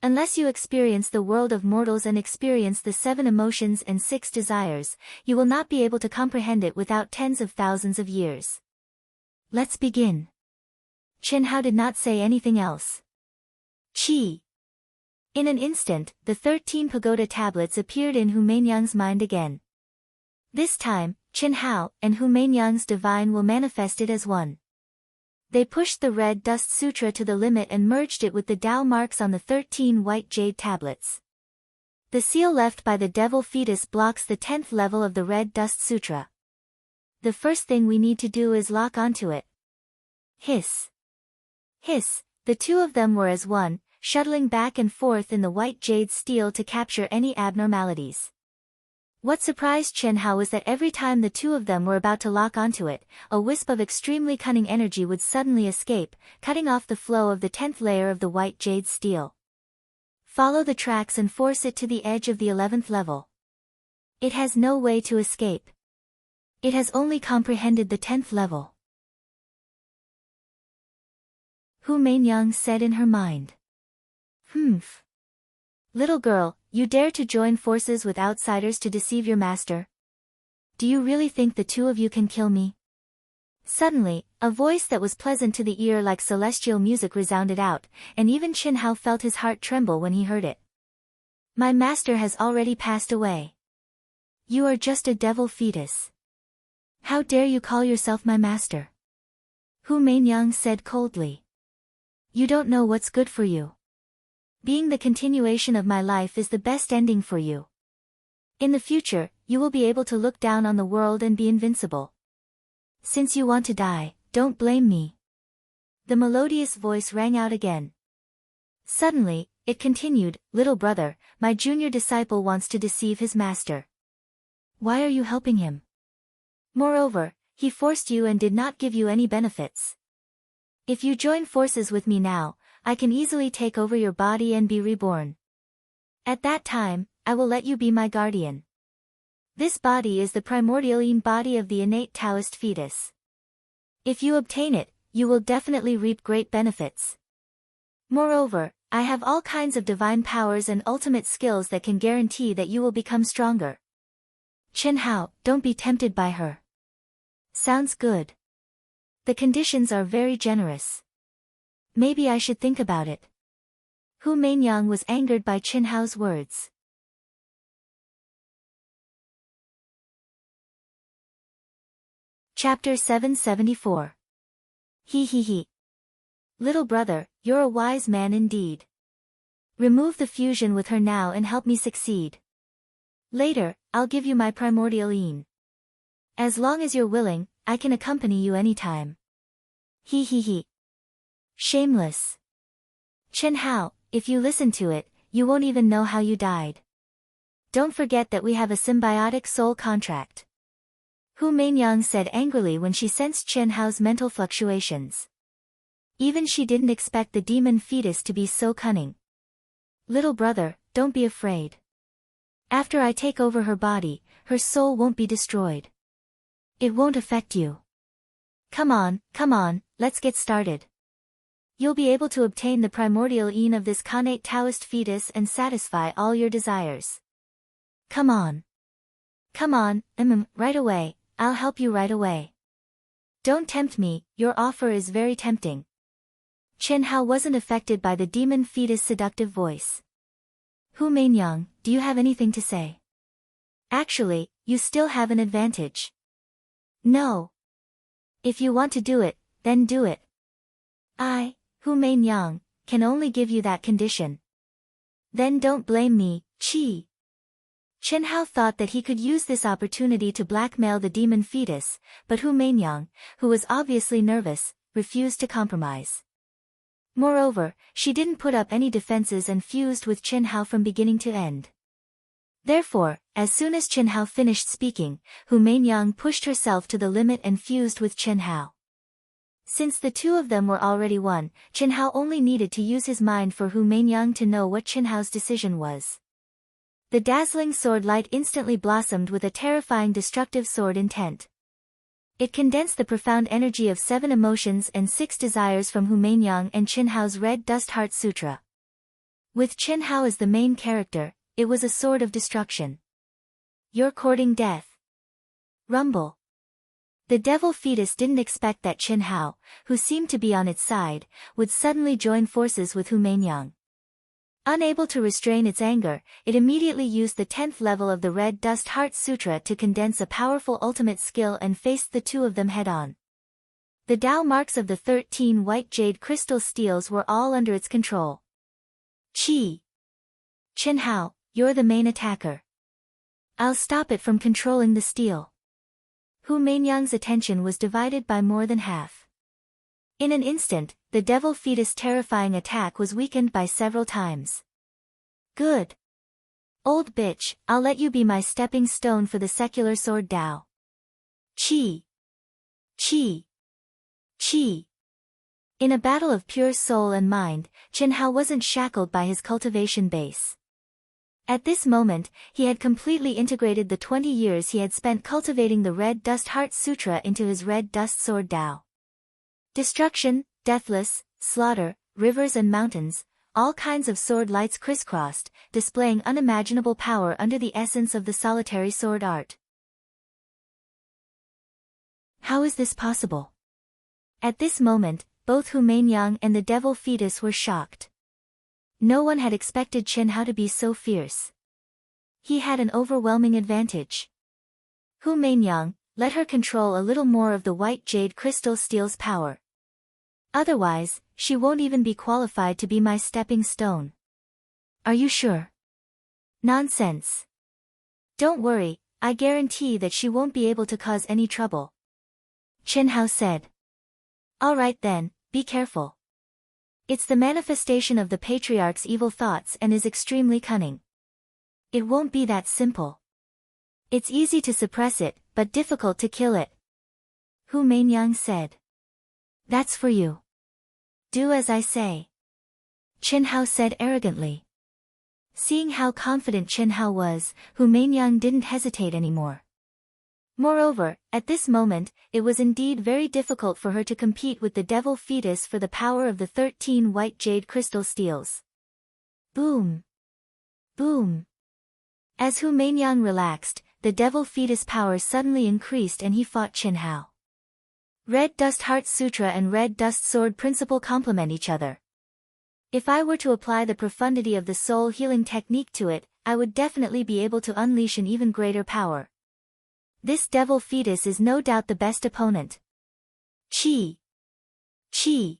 Unless you experience the world of mortals and experience the 7 emotions and 6 desires, you will not be able to comprehend it without tens of thousands of years. Let's begin. Chen Hao did not say anything else. Qi. In an instant, the 13 pagoda tablets appeared in Hu Mainyang's mind again. This time, Chen Hao and Hu Mainyang's divine will manifested as one. They pushed the Red Dust Sutra to the limit and merged it with the Tao marks on the 13 white jade tablets. The seal left by the devil fetus blocks the 10th level of the Red Dust Sutra. The first thing we need to do is lock onto it. Hiss. Hiss, the two of them were as one, shuttling back and forth in the white jade steel to capture any abnormalities. What surprised Chen Hao was that every time the two of them were about to lock onto it, a wisp of extremely cunning energy would suddenly escape, cutting off the flow of the 10th layer of the white jade steel. Follow the tracks and force it to the edge of the 11th level. It has no way to escape. It has only comprehended the 10th level. Hu Mainyang said in her mind. Humph. Little girl, you dare to join forces with outsiders to deceive your master? Do you really think the two of you can kill me? Suddenly, a voice that was pleasant to the ear like celestial music resounded out, and even Chen Hao felt his heart tremble when he heard it. My master has already passed away. You are just a devil fetus. How dare you call yourself my master? Hu Mainyang said coldly. You don't know what's good for you. Being the continuation of my life is the best ending for you. In the future, you will be able to look down on the world and be invincible. Since you want to die, don't blame me. The melodious voice rang out again. Suddenly, it continued, little brother, my junior disciple wants to deceive his master. Why are you helping him? Moreover, he forced you and did not give you any benefits. If you join forces with me now, I can easily take over your body and be reborn. At that time, I will let you be my guardian. This body is the primordial body of the innate Taoist fetus. If you obtain it, you will definitely reap great benefits. Moreover, I have all kinds of divine powers and ultimate skills that can guarantee that you will become stronger. Chen Hao, don't be tempted by her. Sounds good. The conditions are very generous. Maybe I should think about it. Hu Meinyang was angered by Chen Hao's words. Chapter 774. He. Little brother, you're a wise man indeed. Remove the fusion with her now and help me succeed. Later, I'll give you my primordial yin. As long as you're willing, I can accompany you anytime. He. Shameless. Chen Hao, if you listen to it, you won't even know how you died. Don't forget that we have a symbiotic soul contract. Hu Meinyang said angrily when she sensed Chen Hao's mental fluctuations. Even she didn't expect the demon fetus to be so cunning. Little brother, don't be afraid. After I take over her body, her soul won't be destroyed. It won't affect you. Come on, let's get started. You'll be able to obtain the primordial yin of this connate Taoist fetus and satisfy all your desires. Come on, right away, I'll help you right away. Don't tempt me, your offer is very tempting. Chen Hao wasn't affected by the demon fetus' seductive voice. Hu Meinyang, do you have anything to say? Actually, you still have an advantage. No. If you want to do it, then do it. I, Hu Meinyang, can only give you that condition. Then don't blame me, Qi. Chen Hao thought that he could use this opportunity to blackmail the demon fetus, but Hu Meinyang, who was obviously nervous, refused to compromise. Moreover, she didn't put up any defenses and fused with Chen Hao from beginning to end. Therefore, as soon as Chen Hao finished speaking, Hu Meinyang pushed herself to the limit and fused with Chen Hao. Since the two of them were already one, Chen Hao only needed to use his mind for Hu Meinyang to know what Chen Hao's decision was. The dazzling sword light instantly blossomed with a terrifying destructive sword intent. It condensed the profound energy of 7 emotions and 6 desires from Hu Meinyang and Chen Hao's Red Dust Heart Sutra. With Chen Hao as the main character, it was a sword of destruction. You're courting death. Rumble. The devil fetus didn't expect that Chen Hao, who seemed to be on its side, would suddenly join forces with Hu Meinyang. Unable to restrain its anger, it immediately used the 10th level of the Red Dust Heart Sutra to condense a powerful ultimate skill and faced the two of them head-on. The Tao marks of the 13 white jade crystal steels were all under its control. Qi. Chen Hao, you're the main attacker. I'll stop it from controlling the steel. Hu Meinyang's attention was divided by more than half. In an instant, the devil fetus' terrifying attack was weakened by several times. Good. Old bitch, I'll let you be my stepping stone for the secular sword Tao. Qi. In a battle of pure soul and mind, Chen Hao wasn't shackled by his cultivation base. At this moment, he had completely integrated the 20 years he had spent cultivating the Red Dust Heart Sutra into his Red Dust Sword Tao. Destruction, deathless, slaughter, rivers and mountains, all kinds of sword lights crisscrossed, displaying unimaginable power under the essence of the solitary sword art. How is this possible? At this moment, both Hu Meinyang and the devil fetus were shocked. No one had expected Chen Hao to be so fierce. He had an overwhelming advantage. Hu Meinyang, let her control a little more of the white jade crystal steel's power. Otherwise, she won't even be qualified to be my stepping stone. Are you sure? Nonsense. Don't worry, I guarantee that she won't be able to cause any trouble. Chen Hao said. All right then, be careful. It's the manifestation of the patriarch's evil thoughts and is extremely cunning. It won't be that simple. It's easy to suppress it, but difficult to kill it. Hu Meinyang said. That's for you. Do as I say. Chen Hao said arrogantly. Seeing how confident Chen Hao was, Hu Meinyang didn't hesitate anymore. Moreover, at this moment, it was indeed very difficult for her to compete with the devil fetus for the power of the 13 white jade crystal steels. Boom! Boom! As Hu Meinyang relaxed, the devil fetus power suddenly increased and he fought Chen Hao. Red Dust Heart Sutra and Red Dust Sword Principle complement each other. If I were to apply the profundity of the soul healing technique to it, I would definitely be able to unleash an even greater power. This devil fetus is no doubt the best opponent. Chi! Chi!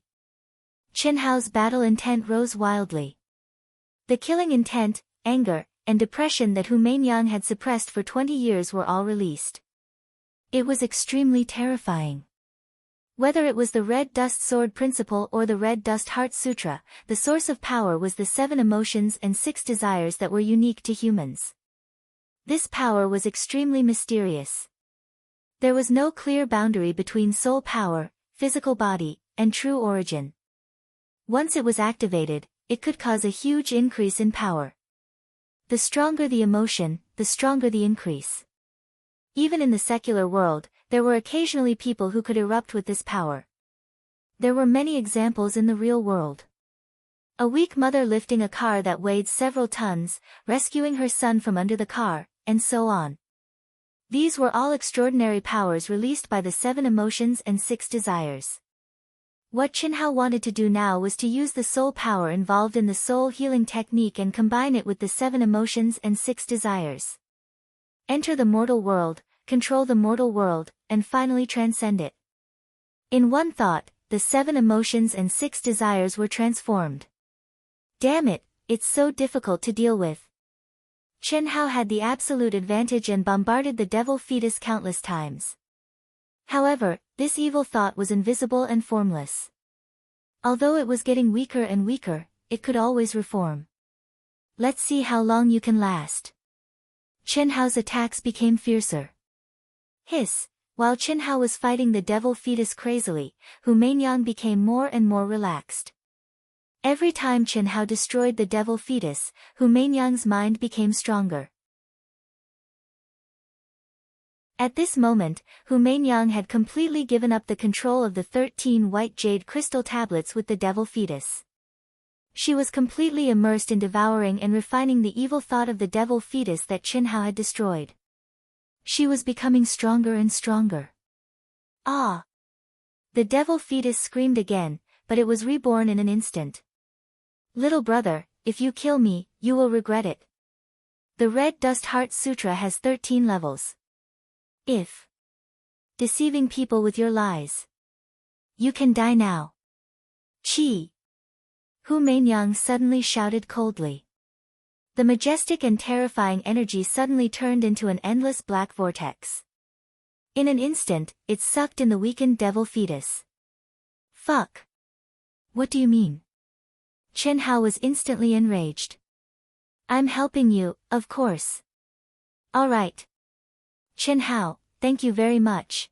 Chen Hao's battle intent rose wildly. The killing intent, anger, and depression that Hu Meinyang had suppressed for 20 years were all released. It was extremely terrifying. Whether it was the Red Dust Sword Principle or the Red Dust Heart Sutra, the source of power was the 7 emotions and 6 desires that were unique to humans. This power was extremely mysterious. There was no clear boundary between soul power, physical body, and true origin. Once it was activated, it could cause a huge increase in power. The stronger the emotion, the stronger the increase. Even in the secular world, there were occasionally people who could erupt with this power. There were many examples in the real world. A weak mother lifting a car that weighed several tons, rescuing her son from under the car, and so on. These were all extraordinary powers released by the 7 emotions and 6 desires. What Chen Hao wanted to do now was to use the soul power involved in the soul healing technique and combine it with the 7 emotions and 6 desires. Enter the mortal world, control the mortal world, and finally transcend it. In one thought, the 7 emotions and 6 desires were transformed. Damn it, it's so difficult to deal with. Chen Hao had the absolute advantage and bombarded the devil fetus countless times. However, this evil thought was invisible and formless. Although it was getting weaker and weaker, it could always reform. Let's see how long you can last. Chen Hao's attacks became fiercer. Hiss! While Chen Hao was fighting the devil fetus crazily, Hu Meinyang became more and more relaxed. Every time Chen Hao destroyed the devil fetus, Hu Meinyang's mind became stronger. At this moment, Hu Meinyang had completely given up the control of the 13 white jade crystal tablets with the devil fetus. She was completely immersed in devouring and refining the evil thought of the devil fetus that Chen Hao had destroyed. She was becoming stronger and stronger. Ah! The devil fetus screamed again, but it was reborn in an instant. Little brother, if you kill me, you will regret it. The Red Dust Heart Sutra has 13 levels. If deceiving people with your lies, you can die now. Chi! Hu Meinyang suddenly shouted coldly. The majestic and terrifying energy suddenly turned into an endless black vortex. In an instant, it sucked in the weakened devil fetus. Fuck! What do you mean? Chen Hao was instantly enraged. I'm helping you, of course. Alright. Chen Hao, thank you very much.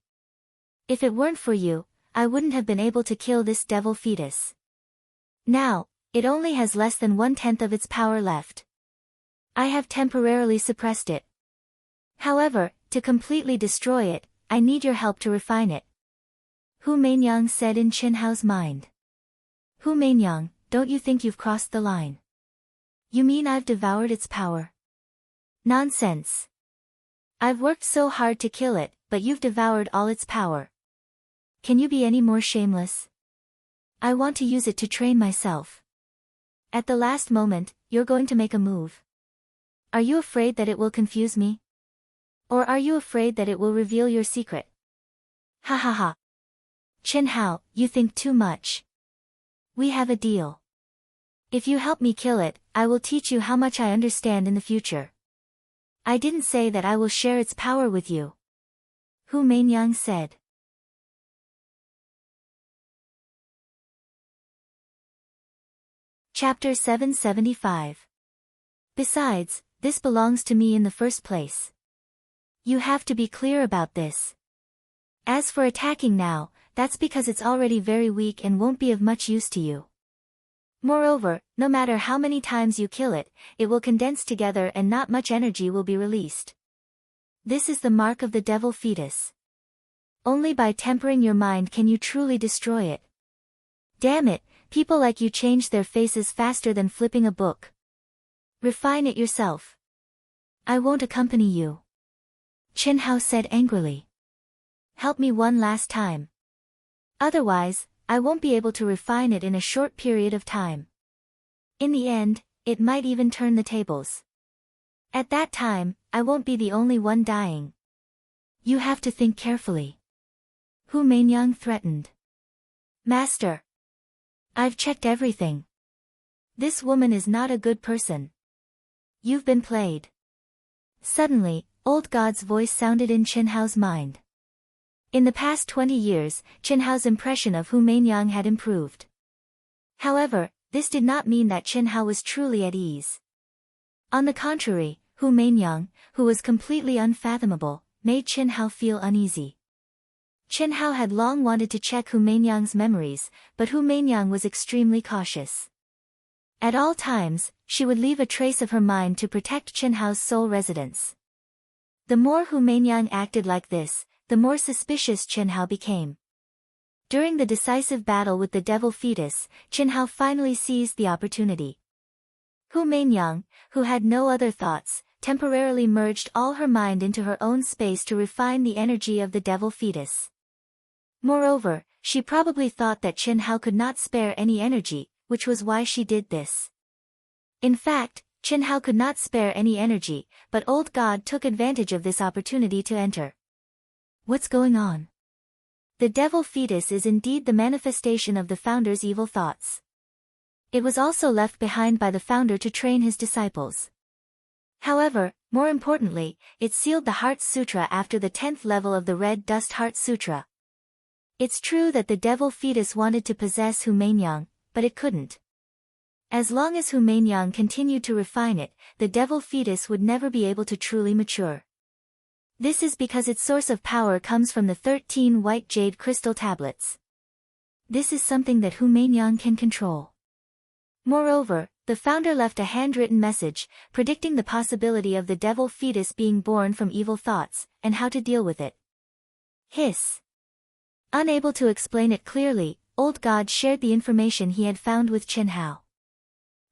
If it weren't for you, I wouldn't have been able to kill this devil fetus. Now, it only has less than 1/10 of its power left. I have temporarily suppressed it. However, to completely destroy it, I need your help to refine it. Hu Meinyang said in Chen Hao's mind. Hu Meinyang, don't you think you've crossed the line? You mean I've devoured its power? Nonsense. I've worked so hard to kill it, but you've devoured all its power. Can you be any more shameless? I want to use it to train myself. At the last moment, you're going to make a move. Are you afraid that it will confuse me? Or are you afraid that it will reveal your secret? Ha ha ha. Chen Hao, you think too much. We have a deal. If you help me kill it, I will teach you how much I understand in the future. I didn't say that I will share its power with you. Hu Meinyang said. Chapter 775. Besides, this belongs to me in the first place. You have to be clear about this. As for attacking now, that's because it's already very weak and won't be of much use to you. Moreover, no matter how many times you kill it, it will condense together and not much energy will be released. This is the mark of the devil fetus. Only by tempering your mind can you truly destroy it. Damn it, people like you change their faces faster than flipping a book. Refine it yourself. I won't accompany you. Chen Hao said angrily. Help me one last time. Otherwise, I won't be able to refine it in a short period of time. In the end, it might even turn the tables. At that time, I won't be the only one dying. You have to think carefully. Hu Meinyang threatened. Master. I've checked everything. This woman is not a good person. You've been played. Suddenly, old God's voice sounded in Chen Hao's mind. In the past 20 years, Chen Hao's impression of Hu Meinyang had improved. However, this did not mean that Chen Hao was truly at ease. On the contrary, Hu Meinyang, who was completely unfathomable, made Chen Hao feel uneasy. Chen Hao had long wanted to check Hu Meinyang's memories, but Hu Meinyang was extremely cautious. At all times, she would leave a trace of her mind to protect Chen Hao's sole residence. The more Hu Meinyang acted like this, the more suspicious Chen Hao became. During the decisive battle with the devil fetus, Chen Hao finally seized the opportunity. Hu Meinyang, who had no other thoughts, temporarily merged all her mind into her own space to refine the energy of the devil fetus. Moreover, she probably thought that Chen Hao could not spare any energy, which was why she did this. In fact, Chen Hao could not spare any energy, but old God took advantage of this opportunity to enter. What's going on? The devil fetus is indeed the manifestation of the founder's evil thoughts. It was also left behind by the founder to train his disciples. However, more importantly, it sealed the Heart Sutra after the 10th level of the Red Dust Heart Sutra. It's true that the devil fetus wanted to possess Hu Meinyang, but it couldn't. As long as Hu Meinyang continued to refine it, the devil fetus would never be able to truly mature. This is because its source of power comes from the 13 white jade crystal tablets. This is something that Hu Meinyang can control. Moreover, the founder left a handwritten message, predicting the possibility of the devil fetus being born from evil thoughts, and how to deal with it. Hiss. Unable to explain it clearly, old God shared the information he had found with Chen Hao.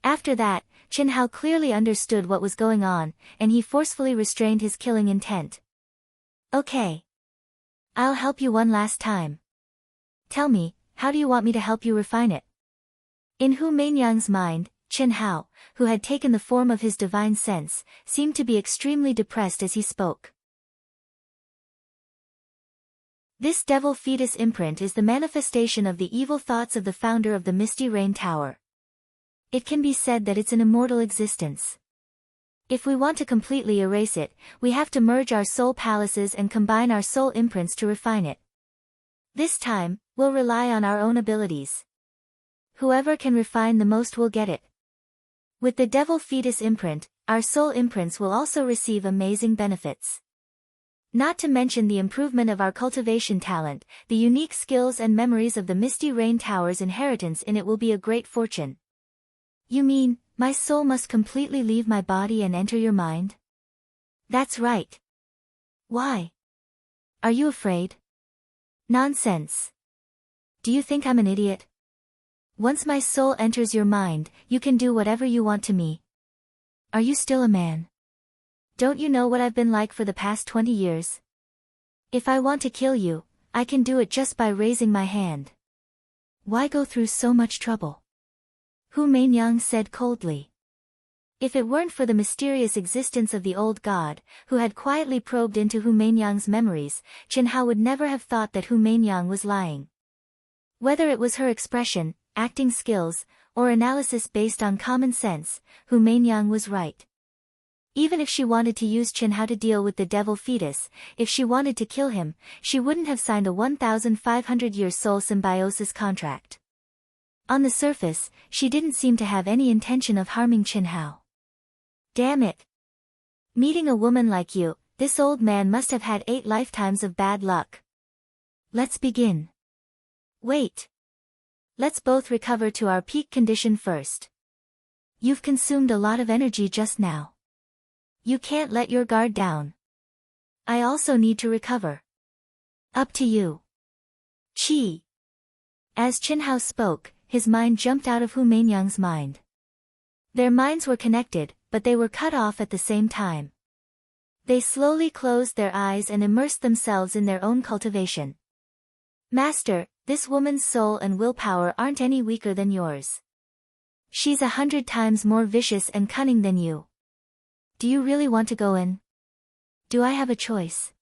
After that, Chen Hao clearly understood what was going on, and he forcefully restrained his killing intent. Okay. I'll help you one last time. Tell me, how do you want me to help you refine it? In Hu Meinyang's mind, Chen Hao, who had taken the form of his divine sense, seemed to be extremely depressed as he spoke. This devil fetus imprint is the manifestation of the evil thoughts of the founder of the Misty Rain Tower. It can be said that it's an immortal existence. If we want to completely erase it, we have to merge our soul palaces and combine our soul imprints to refine it. This time, we'll rely on our own abilities. Whoever can refine the most will get it. With the devil fetus imprint, our soul imprints will also receive amazing benefits. Not to mention the improvement of our cultivation talent, the unique skills and memories of the Misty Rain Tower's inheritance in it will be a great fortune. You mean, my soul must completely leave my body and enter your mind? That's right. Why? Are you afraid? Nonsense. Do you think I'm an idiot? Once my soul enters your mind, you can do whatever you want to me. Are you still a man? Don't you know what I've been like for the past 20 years? If I want to kill you, I can do it just by raising my hand. Why go through so much trouble? Hu Meinyang said coldly. If it weren't for the mysterious existence of the old god, who had quietly probed into Hu Meinyang's memories, Chen Hao would never have thought that Hu Meinyang was lying. Whether it was her expression, acting skills, or analysis based on common sense, Hu Meinyang was right. Even if she wanted to use Chen Hao to deal with the devil fetus, if she wanted to kill him, she wouldn't have signed a 1,500-year soul symbiosis contract. On the surface, she didn't seem to have any intention of harming Chen Hao. Damn it! Meeting a woman like you, this old man must have had 8 lifetimes of bad luck. Let's begin. Wait. Let's both recover to our peak condition first. You've consumed a lot of energy just now. You can't let your guard down. I also need to recover. Up to you. Chi. As Qinhao spoke, his mind jumped out of Hu Mainyang's mind. Their minds were connected, but they were cut off at the same time. They slowly closed their eyes and immersed themselves in their own cultivation. Master, this woman's soul and willpower aren't any weaker than yours. She's 100 times more vicious and cunning than you. Do you really want to go in? Do I have a choice?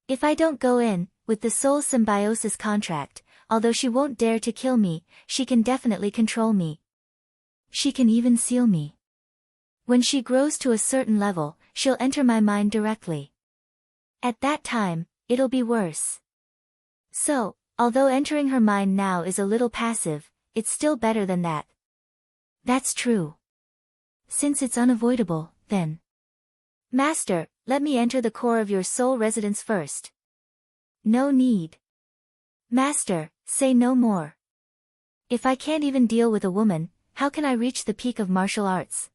If I don't go in, with the soul symbiosis contract, although she won't dare to kill me, she can definitely control me. She can even seal me. When she grows to a certain level, she'll enter my mind directly. At that time, it'll be worse. So, although entering her mind now is a little passive, it's still better than that. That's true. Since it's unavoidable, then. Master, let me enter the core of your soul residence first. No need. Master, say no more. If I can't even deal with a woman, how can I reach the peak of martial arts?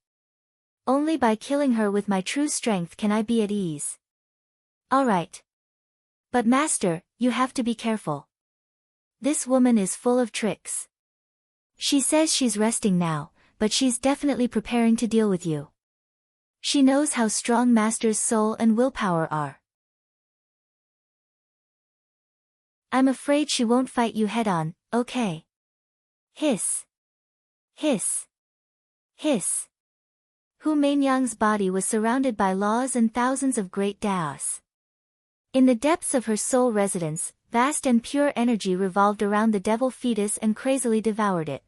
Only by killing her with my true strength can I be at ease. Alright. But Master, you have to be careful. This woman is full of tricks. She says she's resting now, but she's definitely preparing to deal with you. She knows how strong Master's soul and willpower are. I'm afraid she won't fight you head-on, okay? Hiss. Hiss. Hiss. Hu Mainyang's body was surrounded by laws and thousands of great Daos. In the depths of her soul residence, vast and pure energy revolved around the devil fetus and crazily devoured it.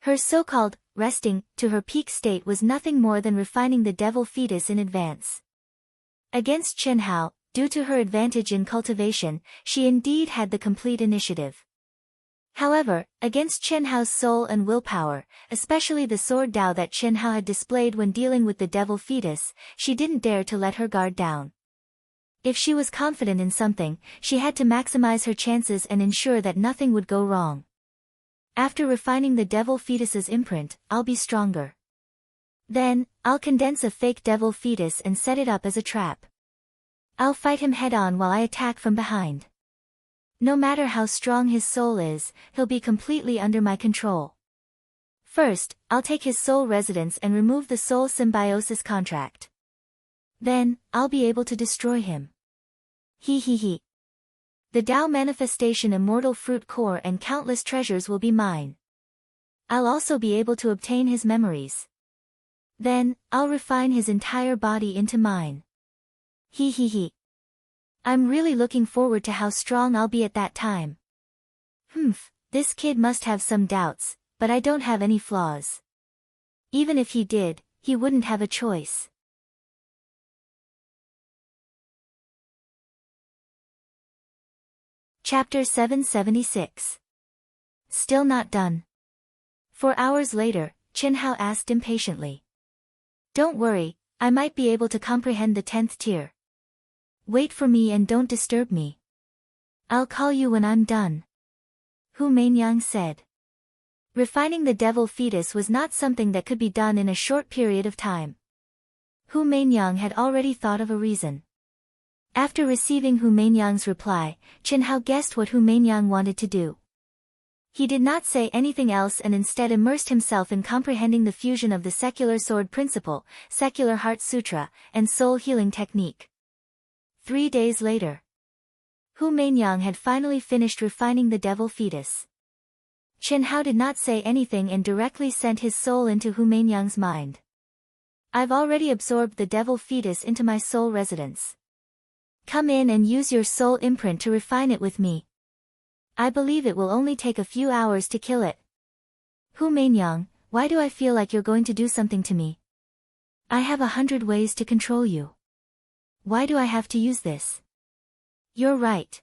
Her so-called resting to her peak state was nothing more than refining the devil fetus in advance. Against Qinhao, due to her advantage in cultivation, she indeed had the complete initiative. However, against Qinhao's soul and willpower, especially the sword Dao that Qinhao had displayed when dealing with the devil fetus, she didn't dare to let her guard down. If she was confident in something, she had to maximize her chances and ensure that nothing would go wrong. After refining the devil fetus's imprint, I'll be stronger. Then, I'll condense a fake devil fetus and set it up as a trap. I'll fight him head-on while I attack from behind. No matter how strong his soul is, he'll be completely under my control. First, I'll take his soul residence and remove the soul symbiosis contract. Then, I'll be able to destroy him. He. The Tao manifestation immortal fruit core and countless treasures will be mine. I'll also be able to obtain his memories. Then, I'll refine his entire body into mine. He. I'm really looking forward to how strong I'll be at that time. This kid must have some doubts, but I don't have any flaws. Even if he did, he wouldn't have a choice. Chapter 776. Still not done. 4 hours later, Qinhao asked impatiently. Don't worry, I might be able to comprehend the 10th tier. Wait for me and don't disturb me. I'll call you when I'm done. Hu Mainyang said. Refining the devil fetus was not something that could be done in a short period of time. Hu Mainyang had already thought of a reason. After receiving Hu Mainyang's reply, Qinhao guessed what Hu Mainyang wanted to do. He did not say anything else and instead immersed himself in comprehending the fusion of the secular sword principle, secular heart sutra, and soul healing technique. 3 days later, Hu Mainyang had finally finished refining the devil fetus. Qinhao did not say anything and directly sent his soul into Hu Mainyang's mind. I've already absorbed the devil fetus into my soul residence. Come in and use your soul imprint to refine it with me. I believe it will only take a few hours to kill it. Hu Mainyang, why do I feel like you're going to do something to me? I have 100 ways to control you. Why do I have to use this? You're right.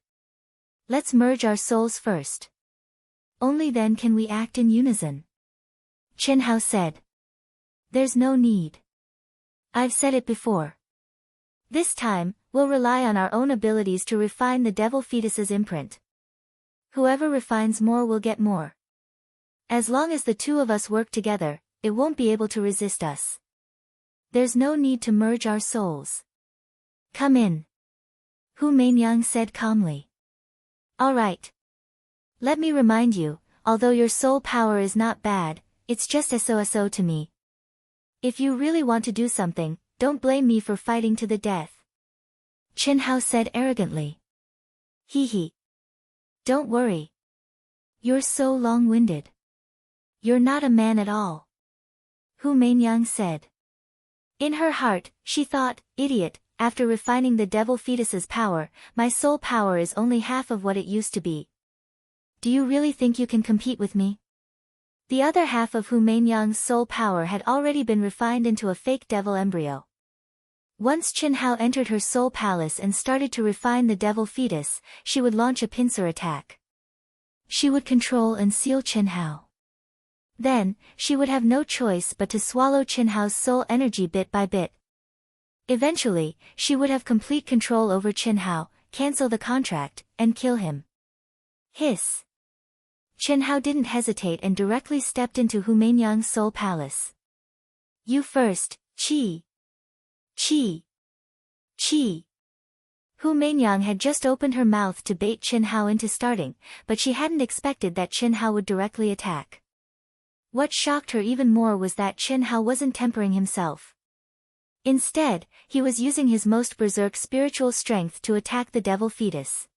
Let's merge our souls first. Only then can we act in unison. Qinhao said. There's no need. I've said it before. This time, we'll rely on our own abilities to refine the devil fetus's imprint. Whoever refines more will get more. As long as the two of us work together, it won't be able to resist us. There's no need to merge our souls. Come in. Hu Mainyang said calmly. All right. Let me remind you, although your soul power is not bad, it's just so to me. If you really want to do something, don't blame me for fighting to the death. Chen Hao said arrogantly. Hee. Don't worry. You're so long-winded. You're not a man at all. Hu Mainyang said. In her heart, she thought, idiot, after refining the devil fetus's power, my soul power is only half of what it used to be. Do you really think you can compete with me? The other half of Hu Mainyang's soul power had already been refined into a fake devil embryo. Once Chen Hao entered her soul palace and started to refine the devil fetus, she would launch a pincer attack. She would control and seal Chen Hao. Then, she would have no choice but to swallow Chen Hao's soul energy bit by bit. Eventually, she would have complete control over Chen Hao, cancel the contract, and kill him. Hiss. Chen Hao didn't hesitate and directly stepped into Hu Mainyang's soul palace. You first, Qi. Qi. Qi. Hu Mainyang had just opened her mouth to bait Chen Hao into starting, but she hadn't expected that Chen Hao would directly attack. What shocked her even more was that Chen Hao wasn't tempering himself. Instead, he was using his most berserk spiritual strength to attack the devil fetus.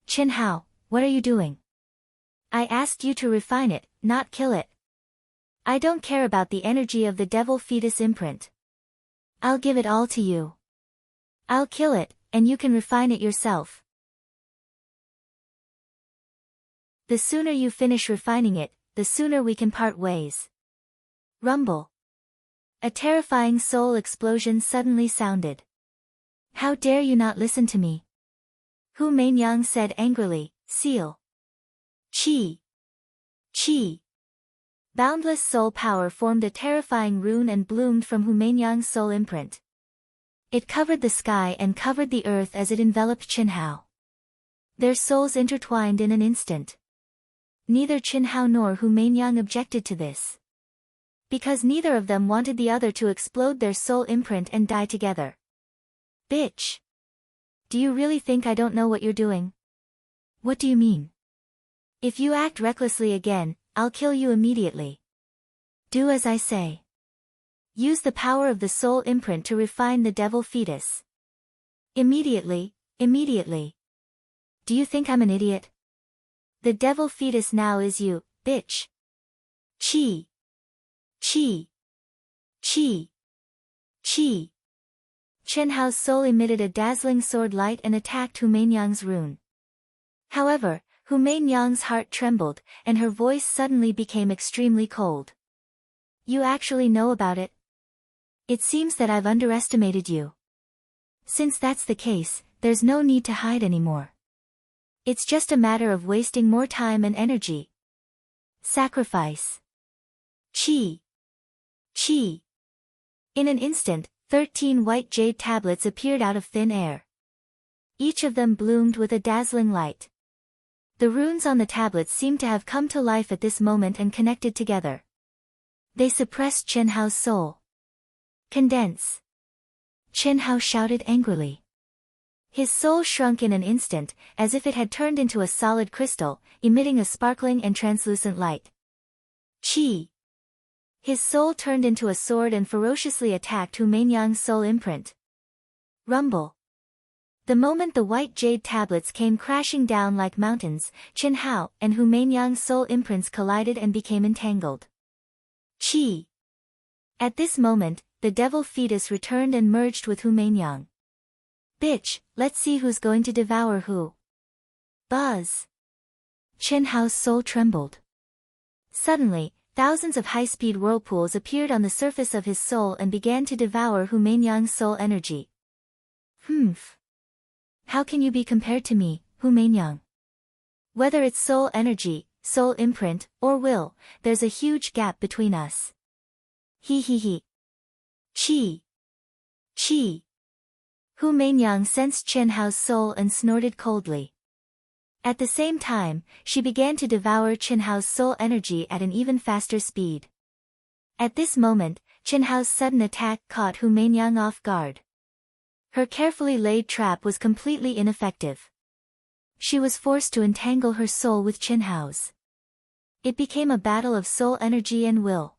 Chen Hao, what are you doing? I asked you to refine it, not kill it. I don't care about the energy of the devil fetus imprint. I'll give it all to you. I'll kill it, and you can refine it yourself. The sooner you finish refining it, the sooner we can part ways. Rumble. A terrifying soul explosion suddenly sounded. How dare you not listen to me? Hu Mainyang said angrily, seal. Qi. Qi. Boundless soul power formed a terrifying rune and bloomed from Hu Mainyang's soul imprint. It covered the sky and covered the earth as it enveloped Chen Hao. Their souls intertwined in an instant. Neither Chen Hao nor Hu Mainyang objected to this. Because neither of them wanted the other to explode their soul imprint and die together. Bitch! Do you really think I don't know what you're doing? What do you mean? If you act recklessly again, I'll kill you immediately. Do as I say. Use the power of the soul imprint to refine the devil fetus. Immediately, immediately. Do you think I'm an idiot? The devil fetus now is you, bitch. Qi. Qi. Qi. Qi. Chen Hao's soul emitted a dazzling sword light and attacked Hu Mainyang's rune. However, Hu Mainyang's heart trembled, and her voice suddenly became extremely cold. You actually know about it? It seems that I've underestimated you. Since that's the case, there's no need to hide anymore. It's just a matter of wasting more time and energy. Sacrifice. Qi. Qi. In an instant, 13 white jade tablets appeared out of thin air. Each of them bloomed with a dazzling light. The runes on the tablets seemed to have come to life at this moment and connected together. They suppressed Chen Hao's soul. Condense. Chen Hao shouted angrily. His soul shrunk in an instant, as if it had turned into a solid crystal, emitting a sparkling and translucent light. Qi. His soul turned into a sword and ferociously attacked Hu Mainyang's soul imprint. Rumble. The moment the white jade tablets came crashing down like mountains, Chen Hao and Hu Mainyang's soul imprints collided and became entangled. Qi. At this moment, the devil fetus returned and merged with Hu Mainyang. Bitch, let's see who's going to devour who. Buzz. Chen Hao's soul trembled. Suddenly, thousands of high-speed whirlpools appeared on the surface of his soul and began to devour Hu Mainyang's soul energy. Humph. How can you be compared to me, Hu Mainyang? Whether it's soul energy, soul imprint, or will, there's a huge gap between us. He. Qi. Qi. Hu Mainyang sensed Chen Hao's soul and snorted coldly. At the same time, she began to devour Chen Hao's soul energy at an even faster speed. At this moment, Chen Hao's sudden attack caught Hu Mainyang off guard. Her carefully laid trap was completely ineffective. She was forced to entangle her soul with Chen Hao's. It became a battle of soul energy and will.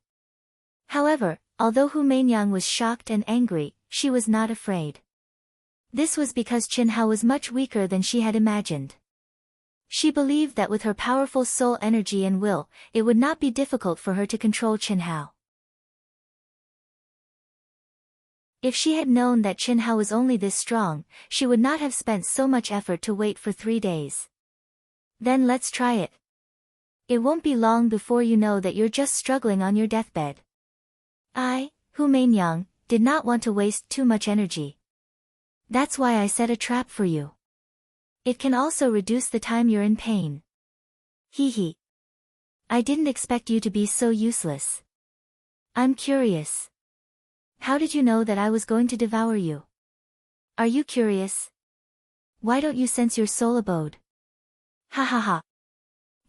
However, although Hu Mainyang was shocked and angry, she was not afraid. This was because Chen Hao was much weaker than she had imagined. She believed that with her powerful soul energy and will, it would not be difficult for her to control Chen Hao. If she had known that Chen Hao was only this strong, she would not have spent so much effort to wait for 3 days. Then let's try it. It won't be long before you know that you're just struggling on your deathbed. I, Hu Mainyang, did not want to waste too much energy. That's why I set a trap for you. It can also reduce the time you're in pain. Hee hee. I didn't expect you to be so useless. I'm curious. How did you know that I was going to devour you? Are you curious? Why don't you sense your soul abode? Ha ha ha.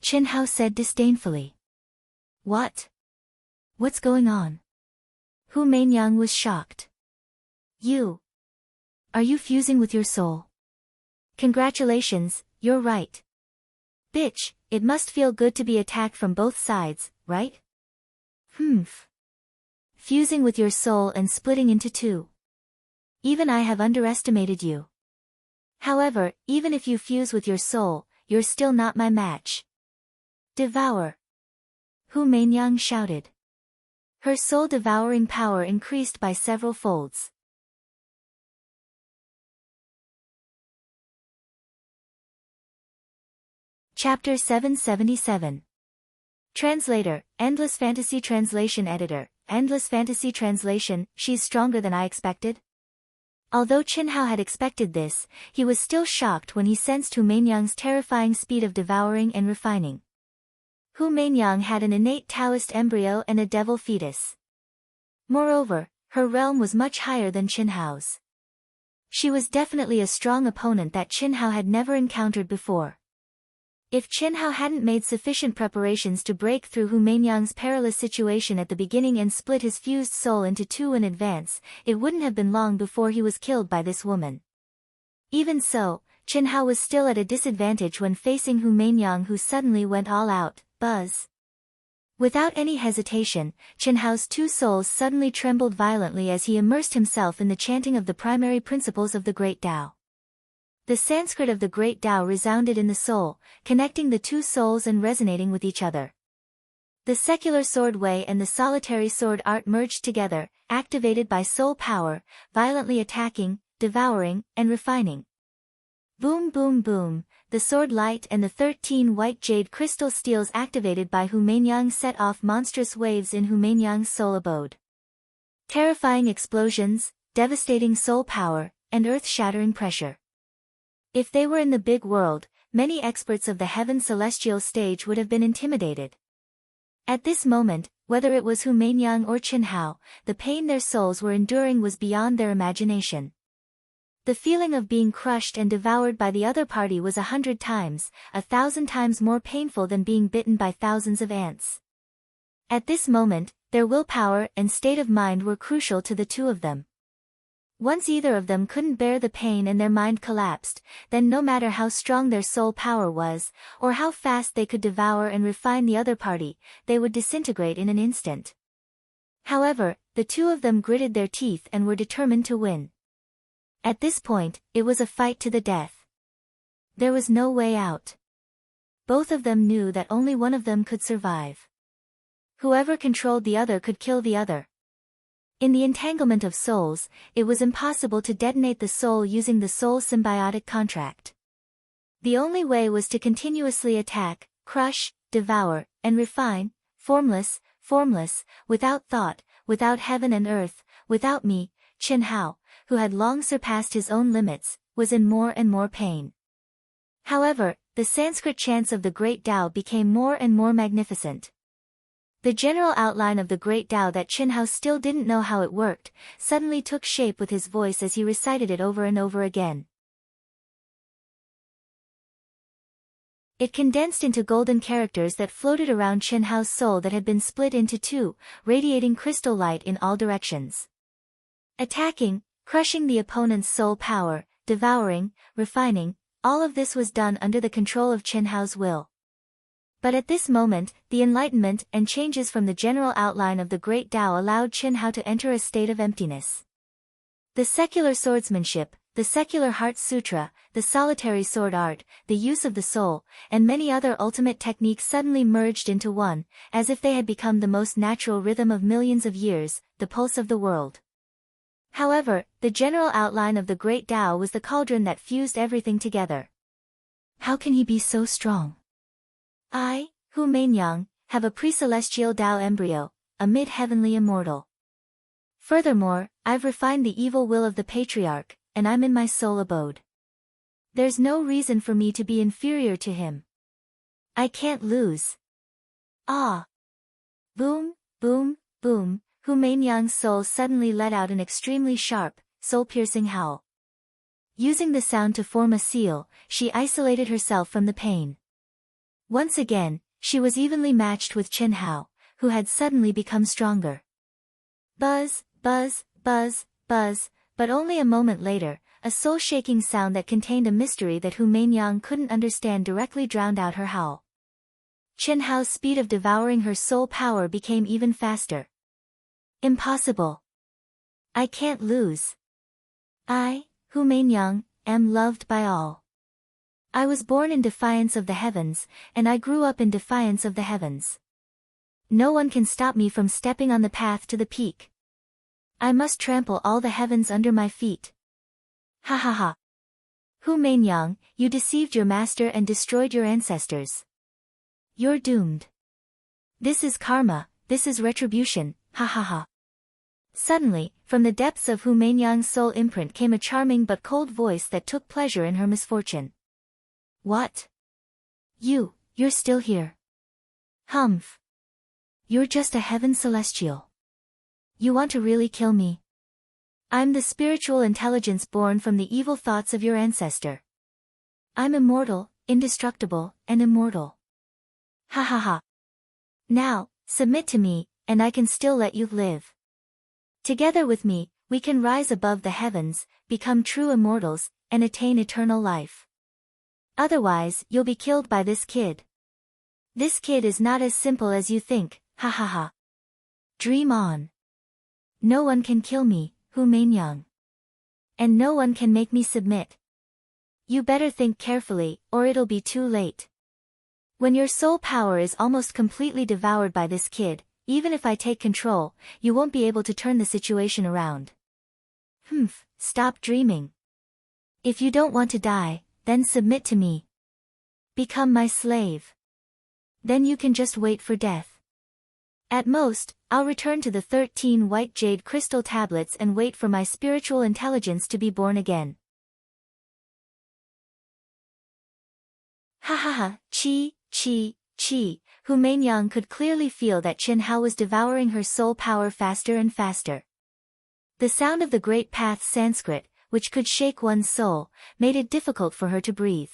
Chen Hao said disdainfully. What? What's going on? Hu Mainyang was shocked. Are you fusing with your soul? Congratulations, you're right. Bitch, it must feel good to be attacked from both sides, right? Humph. Fusing with your soul and splitting into 2. Even I have underestimated you. However, even if you fuse with your soul, you're still not my match. Devour. Hu Mainyang shouted. Her soul-devouring power increased by several folds. Chapter 777. Translator, Endless Fantasy Translation Editor, Endless Fantasy Translation, she's stronger than I expected? Although Chen Hao had expected this, he was still shocked when he sensed Hu Mainyang's terrifying speed of devouring and refining. Hu Mainyang had an innate Taoist embryo and a devil fetus. Moreover, her realm was much higher than Chen Hao's. She was definitely a strong opponent that Chen Hao had never encountered before. If Chen Hao hadn't made sufficient preparations to break through Hu Mainyang's perilous situation at the beginning and split his fused soul into 2 in advance, it wouldn't have been long before he was killed by this woman. Even so, Chen Hao was still at a disadvantage when facing Hu Mainyang, who suddenly went all out. Buzz. Without any hesitation, Chen Hao's 2 souls suddenly trembled violently as he immersed himself in the chanting of the primary principles of the Great Tao. The Sanskrit of the Great Tao resounded in the soul, connecting the 2 souls and resonating with each other. The secular sword way and the solitary sword art merged together, activated by soul power, violently attacking, devouring, and refining. Boom boom boom, the sword light and the 13 white jade crystal steels activated by Hu Mainyang set off monstrous waves in Hu Mainyang's soul abode. Terrifying explosions, devastating soul power, and earth-shattering pressure. If they were in the big world, many experts of the heaven celestial stage would have been intimidated. At this moment, whether it was Hu Mainyang or Chen Hao, the pain their souls were enduring was beyond their imagination. The feeling of being crushed and devoured by the other party was 100 times, 1,000 times more painful than being bitten by thousands of ants. At this moment, their willpower and state of mind were crucial to the 2 of them. Once either of them couldn't bear the pain and their mind collapsed, then no matter how strong their soul power was, or how fast they could devour and refine the other party, they would disintegrate in an instant. However, the 2 of them gritted their teeth and were determined to win. At this point, it was a fight to the death. There was no way out. Both of them knew that only one of them could survive. Whoever controlled the other could kill the other. In the entanglement of souls, it was impossible to detonate the soul using the soul symbiotic contract. The only way was to continuously attack, crush, devour, and refine, formless, without thought, without heaven and earth, without me. Chen Hao, who had long surpassed his own limits, was in more and more pain. However, the Sanskrit chants of the Great Tao became more and more magnificent. The general outline of the great Tao that Chen Hao still didn't know how it worked, suddenly took shape with his voice as he recited it over and over again. It condensed into golden characters that floated around Chen Hao's soul that had been split into two, radiating crystal light in all directions. Attacking, crushing the opponent's soul power, devouring, refining, all of this was done under the control of Chen Hao's will. But at this moment, the enlightenment and changes from the general outline of the great Tao allowed Chen Hao to enter a state of emptiness. The secular swordsmanship, the secular heart sutra, the solitary sword art, the use of the soul, and many other ultimate techniques suddenly merged into one, as if they had become the most natural rhythm of millions of years, the pulse of the world. However, the general outline of the great Tao was the cauldron that fused everything together. How can he be so strong? I, Hu Meinyang, have a pre-celestial Tao embryo, a mid-heavenly immortal. Furthermore, I've refined the evil will of the patriarch, and I'm in my soul abode. There's no reason for me to be inferior to him. I can't lose. Ah! Boom, boom, boom, Hu Meinyang's soul suddenly let out an extremely sharp, soul-piercing howl. Using the sound to form a seal, she isolated herself from the pain. Once again, she was evenly matched with Chen Hao, who had suddenly become stronger. Buzz, buzz, buzz, buzz, but only a moment later, a soul-shaking sound that contained a mystery that Hu Meinyang couldn't understand directly drowned out her howl. Chen Hao's speed of devouring her soul power became even faster. Impossible. I can't lose. I, Hu Meinyang, am loved by all. I was born in defiance of the heavens, and I grew up in defiance of the heavens. No one can stop me from stepping on the path to the peak. I must trample all the heavens under my feet. Ha ha ha. Hu Meinyang, you deceived your master and destroyed your ancestors. You're doomed. This is karma, this is retribution, ha ha ha. Suddenly, from the depths of Hu Meinyang's soul imprint came a charming but cold voice that took pleasure in her misfortune. What? You're still here. Humph. You're just a heaven celestial. You want to really kill me? I'm the spiritual intelligence born from the evil thoughts of your ancestor. I'm immortal, indestructible, and immortal. Ha ha ha. Now, submit to me, and I can still let you live. Together with me, we can rise above the heavens, become true immortals, and attain eternal life. Otherwise, you'll be killed by this kid. This kid is not as simple as you think, ha ha ha. Dream on. No one can kill me, Hu Meinyang. And no one can make me submit. You better think carefully, or it'll be too late. When your soul power is almost completely devoured by this kid, even if I take control, you won't be able to turn the situation around. Stop dreaming. If you don't want to die, then submit to me. Become my slave. Then you can just wait for death. At most, I'll return to the 13 white jade crystal tablets and wait for my spiritual intelligence to be born again. Ha ha ha, chi, chi, chi. Hu Meinyang could clearly feel that Chen Hao was devouring her soul power faster and faster. The sound of the great path's Sanskrit, which could shake one's soul, made it difficult for her to breathe.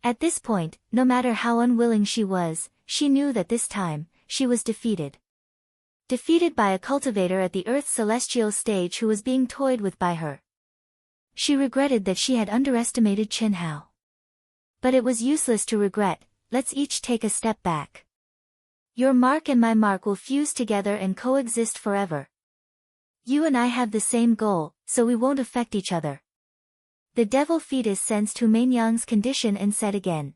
At this point, no matter how unwilling she was, she knew that this time, she was defeated. Defeated by a cultivator at the Earth's celestial stage who was being toyed with by her. She regretted that she had underestimated Chen Hao. But it was useless to regret, let's each take a step back. Your mark and my mark will fuse together and coexist forever. You and I have the same goal, so we won't affect each other. The devil fetus sensed Hu Meinyang's condition and said again.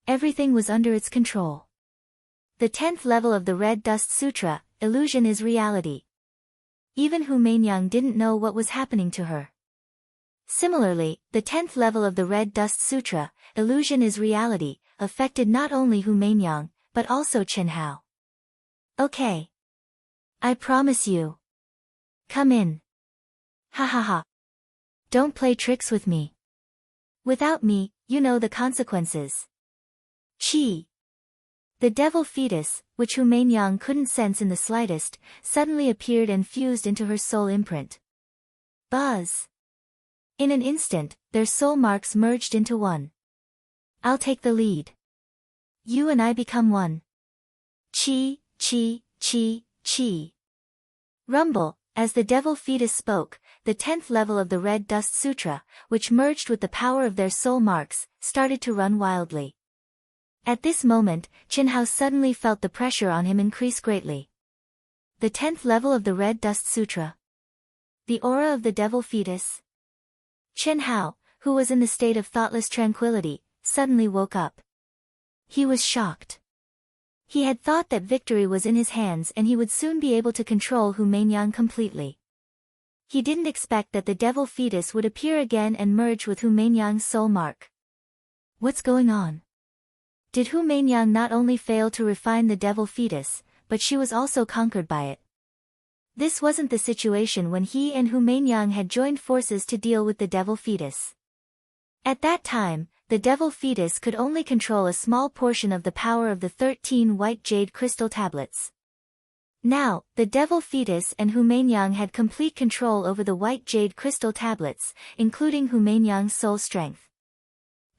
Everything was under its control. The 10th level of the Red Dust Sutra, illusion is reality. Even Hu Meinyang didn't know what was happening to her. Similarly, the 10th level of the Red Dust Sutra, illusion is reality, affected not only Hu Meinyang, but also Chen Hao. Okay. I promise you. Come in. Ha ha ha. Don't play tricks with me. Without me, you know the consequences. Chi. The devil fetus, which Hu Meinyang couldn't sense in the slightest, suddenly appeared and fused into her soul imprint. Buzz! In an instant, their soul marks merged into one. I'll take the lead. You and I become one. Chi, chi, chi, chi. Rumble, as the devil fetus spoke, the 10th level of the Red Dust Sutra, which merged with the power of their soul marks, started to run wildly. At this moment, Chen Hao suddenly felt the pressure on him increase greatly. The 10th level of the Red Dust Sutra. The aura of the devil fetus. Chen Hao, who was in the state of thoughtless tranquility, suddenly woke up. He was shocked. He had thought that victory was in his hands and he would soon be able to control Hu Meinyang completely. He didn't expect that the devil fetus would appear again and merge with Hu Meinyang's soul mark. What's going on? Did Hu Meinyang not only fail to refine the devil fetus, but she was also conquered by it? This wasn't the situation when he and Hu Meinyang had joined forces to deal with the devil fetus. At that time, the devil fetus could only control a small portion of the power of the 13 white jade crystal tablets. Now, the devil fetus and Hu Meinyang had complete control over the white jade crystal tablets, including Hu Meinyang's soul strength.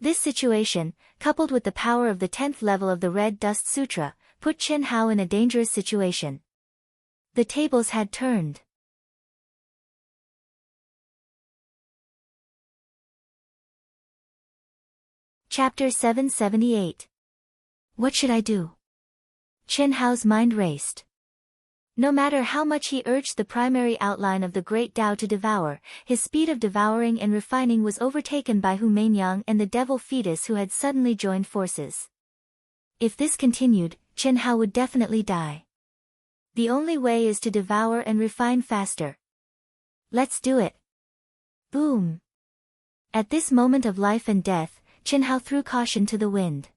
This situation, coupled with the power of the 10th level of the Red Dust Sutra, put Chen Hao in a dangerous situation. The tables had turned. Chapter 778. What should I do? Chen Hao's mind raced. No matter how much he urged the primary outline of the Great Tao to devour, his speed of devouring and refining was overtaken by Hu Meinyang and the devil fetus who had suddenly joined forces. If this continued, Chen Hao would definitely die. The only way is to devour and refine faster. Let's do it. Boom! At this moment of life and death, Chen Hao threw caution to the wind.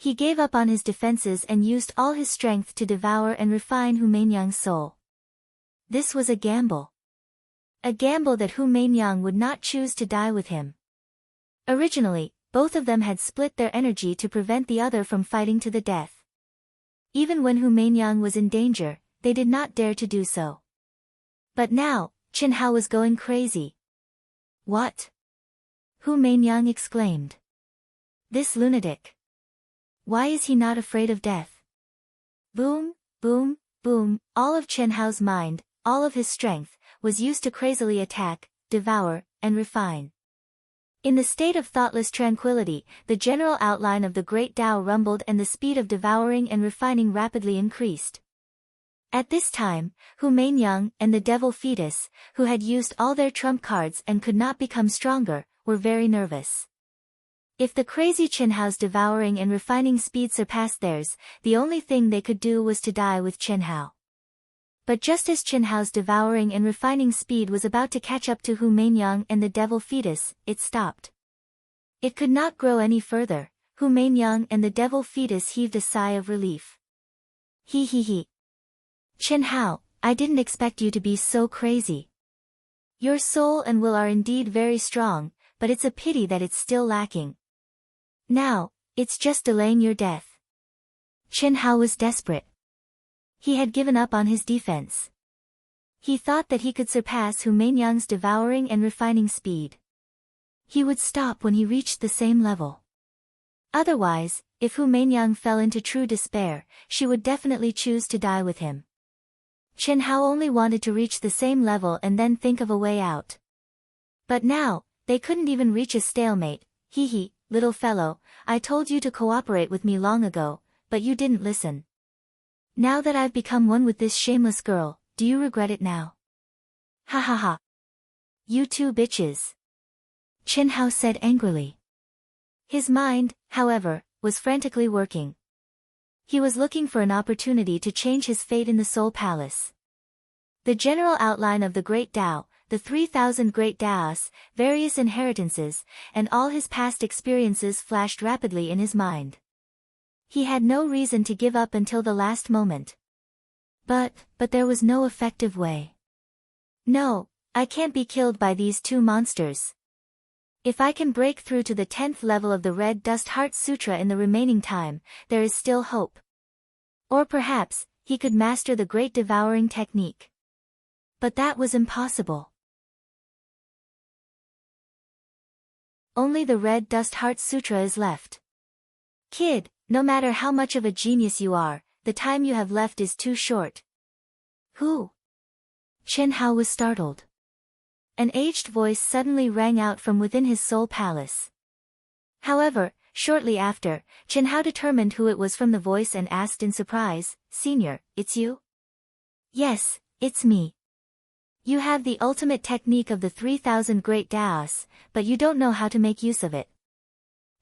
He gave up on his defenses and used all his strength to devour and refine Hu Meinyang's soul. This was a gamble. A gamble that Hu Meinyang would not choose to die with him. Originally, both of them had split their energy to prevent the other from fighting to the death. Even when Hu Meinyang was in danger, they did not dare to do so. But now, Chen Hao was going crazy. What? Hu Meinyang exclaimed. This lunatic. Why is he not afraid of death? Boom, boom, boom, all of Chen Hao's mind, all of his strength, was used to crazily attack, devour, and refine. In the state of thoughtless tranquility, the general outline of the Great Tao rumbled and the speed of devouring and refining rapidly increased. At this time, Hu Meinyang and the devil fetus, who had used all their trump cards and could not become stronger, were very nervous. If the crazy Chen Hao's devouring and refining speed surpassed theirs, the only thing they could do was to die with Chen Hao. But just as Chen Hao's devouring and refining speed was about to catch up to Hu Meinyang and the devil fetus, it stopped. It could not grow any further. Hu Meinyang and the devil fetus heaved a sigh of relief. He. Chen Hao, I didn't expect you to be so crazy. Your soul and will are indeed very strong, but it's a pity that it's still lacking. Now, it's just delaying your death. Chen Hao was desperate. He had given up on his defense. He thought that he could surpass Hu Meinyang's devouring and refining speed. He would stop when he reached the same level. Otherwise, if Hu Meinyang fell into true despair, she would definitely choose to die with him. Chen Hao only wanted to reach the same level and then think of a way out. But now, they couldn't even reach a stalemate. He, little fellow, I told you to cooperate with me long ago, but you didn't listen. Now that I've become one with this shameless girl, do you regret it now? Ha. You two bitches. Chen Hao said angrily. His mind, however, was frantically working. He was looking for an opportunity to change his fate in the Soul Palace. The general outline of the Great Tao, the 3,000 Great Taos, various inheritances, and all his past experiences flashed rapidly in his mind. He had no reason to give up until the last moment. But there was no effective way. No, I can't be killed by these two monsters. If I can break through to the 10th level of the Red Dust Heart Sutra in the remaining time, there is still hope. Or perhaps, he could master the Great Devouring Technique. But that was impossible. Only the Red Dust Heart Sutra is left. Kid, no matter how much of a genius you are, the time you have left is too short. Who? Chen Hao was startled. An aged voice suddenly rang out from within his soul palace. However, shortly after, Chen Hao determined who it was from the voice and asked in surprise, "Senior, it's you?" "Yes, it's me. You have the ultimate technique of the 3,000 great Daos, but you don't know how to make use of it.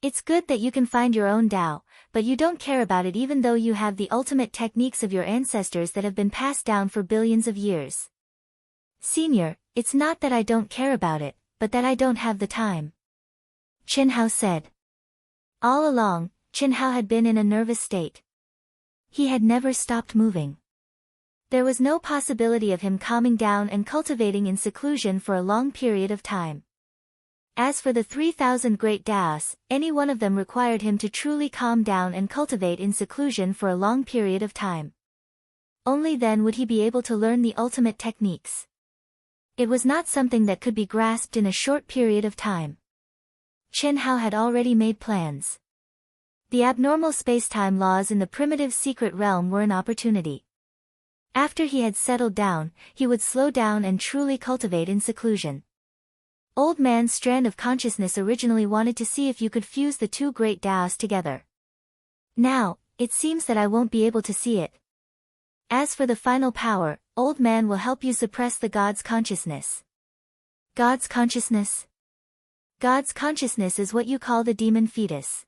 It's good that you can find your own Dao, but you don't care about it even though you have the ultimate techniques of your ancestors that have been passed down for billions of years." "Senior, it's not that I don't care about it, but that I don't have the time," Chen Hao said. All along, Chen Hao had been in a nervous state. He had never stopped moving. There was no possibility of him calming down and cultivating in seclusion for a long period of time. As for the 3,000 great Daos, any one of them required him to truly calm down and cultivate in seclusion for a long period of time. Only then would he be able to learn the ultimate techniques. It was not something that could be grasped in a short period of time. Chen Hao had already made plans. The abnormal space-time laws in the primitive secret realm were an opportunity. After he had settled down, he would slow down and truly cultivate in seclusion. Old Man's strand of consciousness originally wanted to see if you could fuse the two great Daos together. Now, it seems that I won't be able to see it. As for the final power, Old Man will help you suppress the God's consciousness. God's consciousness? God's consciousness is what you call the demon fetus.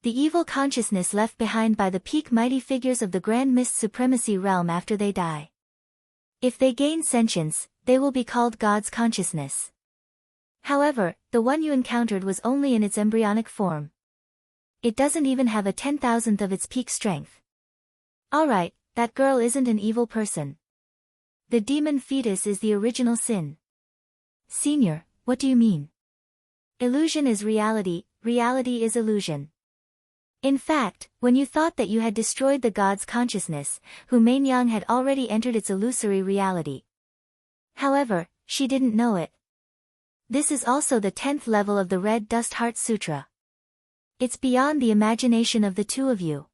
The evil consciousness left behind by the peak mighty figures of the Grand Mist Supremacy realm after they die. If they gain sentience, they will be called God's consciousness. However, the one you encountered was only in its embryonic form. It doesn't even have a 10,000th of its peak strength. Alright, that girl isn't an evil person. The demon fetus is the original sin. Senior, what do you mean? Illusion is reality, reality is illusion. In fact, when you thought that you had destroyed the God's consciousness, Hu Mainyang had already entered its illusory reality. However, she didn't know it. This is also the 10th level of the Red Dust Heart Sutra. It's beyond the imagination of the two of you.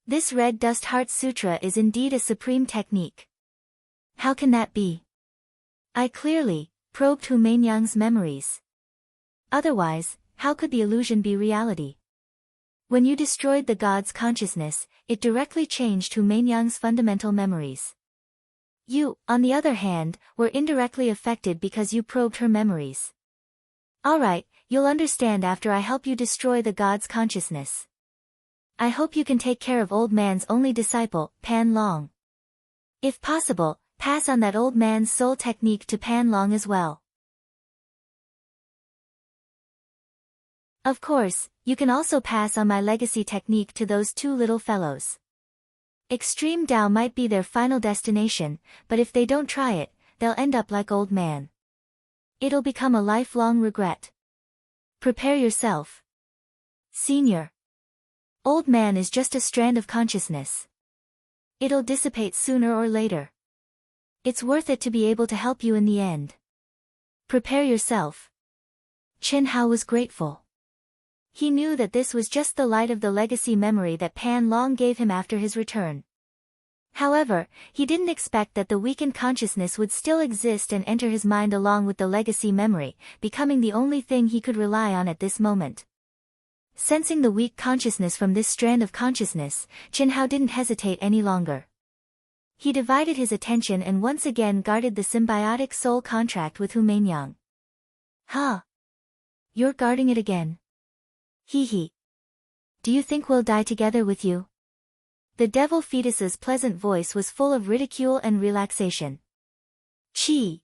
This Red Dust Heart Sutra is indeed a supreme technique. How can that be? I clearly probed Hu Mainyang's memories. Otherwise, how could the illusion be reality? When you destroyed the God's consciousness, it directly changed Hu Mainyang's fundamental memories. You, on the other hand, were indirectly affected because you probed her memories. Alright, you'll understand after I help you destroy the God's consciousness. I hope you can take care of Old Man's only disciple, Pan Long. If possible, pass on that Old Man's soul technique to Pan Long as well. Of course, you can also pass on my legacy technique to those two little fellows. Extreme Tao might be their final destination, but if they don't try it, they'll end up like Old Man. It'll become a lifelong regret. Prepare yourself. Senior. Old Man is just a strand of consciousness. It'll dissipate sooner or later. It's worth it to be able to help you in the end. Prepare yourself. Chen Hao was grateful. He knew that this was just the light of the legacy memory that Pan Long gave him after his return. However, he didn't expect that the weakened consciousness would still exist and enter his mind along with the legacy memory, becoming the only thing he could rely on at this moment. Sensing the weak consciousness from this strand of consciousness, Chen Hao didn't hesitate any longer. He divided his attention and once again guarded the symbiotic soul contract with Hu Mainyang. Huh? You're guarding it again? Hee hee. Do you think we'll die together with you? The devil fetus's pleasant voice was full of ridicule and relaxation. Chi.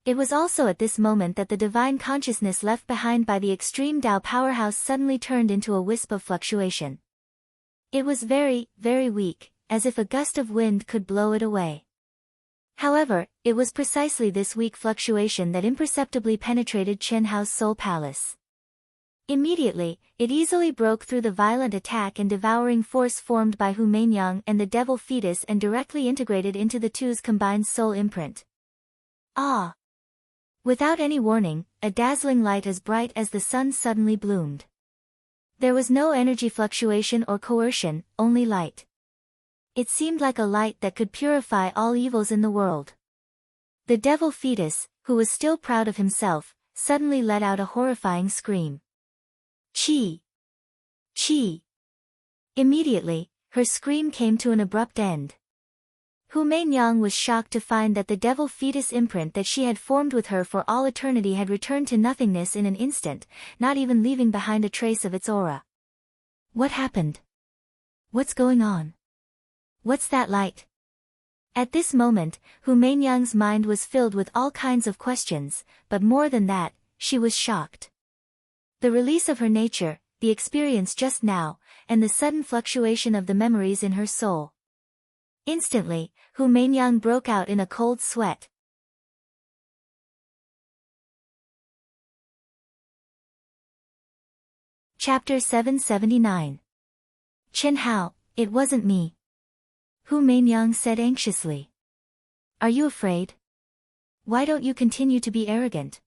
It was also at this moment that the divine consciousness left behind by the extreme Tao powerhouse suddenly turned into a wisp of fluctuation. It was very, very weak, as if a gust of wind could blow it away. However, it was precisely this weak fluctuation that imperceptibly penetrated Chen Hao's soul palace. Immediately, it easily broke through the violent attack and devouring force formed by Hu Meinyang and the devil fetus and directly integrated into the two's combined soul imprint. Ah! Without any warning, a dazzling light as bright as the sun suddenly bloomed. There was no energy fluctuation or coercion, only light. It seemed like a light that could purify all evils in the world. The devil fetus, who was still proud of himself, suddenly let out a horrifying scream. Chi! Chi! Immediately, her scream came to an abrupt end. Hu Meinyang was shocked to find that the devil fetus imprint that she had formed with her for all eternity had returned to nothingness in an instant, not even leaving behind a trace of its aura. What happened? What's going on? What's that light? At this moment, Hu Meinyang's mind was filled with all kinds of questions, but more than that, she was shocked. The release of her nature, the experience just now, and the sudden fluctuation of the memories in her soul. Instantly, Hu Meinyang broke out in a cold sweat. Chapter 779. Chen Hao, it wasn't me. Hu Meinyang said anxiously. Are you afraid? Why don't you continue to be arrogant?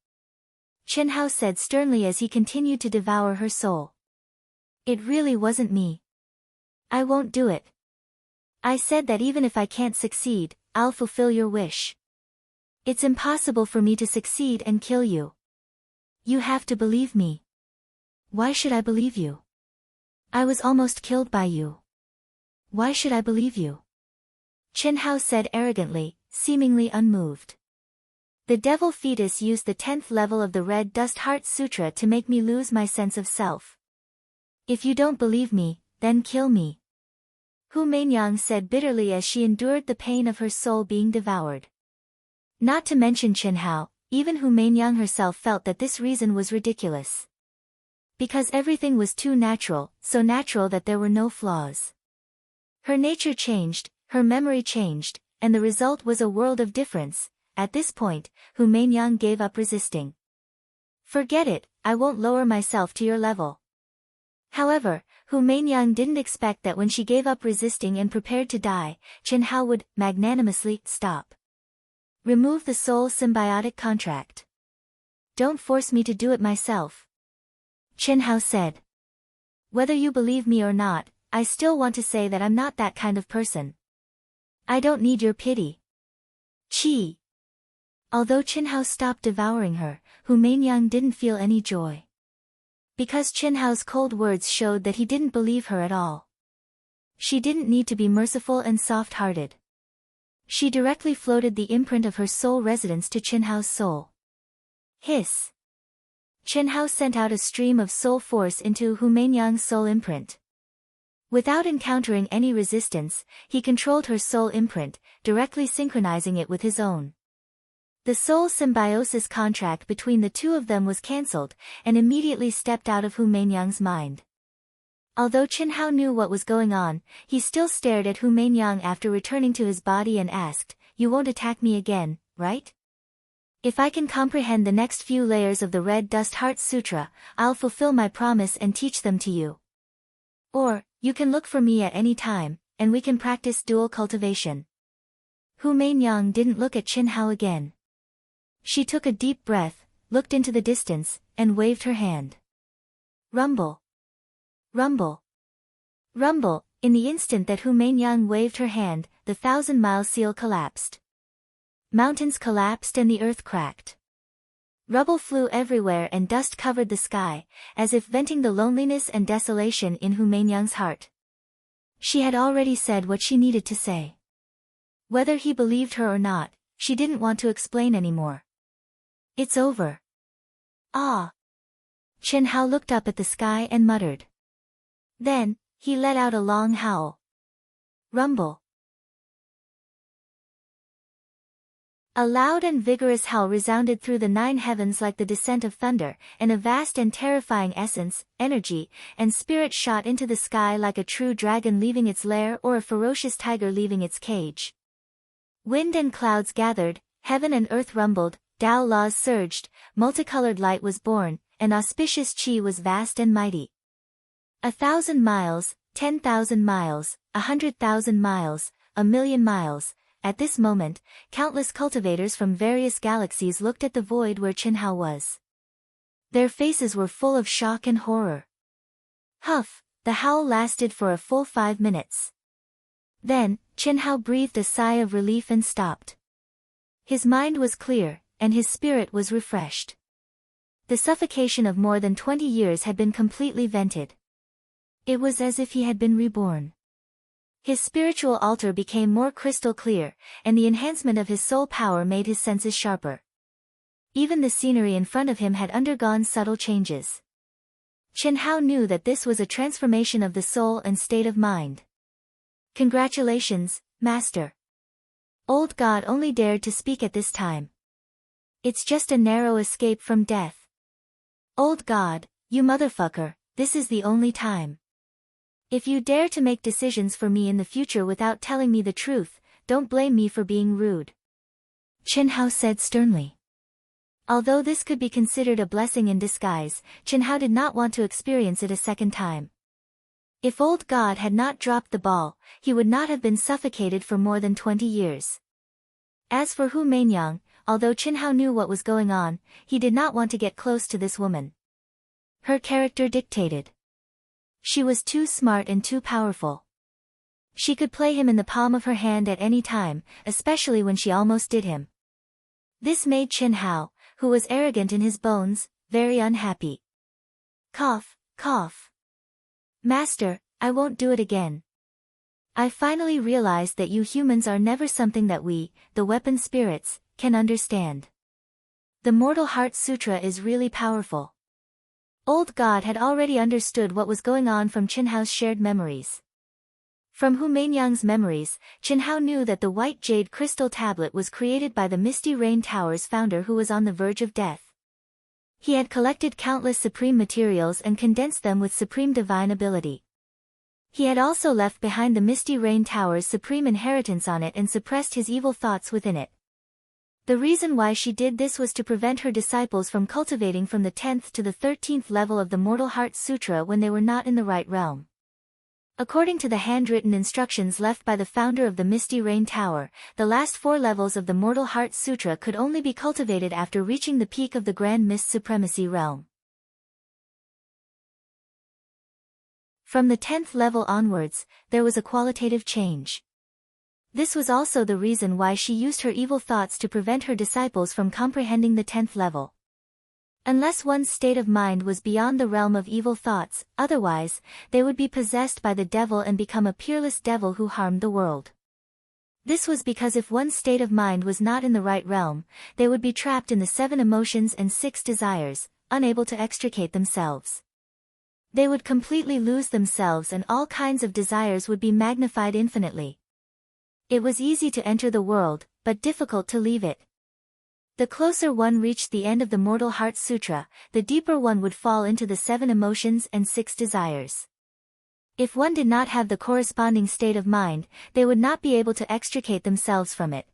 Chen Hao said sternly as he continued to devour her soul. It really wasn't me. I won't do it. I said that even if I can't succeed, I'll fulfill your wish. It's impossible for me to succeed and kill you. You have to believe me. Why should I believe you? I was almost killed by you. Why should I believe you? Chen Hao said arrogantly, seemingly unmoved. The devil fetus used the 10th level of the Red Dust Heart Sutra to make me lose my sense of self. If you don't believe me, then kill me. Hu Meinyang said bitterly as she endured the pain of her soul being devoured. Not to mention Chen Hao, even Hu Meinyang herself felt that this reason was ridiculous. Because everything was too natural, so natural that there were no flaws. Her nature changed, her memory changed, and the result was a world of difference. At this point, Hu Meinyang gave up resisting. Forget it, I won't lower myself to your level. However, Hu Meinyang didn't expect that when she gave up resisting and prepared to die, Chen Hao would, magnanimously, stop. Remove the soul symbiotic contract. Don't force me to do it myself. Chen Hao said. Whether you believe me or not, I still want to say that I'm not that kind of person. I don't need your pity. Chi. Although Chen Hao stopped devouring her, Hu Meinyang didn't feel any joy. Because Chen Hao's cold words showed that he didn't believe her at all. She didn't need to be merciful and soft-hearted. She directly floated the imprint of her soul residence to Chen Hao's soul. Hiss. Chen Hao sent out a stream of soul force into Hu Meinyang's soul imprint. Without encountering any resistance, he controlled her soul imprint, directly synchronizing it with his own. The soul symbiosis contract between the two of them was cancelled, and immediately stepped out of Hu Meinyang's mind. Although Chen Hao knew what was going on, he still stared at Hu Meinyang after returning to his body and asked, "You won't attack me again, right? If I can comprehend the next few layers of the Red Dust Heart Sutra, I'll fulfill my promise and teach them to you. Or, you can look for me at any time, and we can practice dual cultivation." Hu Meinyang didn't look at Chen Hao again. She took a deep breath, looked into the distance, and waved her hand. Rumble. Rumble. Rumble. In the instant that Hu Meinyang waved her hand, the 1,000-mile seal collapsed. Mountains collapsed and the earth cracked. Rubble flew everywhere and dust covered the sky, as if venting the loneliness and desolation in Hu Meinyang's heart. She had already said what she needed to say. Whether he believed her or not, she didn't want to explain anymore. It's over. Ah. Chen Hao looked up at the sky and muttered. Then, he let out a long howl. Rumble. A loud and vigorous howl resounded through the 9 heavens like the descent of thunder, and a vast and terrifying essence, energy, and spirit shot into the sky like a true dragon leaving its lair or a ferocious tiger leaving its cage. Wind and clouds gathered, heaven and earth rumbled, Tao laws surged, multicolored light was born, and auspicious Qi was vast and mighty. 1,000 miles, 10,000 miles, 100,000 miles, 1,000,000 miles. At this moment, countless cultivators from various galaxies looked at the void where Qinhao was. Their faces were full of shock and horror. Huff, the howl lasted for a full 5 minutes. Then, Qinhao breathed a sigh of relief and stopped. His mind was clear, and his spirit was refreshed. The suffocation of more than 20 years had been completely vented. It was as if he had been reborn. His spiritual altar became more crystal clear, and the enhancement of his soul power made his senses sharper. Even the scenery in front of him had undergone subtle changes. Qinhao knew that this was a transformation of the soul and state of mind. Congratulations, Master. Old God only dared to speak at this time. It's just a narrow escape from death. Old God, you motherfucker, this is the only time. If you dare to make decisions for me in the future without telling me the truth, don't blame me for being rude. Qinhao said sternly. Although this could be considered a blessing in disguise, Qinhao did not want to experience it a second time. If old God had not dropped the ball, he would not have been suffocated for more than 20 years. As for Hu Mainyang, although Qinhao knew what was going on, he did not want to get close to this woman. Her character dictated. She was too smart and too powerful. She could play him in the palm of her hand at any time, especially when she almost did him. This made Qinhao, who was arrogant in his bones, very unhappy. Cough, cough. Master, I won't do it again. I finally realized that you humans are never something that we, the weapon spirits, can understand. The Mortal Heart Sutra is really powerful. Old God had already understood what was going on from Qinhao's shared memories. From Hu Mainyang's memories, Qinhao knew that the white jade crystal tablet was created by the Misty Rain Tower's founder who was on the verge of death. He had collected countless supreme materials and condensed them with supreme divine ability. He had also left behind the Misty Rain Tower's supreme inheritance on it and suppressed his evil thoughts within it. The reason why she did this was to prevent her disciples from cultivating from the 10th to the 13th level of the Mortal Heart Sutra when they were not in the right realm. According to the handwritten instructions left by the founder of the Misty Rain Tower, the last 4 levels of the Mortal Heart Sutra could only be cultivated after reaching the peak of the Grand Mist Supremacy realm. From the 10th level onwards, there was a qualitative change. This was also the reason why she used her evil thoughts to prevent her disciples from comprehending the 10th level. Unless one's state of mind was beyond the realm of evil thoughts, otherwise, they would be possessed by the devil and become a peerless devil who harmed the world. This was because if one's state of mind was not in the right realm, they would be trapped in the 7 emotions and 6 desires, unable to extricate themselves. They would completely lose themselves and all kinds of desires would be magnified infinitely. It was easy to enter the world, but difficult to leave it. The closer one reached the end of the Mortal Heart Sutra, the deeper one would fall into the 7 emotions and 6 desires. If one did not have the corresponding state of mind, they would not be able to extricate themselves from it.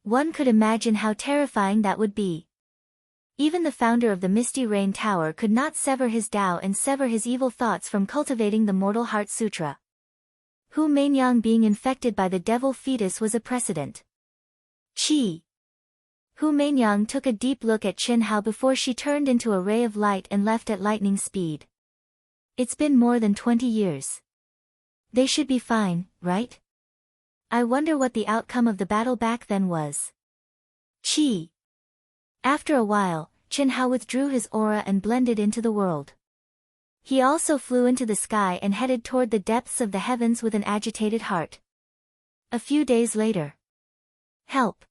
One could imagine how terrifying that would be. Even the founder of the Misty Rain Tower could not sever his Tao and sever his evil thoughts from cultivating the Mortal Heart Sutra. Hu Mainyang being infected by the devil fetus was a precedent. Qi. Hu Mainyang took a deep look at Qinhao before she turned into a ray of light and left at lightning speed. It's been more than 20 years. They should be fine, right? I wonder what the outcome of the battle back then was. Qi. After a while, Qinhao withdrew his aura and blended into the world. He also flew into the sky and headed toward the depths of the heavens with an agitated heart. A few days later. Help.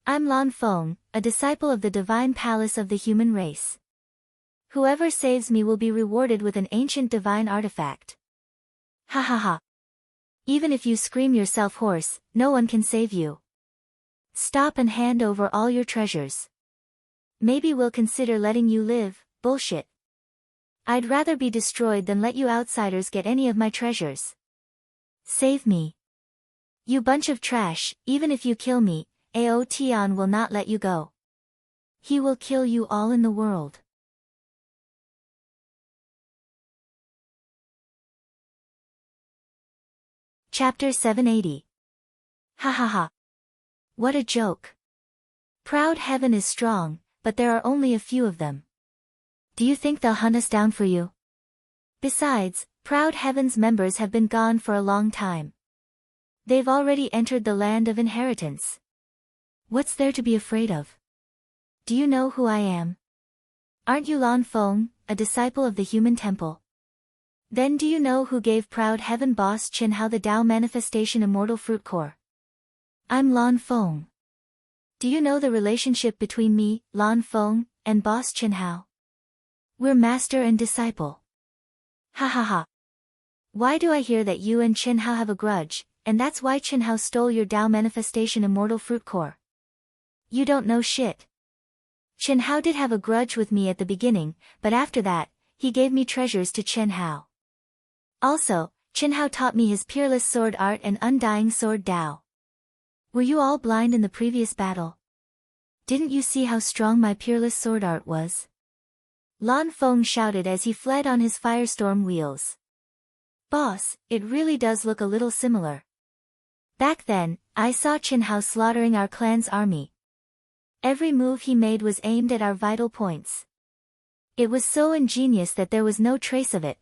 I'm Lan Feng, a disciple of the divine palace of the human race. Whoever saves me will be rewarded with an ancient divine artifact. Ha ha ha. Even if you scream yourself hoarse, no one can save you. Stop and hand over all your treasures. Maybe we'll consider letting you live. Bullshit. I'd rather be destroyed than let you outsiders get any of my treasures. Save me. You bunch of trash, even if you kill me, Aotion will not let you go. He will kill you all in the world. Chapter 780. Ha ha ha. What a joke. Proud heaven is strong, but there are only a few of them. Do you think they'll hunt us down for you? Besides, proud heaven's members have been gone for a long time. They've already entered the land of inheritance. What's there to be afraid of? Do you know who I am? Aren't you Lan Feng, a disciple of the human temple? Then do you know who gave proud heaven boss Qin Hao the Tao manifestation immortal fruit core? I'm Lan Feng. Do you know the relationship between me, Lan Feng, and boss Qin Hao? We're master and disciple. Ha ha ha. Why do I hear that you and Qin Hao have a grudge, and that's why Qin Hao stole your Tao manifestation immortal fruit core? You don't know shit. Qin Hao did have a grudge with me at the beginning, but after that, he gave me treasures to Qin Hao. Also, Qin Hao taught me his peerless sword art and undying sword Tao. Were you all blind in the previous battle? Didn't you see how strong my peerless sword art was? Lan Feng shouted as he fled on his firestorm wheels. Boss, it really does look a little similar. Back then, I saw Qin Hao slaughtering our clan's army. Every move he made was aimed at our vital points. It was so ingenious that there was no trace of it.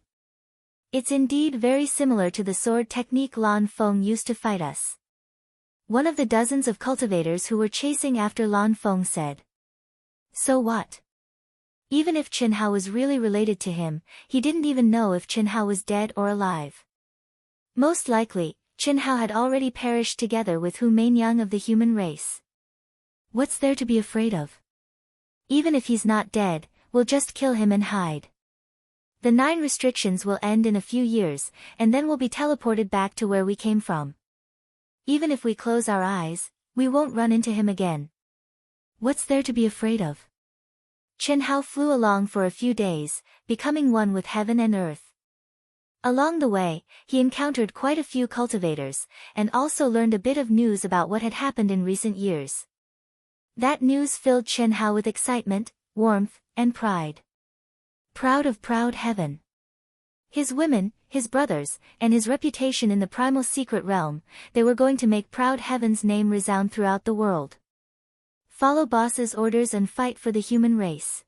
It's indeed very similar to the sword technique Lan Feng used to fight us. One of the dozens of cultivators who were chasing after Lan Feng said. So what? Even if Qin Hao was really related to him, he didn't even know if Qin Hao was dead or alive. Most likely, Qin Hao had already perished together with Hu Mainyang of the human race. What's there to be afraid of? Even if he's not dead, we'll just kill him and hide. The 9 restrictions will end in a few years, and then we'll be teleported back to where we came from. Even if we close our eyes, we won't run into him again. What's there to be afraid of? Qin Hao flew along for a few days, becoming one with heaven and earth. Along the way, he encountered quite a few cultivators, and also learned a bit of news about what had happened in recent years. That news filled Qin Hao with excitement, warmth, and pride. Proud of proud heaven. His women, his brothers, and his reputation in the primal secret realm, they were going to make proud heaven's name resound throughout the world. Follow boss's orders and fight for the human race.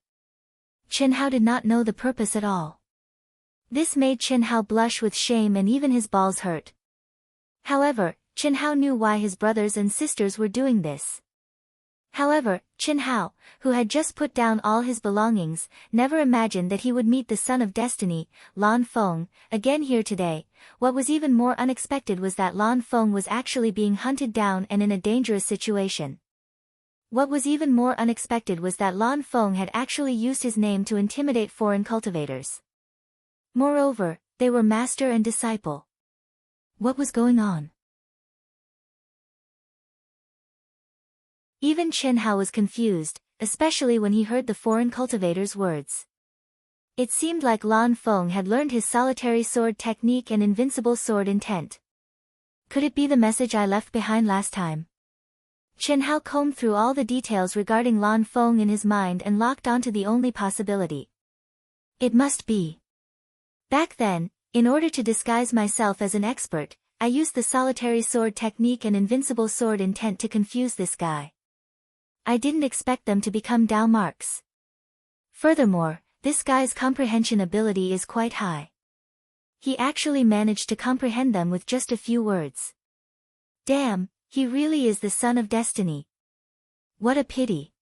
Qin Hao did not know the purpose at all. This made Qin Hao blush with shame and even his balls hurt. However, Qin Hao knew why his brothers and sisters were doing this. However, Qin Hao, who had just put down all his belongings, never imagined that he would meet the son of destiny, Lan Feng, again here today. What was even more unexpected was that Lan Feng was actually being hunted down and in a dangerous situation. What was even more unexpected was that Lan Feng had actually used his name to intimidate foreign cultivators. Moreover, they were master and disciple. What was going on? Even Qin Hao was confused, especially when he heard the foreign cultivator's words. It seemed like Lan Feng had learned his solitary sword technique and invincible sword intent. Could it be the message I left behind last time? Qin Hao combed through all the details regarding Lan Feng in his mind and locked onto the only possibility. It must be. Back then, in order to disguise myself as an expert, I used the solitary sword technique and invincible sword intent to confuse this guy. I didn't expect them to become Tao marks. Furthermore, this guy's comprehension ability is quite high. He actually managed to comprehend them with just a few words. Damn, he really is the son of destiny. What a pity.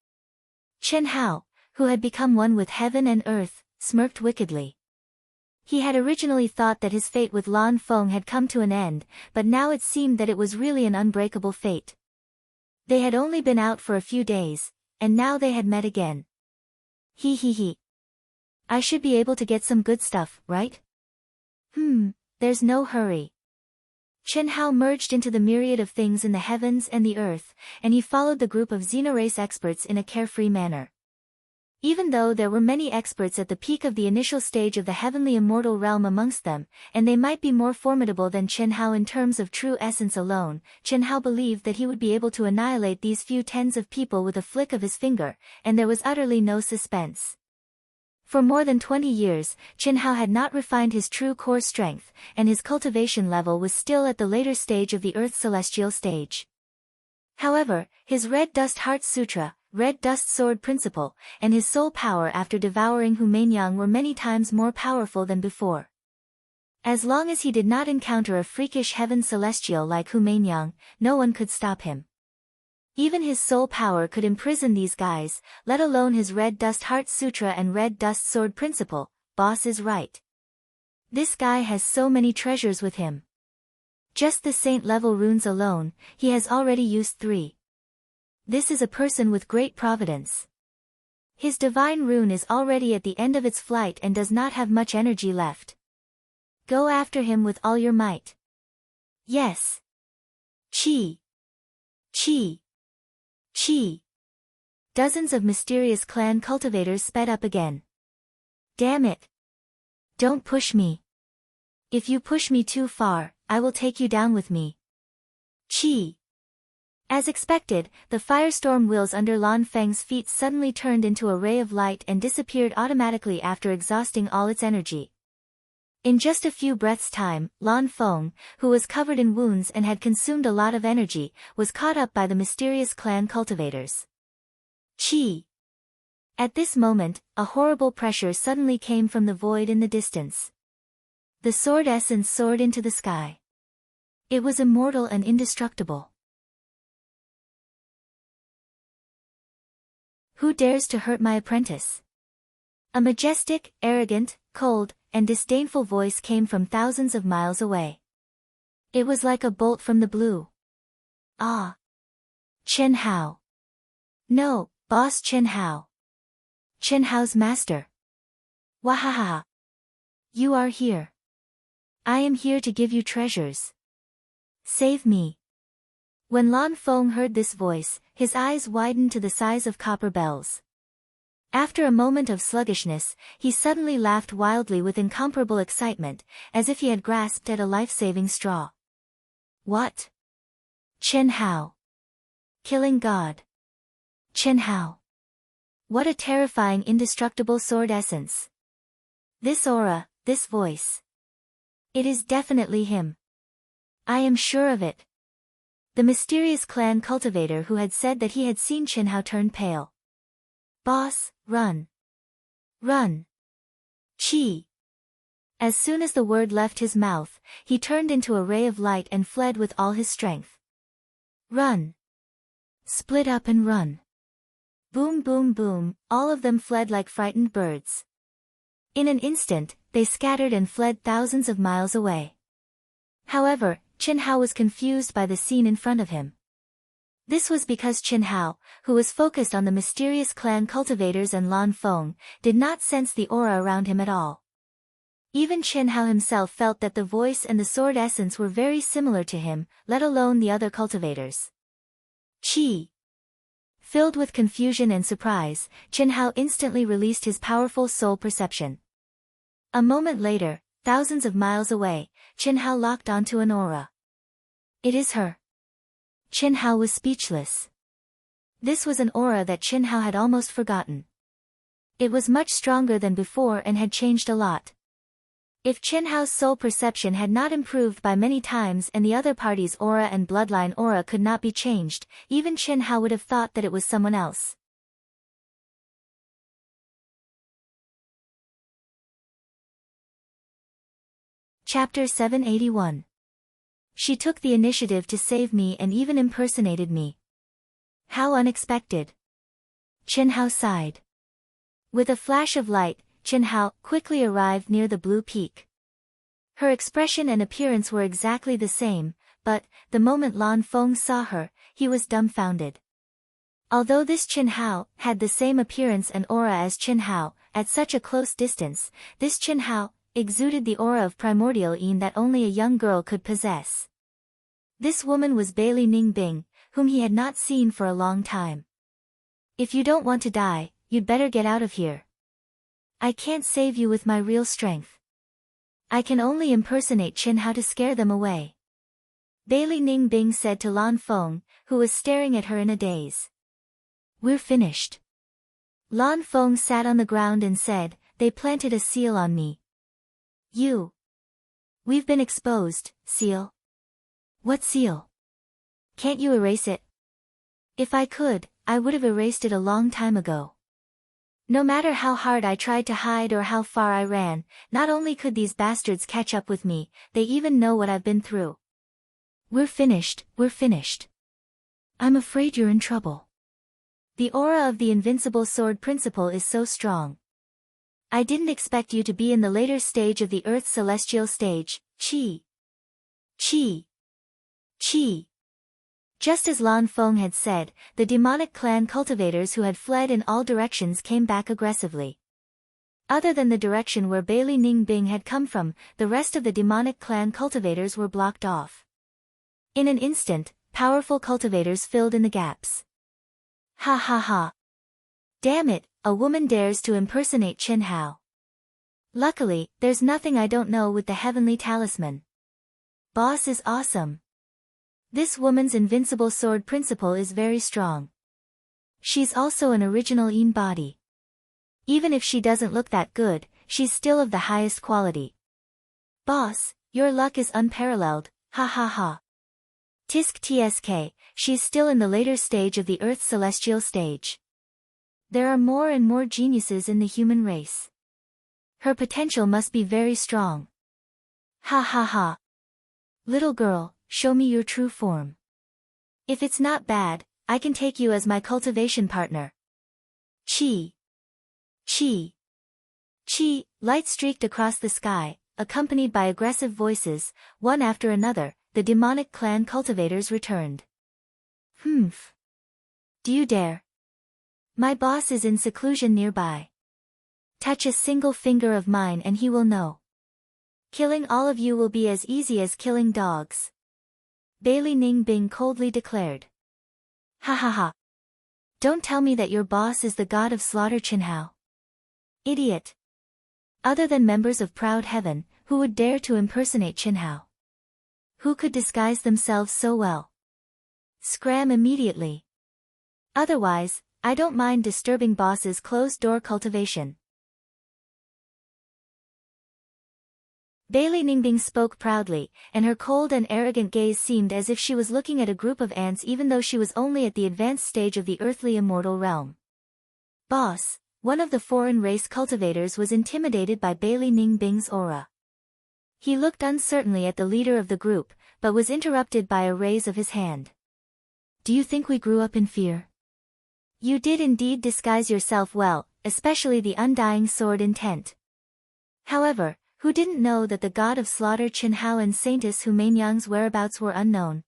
Qin Hao, who had become one with heaven and earth, smirked wickedly. He had originally thought that his fate with Lan Feng had come to an end, but now it seemed that it was really an unbreakable fate. They had only been out for a few days, and now they had met again. He. I should be able to get some good stuff, right? There's no hurry. Qin Hao merged into the myriad of things in the heavens and the earth, and he followed the group of xenorace experts in a carefree manner. Even though there were many experts at the peak of the initial stage of the heavenly immortal realm amongst them, and they might be more formidable than Chen Hao in terms of true essence alone, Chen Hao believed that he would be able to annihilate these few tens of people with a flick of his finger, and there was utterly no suspense. For more than 20 years, Chen Hao had not refined his true core strength, and his cultivation level was still at the later stage of the Earth's celestial stage. However, his Red Dust Heart Sutra, Red Dust Sword Principle, and his soul power after devouring Hu Meinyang were many times more powerful than before. As long as he did not encounter a freakish heaven celestial like Hu Meinyang, no one could stop him. Even his soul power could imprison these guys, let alone his Red Dust Heart Sutra and Red Dust Sword Principle. Boss is right. This guy has so many treasures with him. Just the saint-level runes alone, he has already used 3. This is a person with great providence. His divine rune is already at the end of its flight and does not have much energy left. Go after him with all your might. Yes. Chi. Chi. Chi. Dozens of mysterious clan cultivators sped up again. Damn it. Don't push me. If you push me too far, I will take you down with me. Chi. As expected, the firestorm wheels under Lan Feng's feet suddenly turned into a ray of light and disappeared automatically after exhausting all its energy. In just a few breaths' time, Lan Feng, who was covered in wounds and had consumed a lot of energy, was caught up by the mysterious clan cultivators. Chi. At this moment, a horrible pressure suddenly came from the void in the distance. The sword essence soared into the sky. It was immortal and indestructible. Who dares to hurt my apprentice? A majestic, arrogant, cold, and disdainful voice came from thousands of miles away. It was like a bolt from the blue. Ah! Chen Hao. No, boss Chen Hao. Chen Hao's master. Wahaha. You are here. I am here to give you treasures. Save me. When Lan Feng heard this voice, his eyes widened to the size of copper bells. After a moment of sluggishness, he suddenly laughed wildly with incomparable excitement, as if he had grasped at a life-saving straw. What? Chen Hao. Killing God. Chen Hao. What a terrifying indestructible sword essence. This aura, this voice. It is definitely him. I am sure of it. The mysterious clan cultivator who had said that he had seen Chen Hao turn pale. Boss, run. Run. Chi. As soon as the word left his mouth, he turned into a ray of light and fled with all his strength. Run. Split up and run. Boom boom boom, all of them fled like frightened birds. In an instant, they scattered and fled thousands of miles away. However, Chen Hao was confused by the scene in front of him. This was because Chen Hao, who was focused on the mysterious clan cultivators and Lan Feng, did not sense the aura around him at all. Even Chen Hao himself felt that the voice and the sword essence were very similar to him, let alone the other cultivators. Chi. Filled with confusion and surprise, Chen Hao instantly released his powerful soul perception. A moment later, thousands of miles away, Chen Hao locked onto an aura. It is her. Chen Hao was speechless. This was an aura that Chen Hao had almost forgotten. It was much stronger than before and had changed a lot. If Chen Hao's soul perception had not improved by many times and the other party's aura and bloodline aura could not be changed, even Chen Hao would have thought that it was someone else. Chapter 781. She took the initiative to save me and even impersonated me. How unexpected. Chen Hao sighed. With a flash of light, Chen Hao quickly arrived near the blue peak. Her expression and appearance were exactly the same, but, the moment Lan Feng saw her, he was dumbfounded. Although this Chen Hao had the same appearance and aura as Chen Hao, at such a close distance, this Chen Hao exuded the aura of primordial Yin that only a young girl could possess. This woman was Bailey Ningbing, whom he had not seen for a long time. If you don't want to die, you'd better get out of here. I can't save you with my real strength. I can only impersonate Chen Hao to scare them away. Bailey Ningbing said to Lan Feng, who was staring at her in a daze. We're finished. Lan Feng sat on the ground and said, they planted a seal on me. We've been exposed, seal. What seal? Can't you erase it? If I could, I would have erased it a long time ago. No matter how hard I tried to hide or how far I ran, not only could these bastards catch up with me, they even know what I've been through. We're finished. I'm afraid you're in trouble. The aura of the invincible sword principle is so strong. I didn't expect you to be in the later stage of the Earth's celestial stage, Qi. Just as Lan Feng had said, the demonic clan cultivators who had fled in all directions came back aggressively. Other than the direction where Bailey Ningbing had come from, the rest of the demonic clan cultivators were blocked off. In an instant, powerful cultivators filled in the gaps. Ha ha ha. Damn it, a woman dares to impersonate Chen Hao. Luckily, there's nothing I don't know with the heavenly talisman. Boss is awesome. This woman's invincible sword principle is very strong. She's also an original Yin body. Even if she doesn't look that good, she's still of the highest quality. Boss, your luck is unparalleled, ha ha ha. Tisk tsk, she's still in the later stage of the Earth's celestial stage. There are more and more geniuses in the human race. Her potential must be very strong. Ha ha ha. Little girl, show me your true form. If it's not bad, I can take you as my cultivation partner. Chi. Light streaked across the sky, accompanied by aggressive voices, one after another, the demonic clan cultivators returned. Humph. Do you dare? My boss is in seclusion nearby. Touch a single finger of mine and he will know. Killing all of you will be as easy as killing dogs. Bailey Ningbing coldly declared. Ha ha ha. Don't tell me that your boss is the god of slaughter Chen Hao. Idiot. Other than members of Proud Heaven, who would dare to impersonate Chen Hao? Who could disguise themselves so well? Scram immediately. Otherwise, I don't mind disturbing boss's closed-door cultivation. Bailey Ningbing spoke proudly, and her cold and arrogant gaze seemed as if she was looking at a group of ants even though she was only at the advanced stage of the earthly immortal realm. Boss, one of the foreign race cultivators was intimidated by Bailey Ningbing's aura. He looked uncertainly at the leader of the group, but was interrupted by a raise of his hand. Do you think we grew up in fear? You did indeed disguise yourself well, especially the undying sword intent. However, who didn't know that the god of slaughter Chen Hao and Saintess Hu Mainyang's whereabouts were unknown?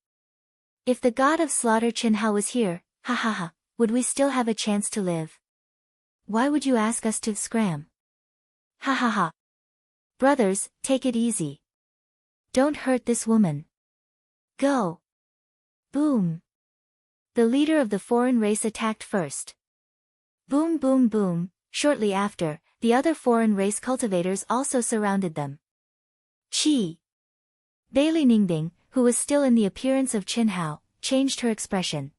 If the god of slaughter Chen Hao was here, ha ha ha, would we still have a chance to live? Why would you ask us to scram? Ha ha ha. Brothers, take it easy. Don't hurt this woman. Go. Boom. The leader of the foreign race attacked first. Boom boom boom, shortly after, the other foreign race cultivators also surrounded them. Chi. Bailey Ningbing, who was still in the appearance of Chen Hao, changed her expression.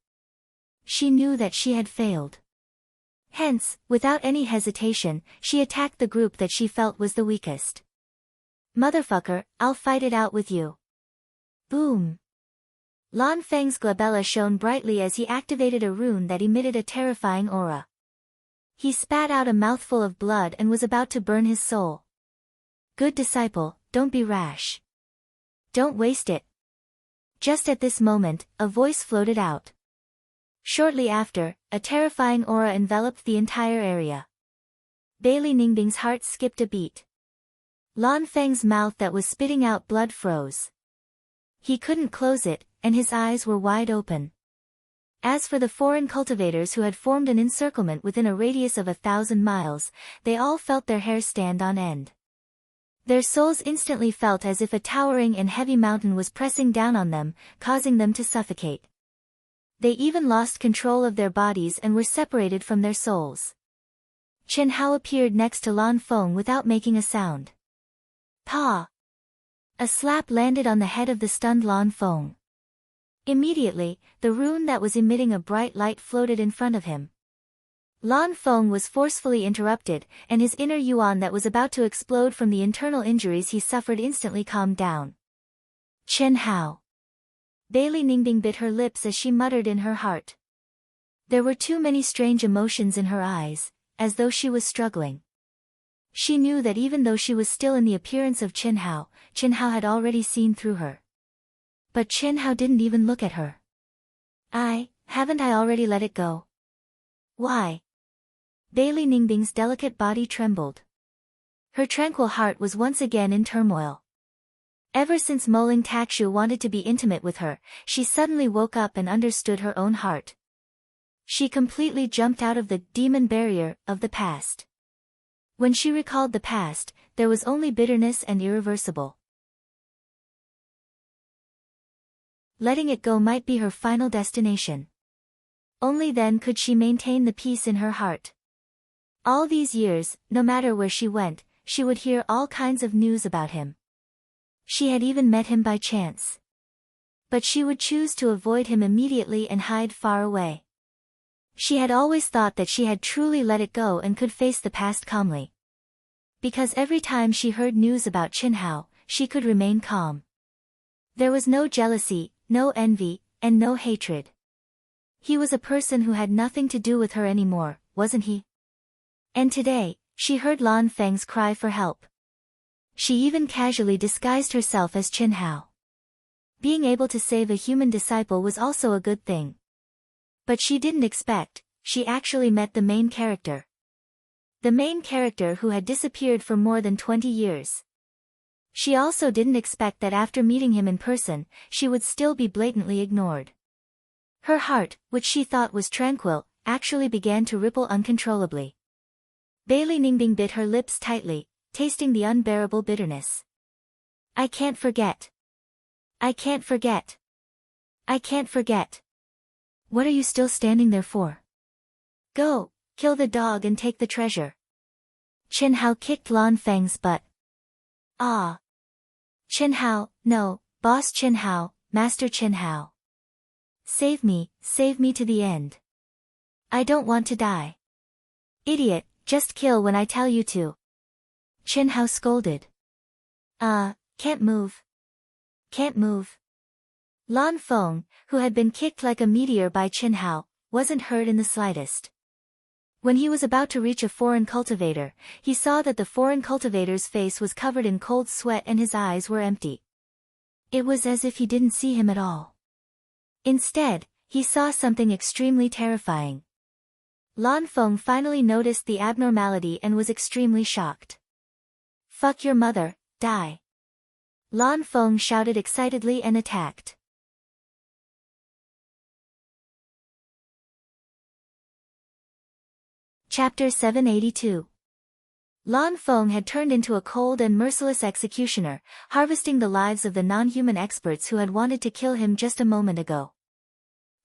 She knew that she had failed. Hence, without any hesitation, she attacked the group that she felt was the weakest. Motherfucker, I'll fight it out with you. Boom. Lan Feng's glabella shone brightly as he activated a rune that emitted a terrifying aura. He spat out a mouthful of blood and was about to burn his soul. Good disciple, don't be rash. Don't waste it. Just at this moment, a voice floated out. Shortly after, a terrifying aura enveloped the entire area. Bailey Ningbing's heart skipped a beat. Lan Feng's mouth that was spitting out blood froze. He couldn't close it, and his eyes were wide open. As for the foreign cultivators who had formed an encirclement within a radius of 1,000 miles, they all felt their hair stand on end. Their souls instantly felt as if a towering and heavy mountain was pressing down on them, causing them to suffocate. They even lost control of their bodies and were separated from their souls. Chen Hao appeared next to Lan Feng without making a sound. Pa! A slap landed on the head of the stunned Lan Feng. Immediately, the rune that was emitting a bright light floated in front of him. Lan Feng was forcefully interrupted, and his inner yuan that was about to explode from the internal injuries he suffered instantly calmed down. Chen Hao. Bailey Ningbing bit her lips as she muttered in her heart. There were too many strange emotions in her eyes, as though she was struggling. She knew that even though she was still in the appearance of Chen Hao had already seen through her. But Chen Hao didn't even look at her. Haven't I already let it go? Why? Bailey Ningbing's delicate body trembled. Her tranquil heart was once again in turmoil. Ever since Moling Takshu wanted to be intimate with her, she suddenly woke up and understood her own heart. She completely jumped out of the demon barrier of the past. When she recalled the past, there was only bitterness and irreversible. Letting it go might be her final destination. Only then could she maintain the peace in her heart. All these years, no matter where she went, she would hear all kinds of news about him. She had even met him by chance. But she would choose to avoid him immediately and hide far away. She had always thought that she had truly let it go and could face the past calmly. Because every time she heard news about Chen Hao, she could remain calm. There was no jealousy, no envy, and no hatred. He was a person who had nothing to do with her anymore, wasn't he? And today, she heard Lan Feng's cry for help. She even casually disguised herself as Chen Hao. Being able to save a human disciple was also a good thing. But she didn't expect, she actually met the main character. The main character who had disappeared for more than 20 years. She also didn't expect that after meeting him in person, she would still be blatantly ignored. Her heart, which she thought was tranquil, actually began to ripple uncontrollably. Bailey Ningbing bit her lips tightly, tasting the unbearable bitterness. I can't forget. I can't forget. I can't forget. What are you still standing there for? Go, kill the dog and take the treasure. Chen Hao kicked Lan Feng's butt. Ah. Chen Hao, no, Boss Chen Hao, Master Chen Hao. Save me to the end. I don't want to die. Idiot, just kill when I tell you to. Chen Hao scolded. Can't move. Can't move. Lan Feng, who had been kicked like a meteor by Chen Hao, wasn't hurt in the slightest. When he was about to reach a foreign cultivator, he saw that the foreign cultivator's face was covered in cold sweat and his eyes were empty. It was as if he didn't see him at all. Instead, he saw something extremely terrifying. Lan Feng finally noticed the abnormality and was extremely shocked. Fuck your mother, die. Lan Feng shouted excitedly and attacked. Chapter 782. Lan Feng had turned into a cold and merciless executioner, harvesting the lives of the non-human experts who had wanted to kill him just a moment ago.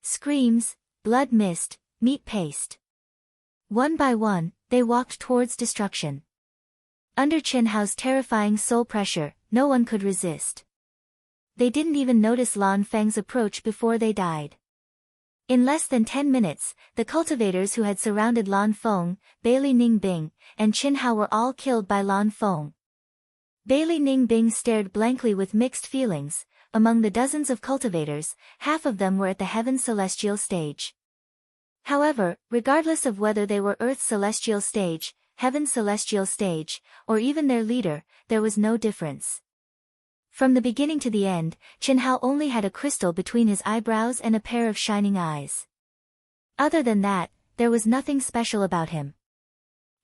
Screams, blood mist, meat paste. One by one, they walked towards destruction. Under Chen Hao's terrifying soul pressure, no one could resist. They didn't even notice Lan Feng's approach before they died. In less than 10 minutes, the cultivators who had surrounded Lan Feng, Bailey Ningbing, and Chen Hao were all killed by Lan Feng. Bailey Ningbing stared blankly with mixed feelings. Among the dozens of cultivators, half of them were at the Heaven's Celestial stage. However, regardless of whether they were Earth's Celestial stage, Heaven's Celestial stage, or even their leader, there was no difference. From the beginning to the end, Chen Hao only had a crystal between his eyebrows and a pair of shining eyes. Other than that, there was nothing special about him.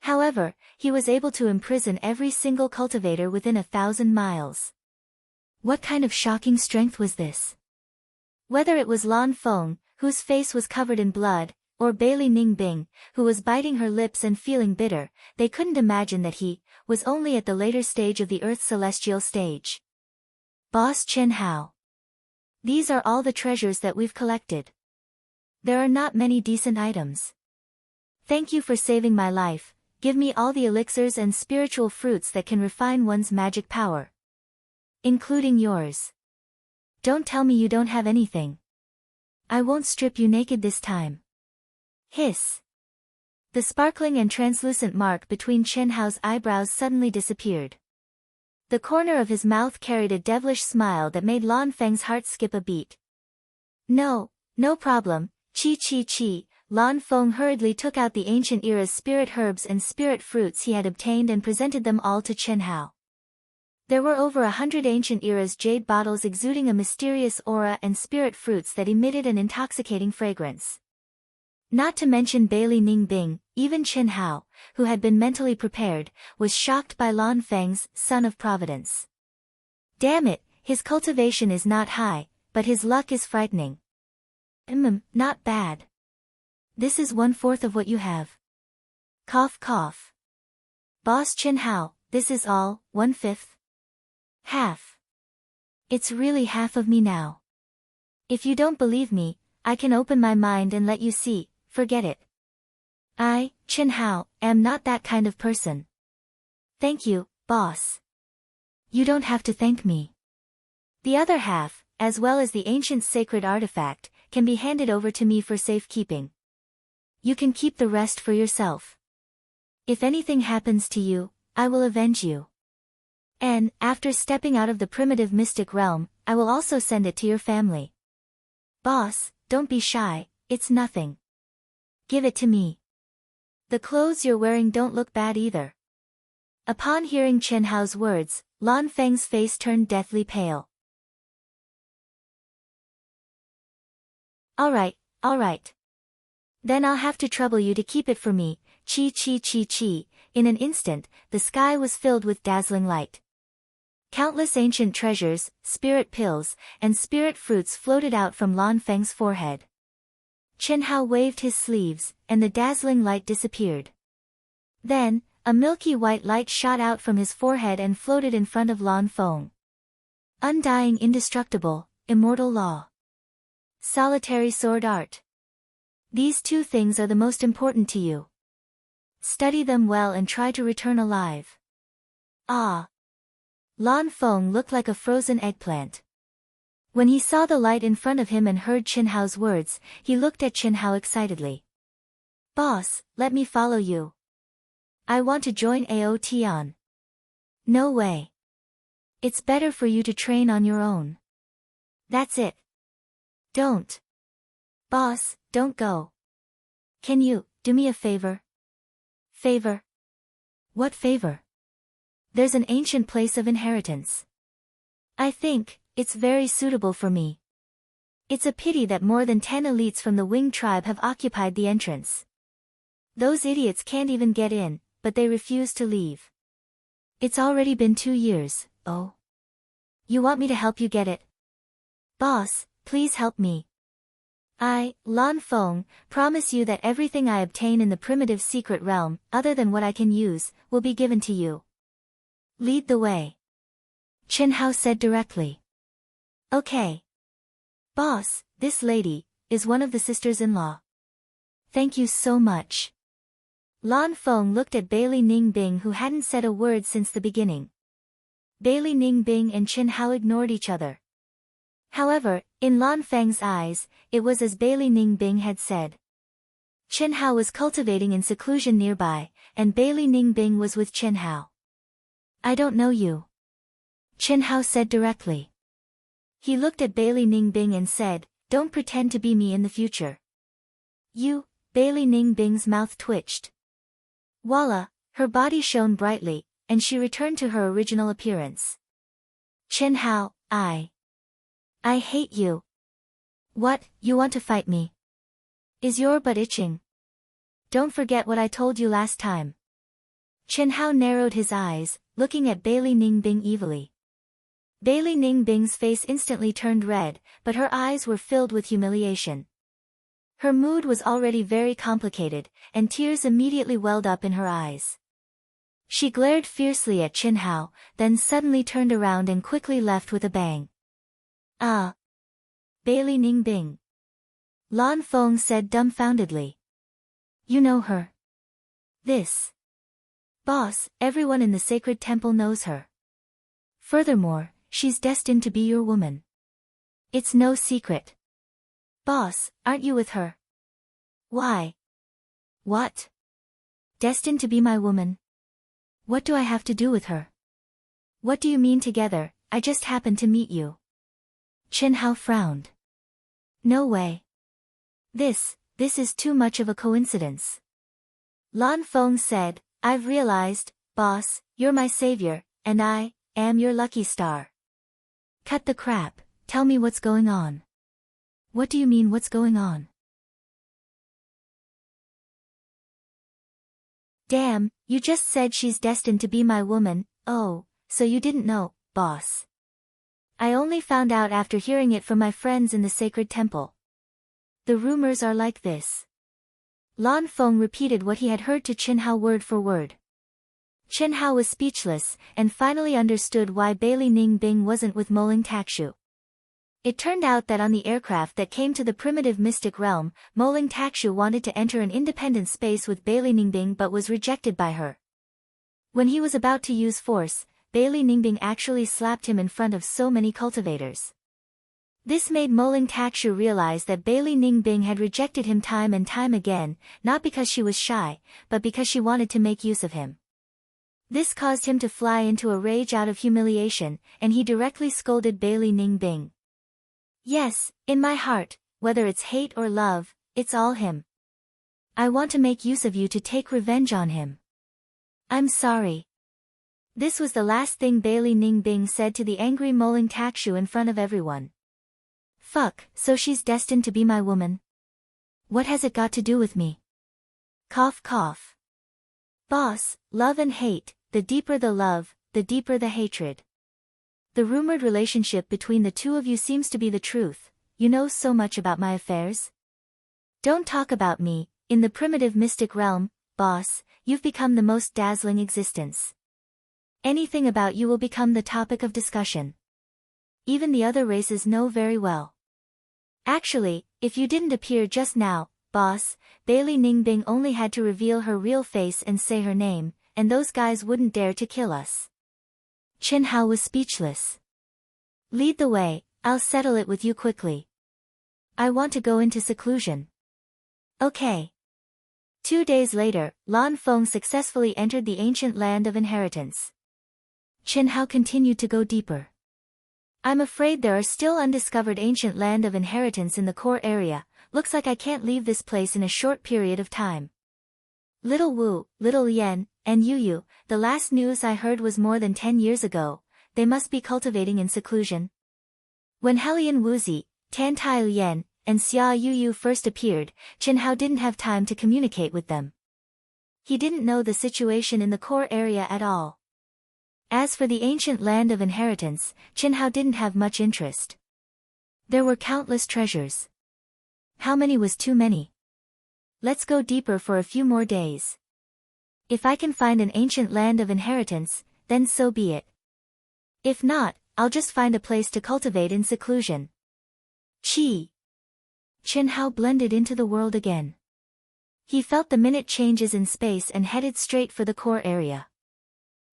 However, he was able to imprison every single cultivator within 1,000 miles. What kind of shocking strength was this? Whether it was Lan Feng, whose face was covered in blood, or Bailey Ningbing, who was biting her lips and feeling bitter, they couldn't imagine that he was only at the later stage of the Earth's Celestial stage. Boss Chen Hao. These are all the treasures that we've collected. There are not many decent items. Thank you for saving my life, give me all the elixirs and spiritual fruits that can refine one's magic power. Including yours. Don't tell me you don't have anything. I won't strip you naked this time. Hiss. The sparkling and translucent mark between Chen Hao's eyebrows suddenly disappeared. The corner of his mouth carried a devilish smile that made Lan Feng's heart skip a beat. No problem, chi. Lan Feng hurriedly took out the ancient era's spirit herbs and spirit fruits he had obtained and presented them all to Chen Hao. There were over 100 ancient era's jade bottles exuding a mysterious aura and spirit fruits that emitted an intoxicating fragrance. Not to mention Bailey Ning Bing, even Chen Hao, who had been mentally prepared, was shocked by Lan Feng's son of providence. Damn it, his cultivation is not high, but his luck is frightening. Not bad. This is 1/4 of what you have. Cough cough. Boss Chen Hao, this is all, 1/5. Half. It's really half of me now. If you don't believe me, I can open my mind and let you see, forget it. I, Chen Hao, am not that kind of person. Thank you, boss. You don't have to thank me. The other half, as well as the ancient sacred artifact, can be handed over to me for safekeeping. You can keep the rest for yourself. If anything happens to you, I will avenge you. And, after stepping out of the primitive mystic realm, I will also send it to your family. Boss, don't be shy, it's nothing. Give it to me. The clothes you're wearing don't look bad either. Upon hearing Chen Hao's words, Lan Feng's face turned deathly pale. All right. Then I'll have to trouble you to keep it for me, chi. In an instant, the sky was filled with dazzling light. Countless ancient treasures, spirit pills, and spirit fruits floated out from Lan Feng's forehead. Chen Hao waved his sleeves, and the dazzling light disappeared. Then, a milky white light shot out from his forehead and floated in front of Lan Feng. Undying indestructible, immortal law. Solitary sword art. These 2 things are the most important to you. Study them well and try to return alive. Ah! Lan Feng looked like a frozen eggplant. When he saw the light in front of him and heard Chen Hao's words, he looked at Chen Hao excitedly. Boss, let me follow you. I want to join Aotian. No way. It's better for you to train on your own. That's it. Don't. Boss, don't go. Can you do me a favor? Favor? What favor? There's an ancient place of inheritance. I think it's very suitable for me. It's a pity that more than 10 elites from the Wing tribe have occupied the entrance. Those idiots can't even get in, but they refuse to leave. It's already been 2 years, oh. You want me to help you get it? Boss, please help me. I, Lan Feng, promise you that everything I obtain in the primitive secret realm, other than what I can use, will be given to you. Lead the way. Chen Hao said directly. Okay. Boss, this lady, is one of the sisters-in-law. Thank you so much. Lan Feng looked at Bailey Ning Bing, who hadn't said a word since the beginning. Bailey Ning Bing and Chen Hao ignored each other. However, in Lan Feng's eyes, it was as Bailey Ning Bing had said. Chen Hao was cultivating in seclusion nearby, and Bailey Ning Bing was with Chen Hao. I don't know you. Chen Hao said directly. He looked at Bailey Ning Bing and said, don't pretend to be me in the future. You, Bailey Ning Bing's mouth twitched. Voila, her body shone brightly, and she returned to her original appearance. Chen Hao, I hate you. What, you want to fight me? Is your butt itching? Don't forget what I told you last time. Chen Hao narrowed his eyes, looking at Bailey Ning Bing evilly. Bailey Ning Bing's face instantly turned red, but her eyes were filled with humiliation. Her mood was already very complicated, and tears immediately welled up in her eyes. She glared fiercely at Chen Hao, then suddenly turned around and quickly left with a bang. Ah! Bailey Ning Bing. Lan Feng said dumbfoundedly. You know her? This. Boss, everyone in the sacred temple knows her. Furthermore, she's destined to be your woman. It's no secret. Boss, aren't you with her? Why? What? Destined to be my woman? What do I have to do with her? What do you mean together? I just happened to meet you. Chen Hao frowned. No way. This is too much of a coincidence. Lan Feng said, I've realized, boss, you're my savior, and I am your lucky star. Cut the crap, tell me what's going on. What do you mean what's going on? Damn, you just said she's destined to be my woman. Oh, so you didn't know, boss. I only found out after hearing it from my friends in the sacred temple. The rumors are like this. Lan Feng repeated what he had heard to Chen Hao word for word. Chen Hao was speechless, and finally understood why Bailey Ning Bing wasn't with Moling Takshu. It turned out that on the aircraft that came to the primitive mystic realm, Moling Takshu wanted to enter an independent space with Bailey Ningbing but was rejected by her. When he was about to use force, Bailey Ningbing actually slapped him in front of so many cultivators. This made Moling Takshu realize that Bailey Ningbing had rejected him time and time again, not because she was shy, but because she wanted to make use of him. This caused him to fly into a rage out of humiliation, and he directly scolded Bailey Ningbing. Yes, in my heart, whether it's hate or love, it's all him. I want to make use of you to take revenge on him. I'm sorry. This was the last thing Bailey Ningbing said to the angry Moling Takshu in front of everyone. Fuck, so she's destined to be my woman? What has it got to do with me? Cough cough. Boss, love and hate, the deeper the love, the deeper the hatred. The rumored relationship between the two of you seems to be the truth. You know so much about my affairs. Don't talk about me, in the primitive mystic realm, boss, you've become the most dazzling existence. Anything about you will become the topic of discussion. Even the other races know very well. Actually, if you didn't appear just now, boss, Bailey Ningbing only had to reveal her real face and say her name, and those guys wouldn't dare to kill us. Chen Hao was speechless. Lead the way, I'll settle it with you quickly. I want to go into seclusion. Okay. 2 days later, Lan Feng successfully entered the ancient land of inheritance. Chen Hao continued to go deeper. I'm afraid there are still undiscovered ancient land of inheritance in the core area. Looks like I can't leave this place in a short period of time. Little Wu, Little Yen, and Yu Yu, the last news I heard was more than 10 years ago. They must be cultivating in seclusion. When Helian Wuzi, Tan Tai Yen, and Xia Yu Yu first appeared, Chen Hao didn't have time to communicate with them. He didn't know the situation in the core area at all. As for the ancient land of inheritance, Chen Hao didn't have much interest. There were countless treasures. How many was too many? Let's go deeper for a few more days. If I can find an ancient land of inheritance, then so be it. If not, I'll just find a place to cultivate in seclusion. Chi. Chen Hao blended into the world again. He felt the minute changes in space and headed straight for the core area.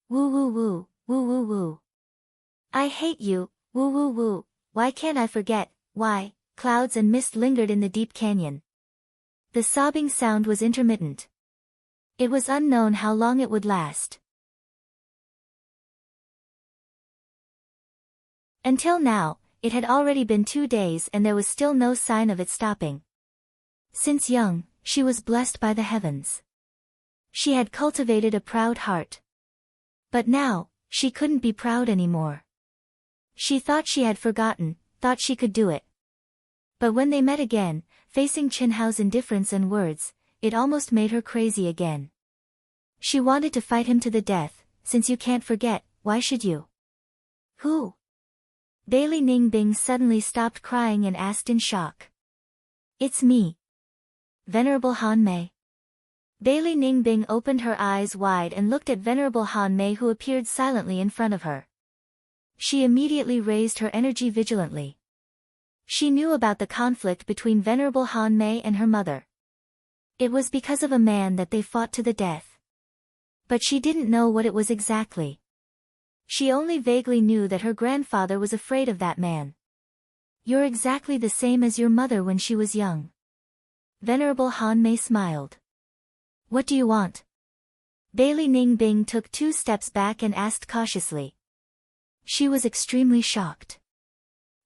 Woo woo woo, woo woo woo. I hate you, woo woo woo, why can't I forget, why? Clouds and mist lingered in the deep canyon. The sobbing sound was intermittent. It was unknown how long it would last. Until now, it had already been 2 days and there was still no sign of it stopping. Since young, she was blessed by the heavens. She had cultivated a proud heart. But now, she couldn't be proud anymore. She thought she had forgotten, thought she could do it. But when they met again, facing Chen Hao's indifference and words, it almost made her crazy again. She wanted to fight him to the death. Since you can't forget, why should you? Who? Bailey Ningbing suddenly stopped crying and asked in shock. It's me. Venerable Han Mei. Bailey Ningbing opened her eyes wide and looked at Venerable Han Mei, who appeared silently in front of her. She immediately raised her energy vigilantly. She knew about the conflict between Venerable Han Mei and her mother. It was because of a man that they fought to the death. But she didn't know what it was exactly. She only vaguely knew that her grandfather was afraid of that man. "You're exactly the same as your mother when she was young." Venerable Han Mei smiled. "What do you want?" Bailey Ning Bing took 2 steps back and asked cautiously. She was extremely shocked.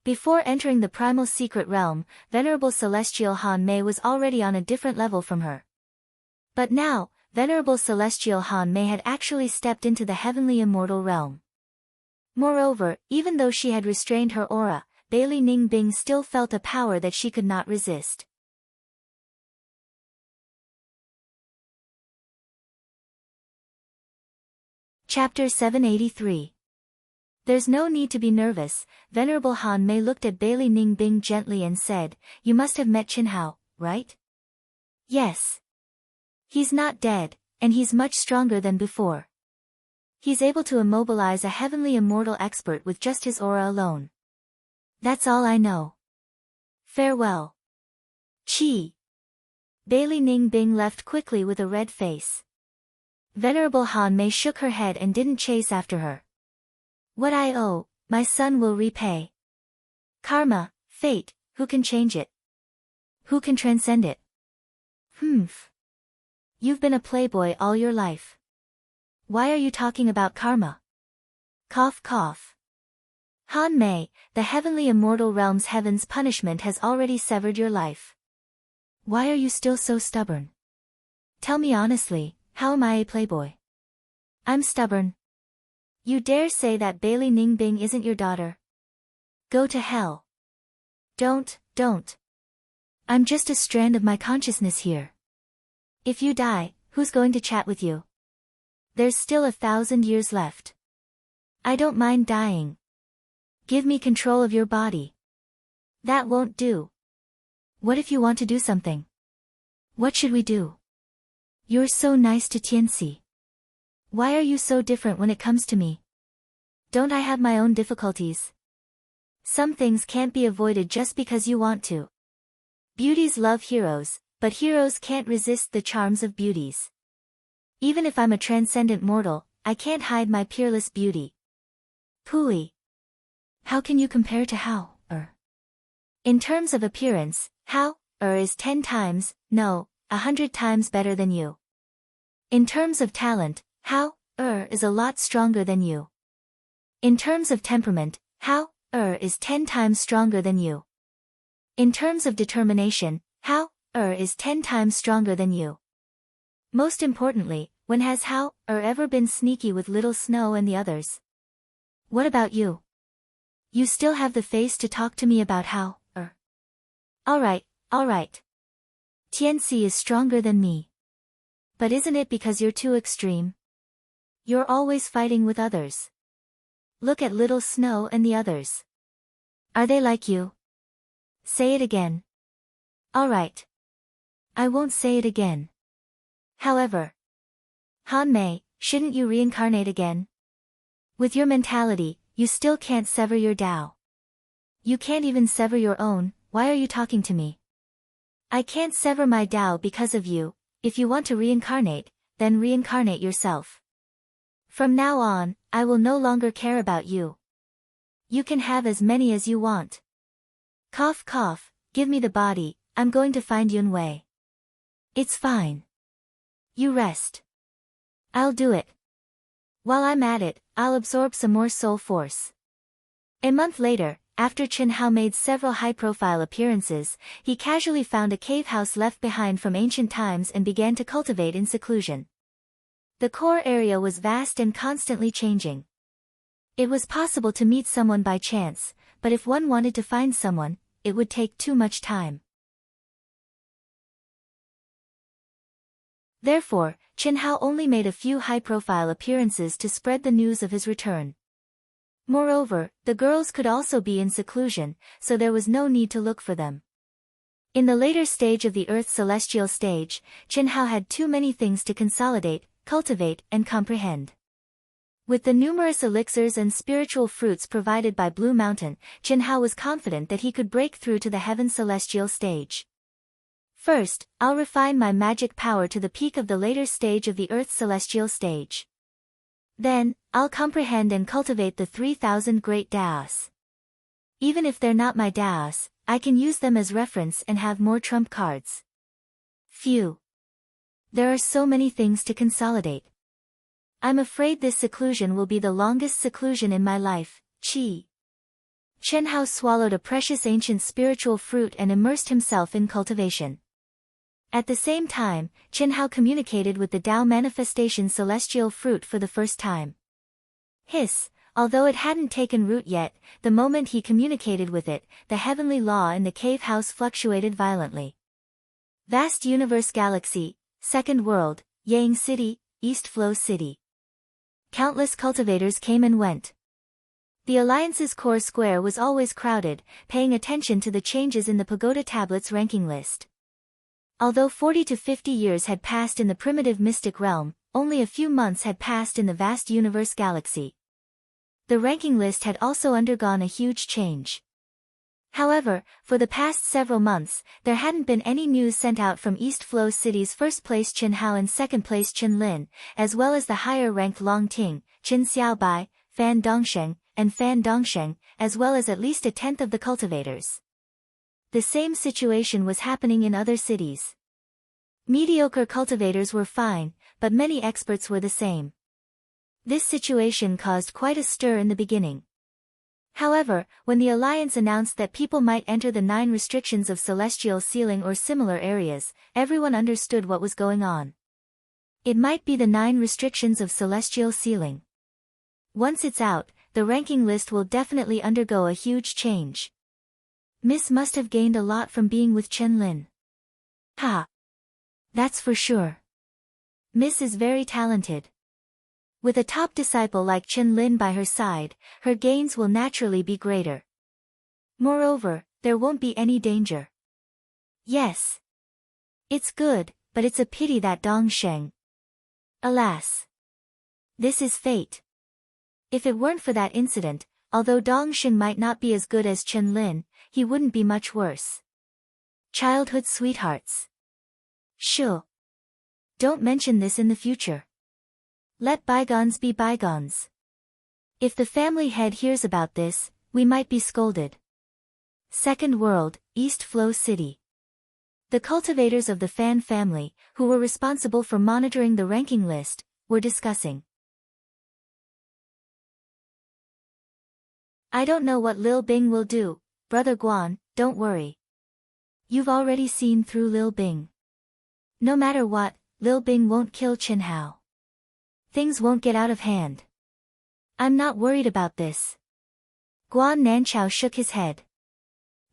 Before entering the primal secret realm, Venerable Celestial Han Mei was already on a different level from her. But now, Venerable Celestial Han Mei had actually stepped into the heavenly immortal realm. Moreover, even though she had restrained her aura, Bailey Ning Bing still felt a power that she could not resist. Chapter 783. There's no need to be nervous. Venerable Han Mei looked at Bailey Ning Bing gently and said, "You must have met Qin Hao, right?" "Yes. He's not dead, and he's much stronger than before. He's able to immobilize a heavenly immortal expert with just his aura alone. That's all I know. Farewell." "Chi." Bailey Ning Bing left quickly with a red face. Venerable Han Mei shook her head and didn't chase after her. "What I owe, my son will repay. Karma, fate, who can change it? Who can transcend it?" "Humph. You've been a playboy all your life. Why are you talking about karma?" Cough cough. "Han Mei, the heavenly immortal realm's heaven's punishment has already severed your life. Why are you still so stubborn? Tell me honestly, how am I a playboy?" "I'm stubborn. You dare say that Bailey Ning Bing isn't your daughter? Go to hell. Don't. I'm just a strand of my consciousness here. If you die, who's going to chat with you? There's still 1,000 years left. I don't mind dying. Give me control of your body." "That won't do." "What if you want to do something? What should we do? You're so nice to Tianxi. Why are you so different when it comes to me? Don't I have my own difficulties? Some things can't be avoided just because you want to. Beauties love heroes, but heroes can't resist the charms of beauties. Even if I'm a transcendent mortal, I can't hide my peerless beauty. Pooey. How can you compare to Hao, In terms of appearance, Hao, is 10 times, no, 100 times better than you. In terms of talent, Hao, is a lot stronger than you. In terms of temperament, Hao, is 10 times stronger than you. In terms of determination, Hao, is 10 times stronger than you. Most importantly, when has Hao, ever been sneaky with Little Snow and the others? What about you? You still have the face to talk to me about Hao, Alright. Tianxi is stronger than me. But isn't it because you're too extreme? You're always fighting with others. Look at Little Snow and the others. Are they like you? Say it again. Alright. I won't say it again. However. Han Mei, shouldn't you reincarnate again? With your mentality, you still can't sever your Tao. You can't even sever your own. Why are you talking to me? I can't sever my Tao because of you. If you want to reincarnate, then reincarnate yourself. From now on, I will no longer care about you. You can have as many as you want. Cough cough, give me the body, I'm going to find Yun Wei. It's fine. You rest. I'll do it. While I'm at it, I'll absorb some more soul force. A month later, after Qin Hao made several high-profile appearances, he casually found a cave house left behind from ancient times and began to cultivate in seclusion. The core area was vast and constantly changing. It was possible to meet someone by chance, but if one wanted to find someone, it would take too much time. Therefore, Qin Hao only made a few high-profile appearances to spread the news of his return. Moreover, the girls could also be in seclusion, so there was no need to look for them. In the later stage of the Earth's celestial stage, Qin Hao had too many things to consolidate, cultivate, and comprehend. With the numerous elixirs and spiritual fruits provided by Blue Mountain, Qin Hao was confident that he could break through to the heaven celestial stage. First, I'll refine my magic power to the peak of the later stage of the Earth's celestial stage. Then, I'll comprehend and cultivate the 3,000 great Daos. Even if they're not my Daos, I can use them as reference and have more trump cards. Phew. There are so many things to consolidate. I'm afraid this seclusion will be the longest seclusion in my life, Chi. Chen Hao swallowed a precious ancient spiritual fruit and immersed himself in cultivation. At the same time, Chen Hao communicated with the Tao manifestation celestial fruit for the first time. Hiss, although it hadn't taken root yet, the moment he communicated with it, the heavenly law in the cave house fluctuated violently. Vast universe galaxy, second world, Yang City, East Flow City. Countless cultivators came and went. The Alliance's core square was always crowded, paying attention to the changes in the Pagoda Tablet's ranking list. Although 40 to 50 years had passed in the primitive mystic realm, only a few months had passed in the vast universe galaxy. The ranking list had also undergone a huge change. However, for the past several months, there hadn't been any news sent out from East Flow City's first place Chen Hao and second place Chen Lin, as well as the higher-ranked Long Ting, Chen Xiaobai, Fan Dongsheng, and Fan Dongsheng, as well as at least a tenth of the cultivators. The same situation was happening in other cities. Mediocre cultivators were fine, but many experts were the same. This situation caused quite a stir in the beginning. However, when the Alliance announced that people might enter the 9 restrictions of celestial ceiling or similar areas, everyone understood what was going on. It might be the 9 restrictions of celestial ceiling. Once it's out, the ranking list will definitely undergo a huge change. Miss must have gained a lot from being with Chen Lin. Ha! That's for sure. Miss is very talented. With a top disciple like Chen Lin by her side, her gains will naturally be greater. Moreover, there won't be any danger. Yes. It's good, but it's a pity that Dongsheng. Alas. This is fate. If it weren't for that incident, although Dongsheng might not be as good as Chen Lin, he wouldn't be much worse. Childhood sweethearts. Shoo. Don't mention this in the future. Let bygones be bygones. If the family head hears about this, we might be scolded. Second world, East Flow City. The cultivators of the Fan family, who were responsible for monitoring the ranking list, were discussing. I don't know what Lil Bing will do, Brother Guan, don't worry. You've already seen through Lil Bing. No matter what, Lil Bing won't kill Chen Hao. Things won't get out of hand. I'm not worried about this. Guan Nanchao shook his head.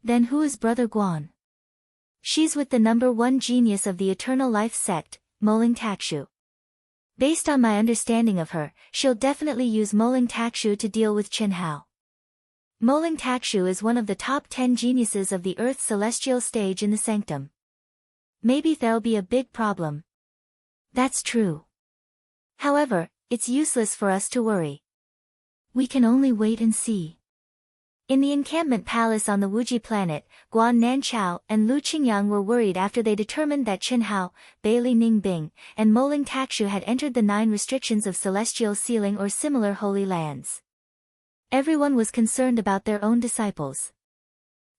Then who is Brother Guan? She's with the #1 genius of the Eternal Life sect, Moling Takshu. Based on my understanding of her, she'll definitely use Moling Takshu to deal with Chen Hao. Moling Takshu is one of the top 10 geniuses of the Earth's celestial stage in the sanctum. Maybe there'll be a big problem. That's true. However, it's useless for us to worry. We can only wait and see. In the encampment palace on the Wuji planet, Guan Nanchao and Lu Qingyang were worried after they determined that Chen Hao, Bailey Ningbing, and Moling Takshu had entered the 9 restrictions of celestial ceiling or similar holy lands. Everyone was concerned about their own disciples.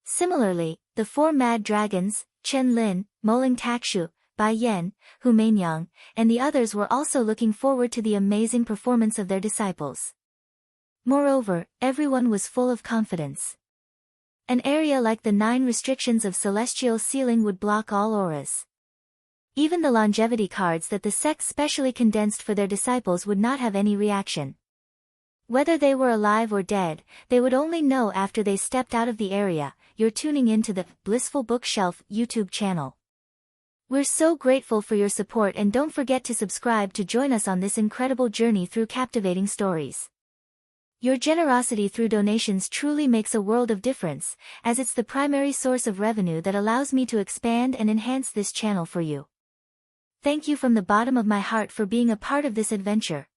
Similarly, the 4 mad dragons, Chen Lin, Moling Takshu, Bai Yan, Hu Mainyang, and the others were also looking forward to the amazing performance of their disciples. Moreover, everyone was full of confidence. An area like the 9 restrictions of celestial ceiling would block all auras. Even the longevity cards that the sect specially condensed for their disciples would not have any reaction. Whether they were alive or dead, they would only know after they stepped out of the area. You're tuning in to the Blissful Bookshelf YouTube channel. We're so grateful for your support, and don't forget to subscribe to join us on this incredible journey through captivating stories. Your generosity through donations truly makes a world of difference, as it's the primary source of revenue that allows me to expand and enhance this channel for you. Thank you from the bottom of my heart for being a part of this adventure.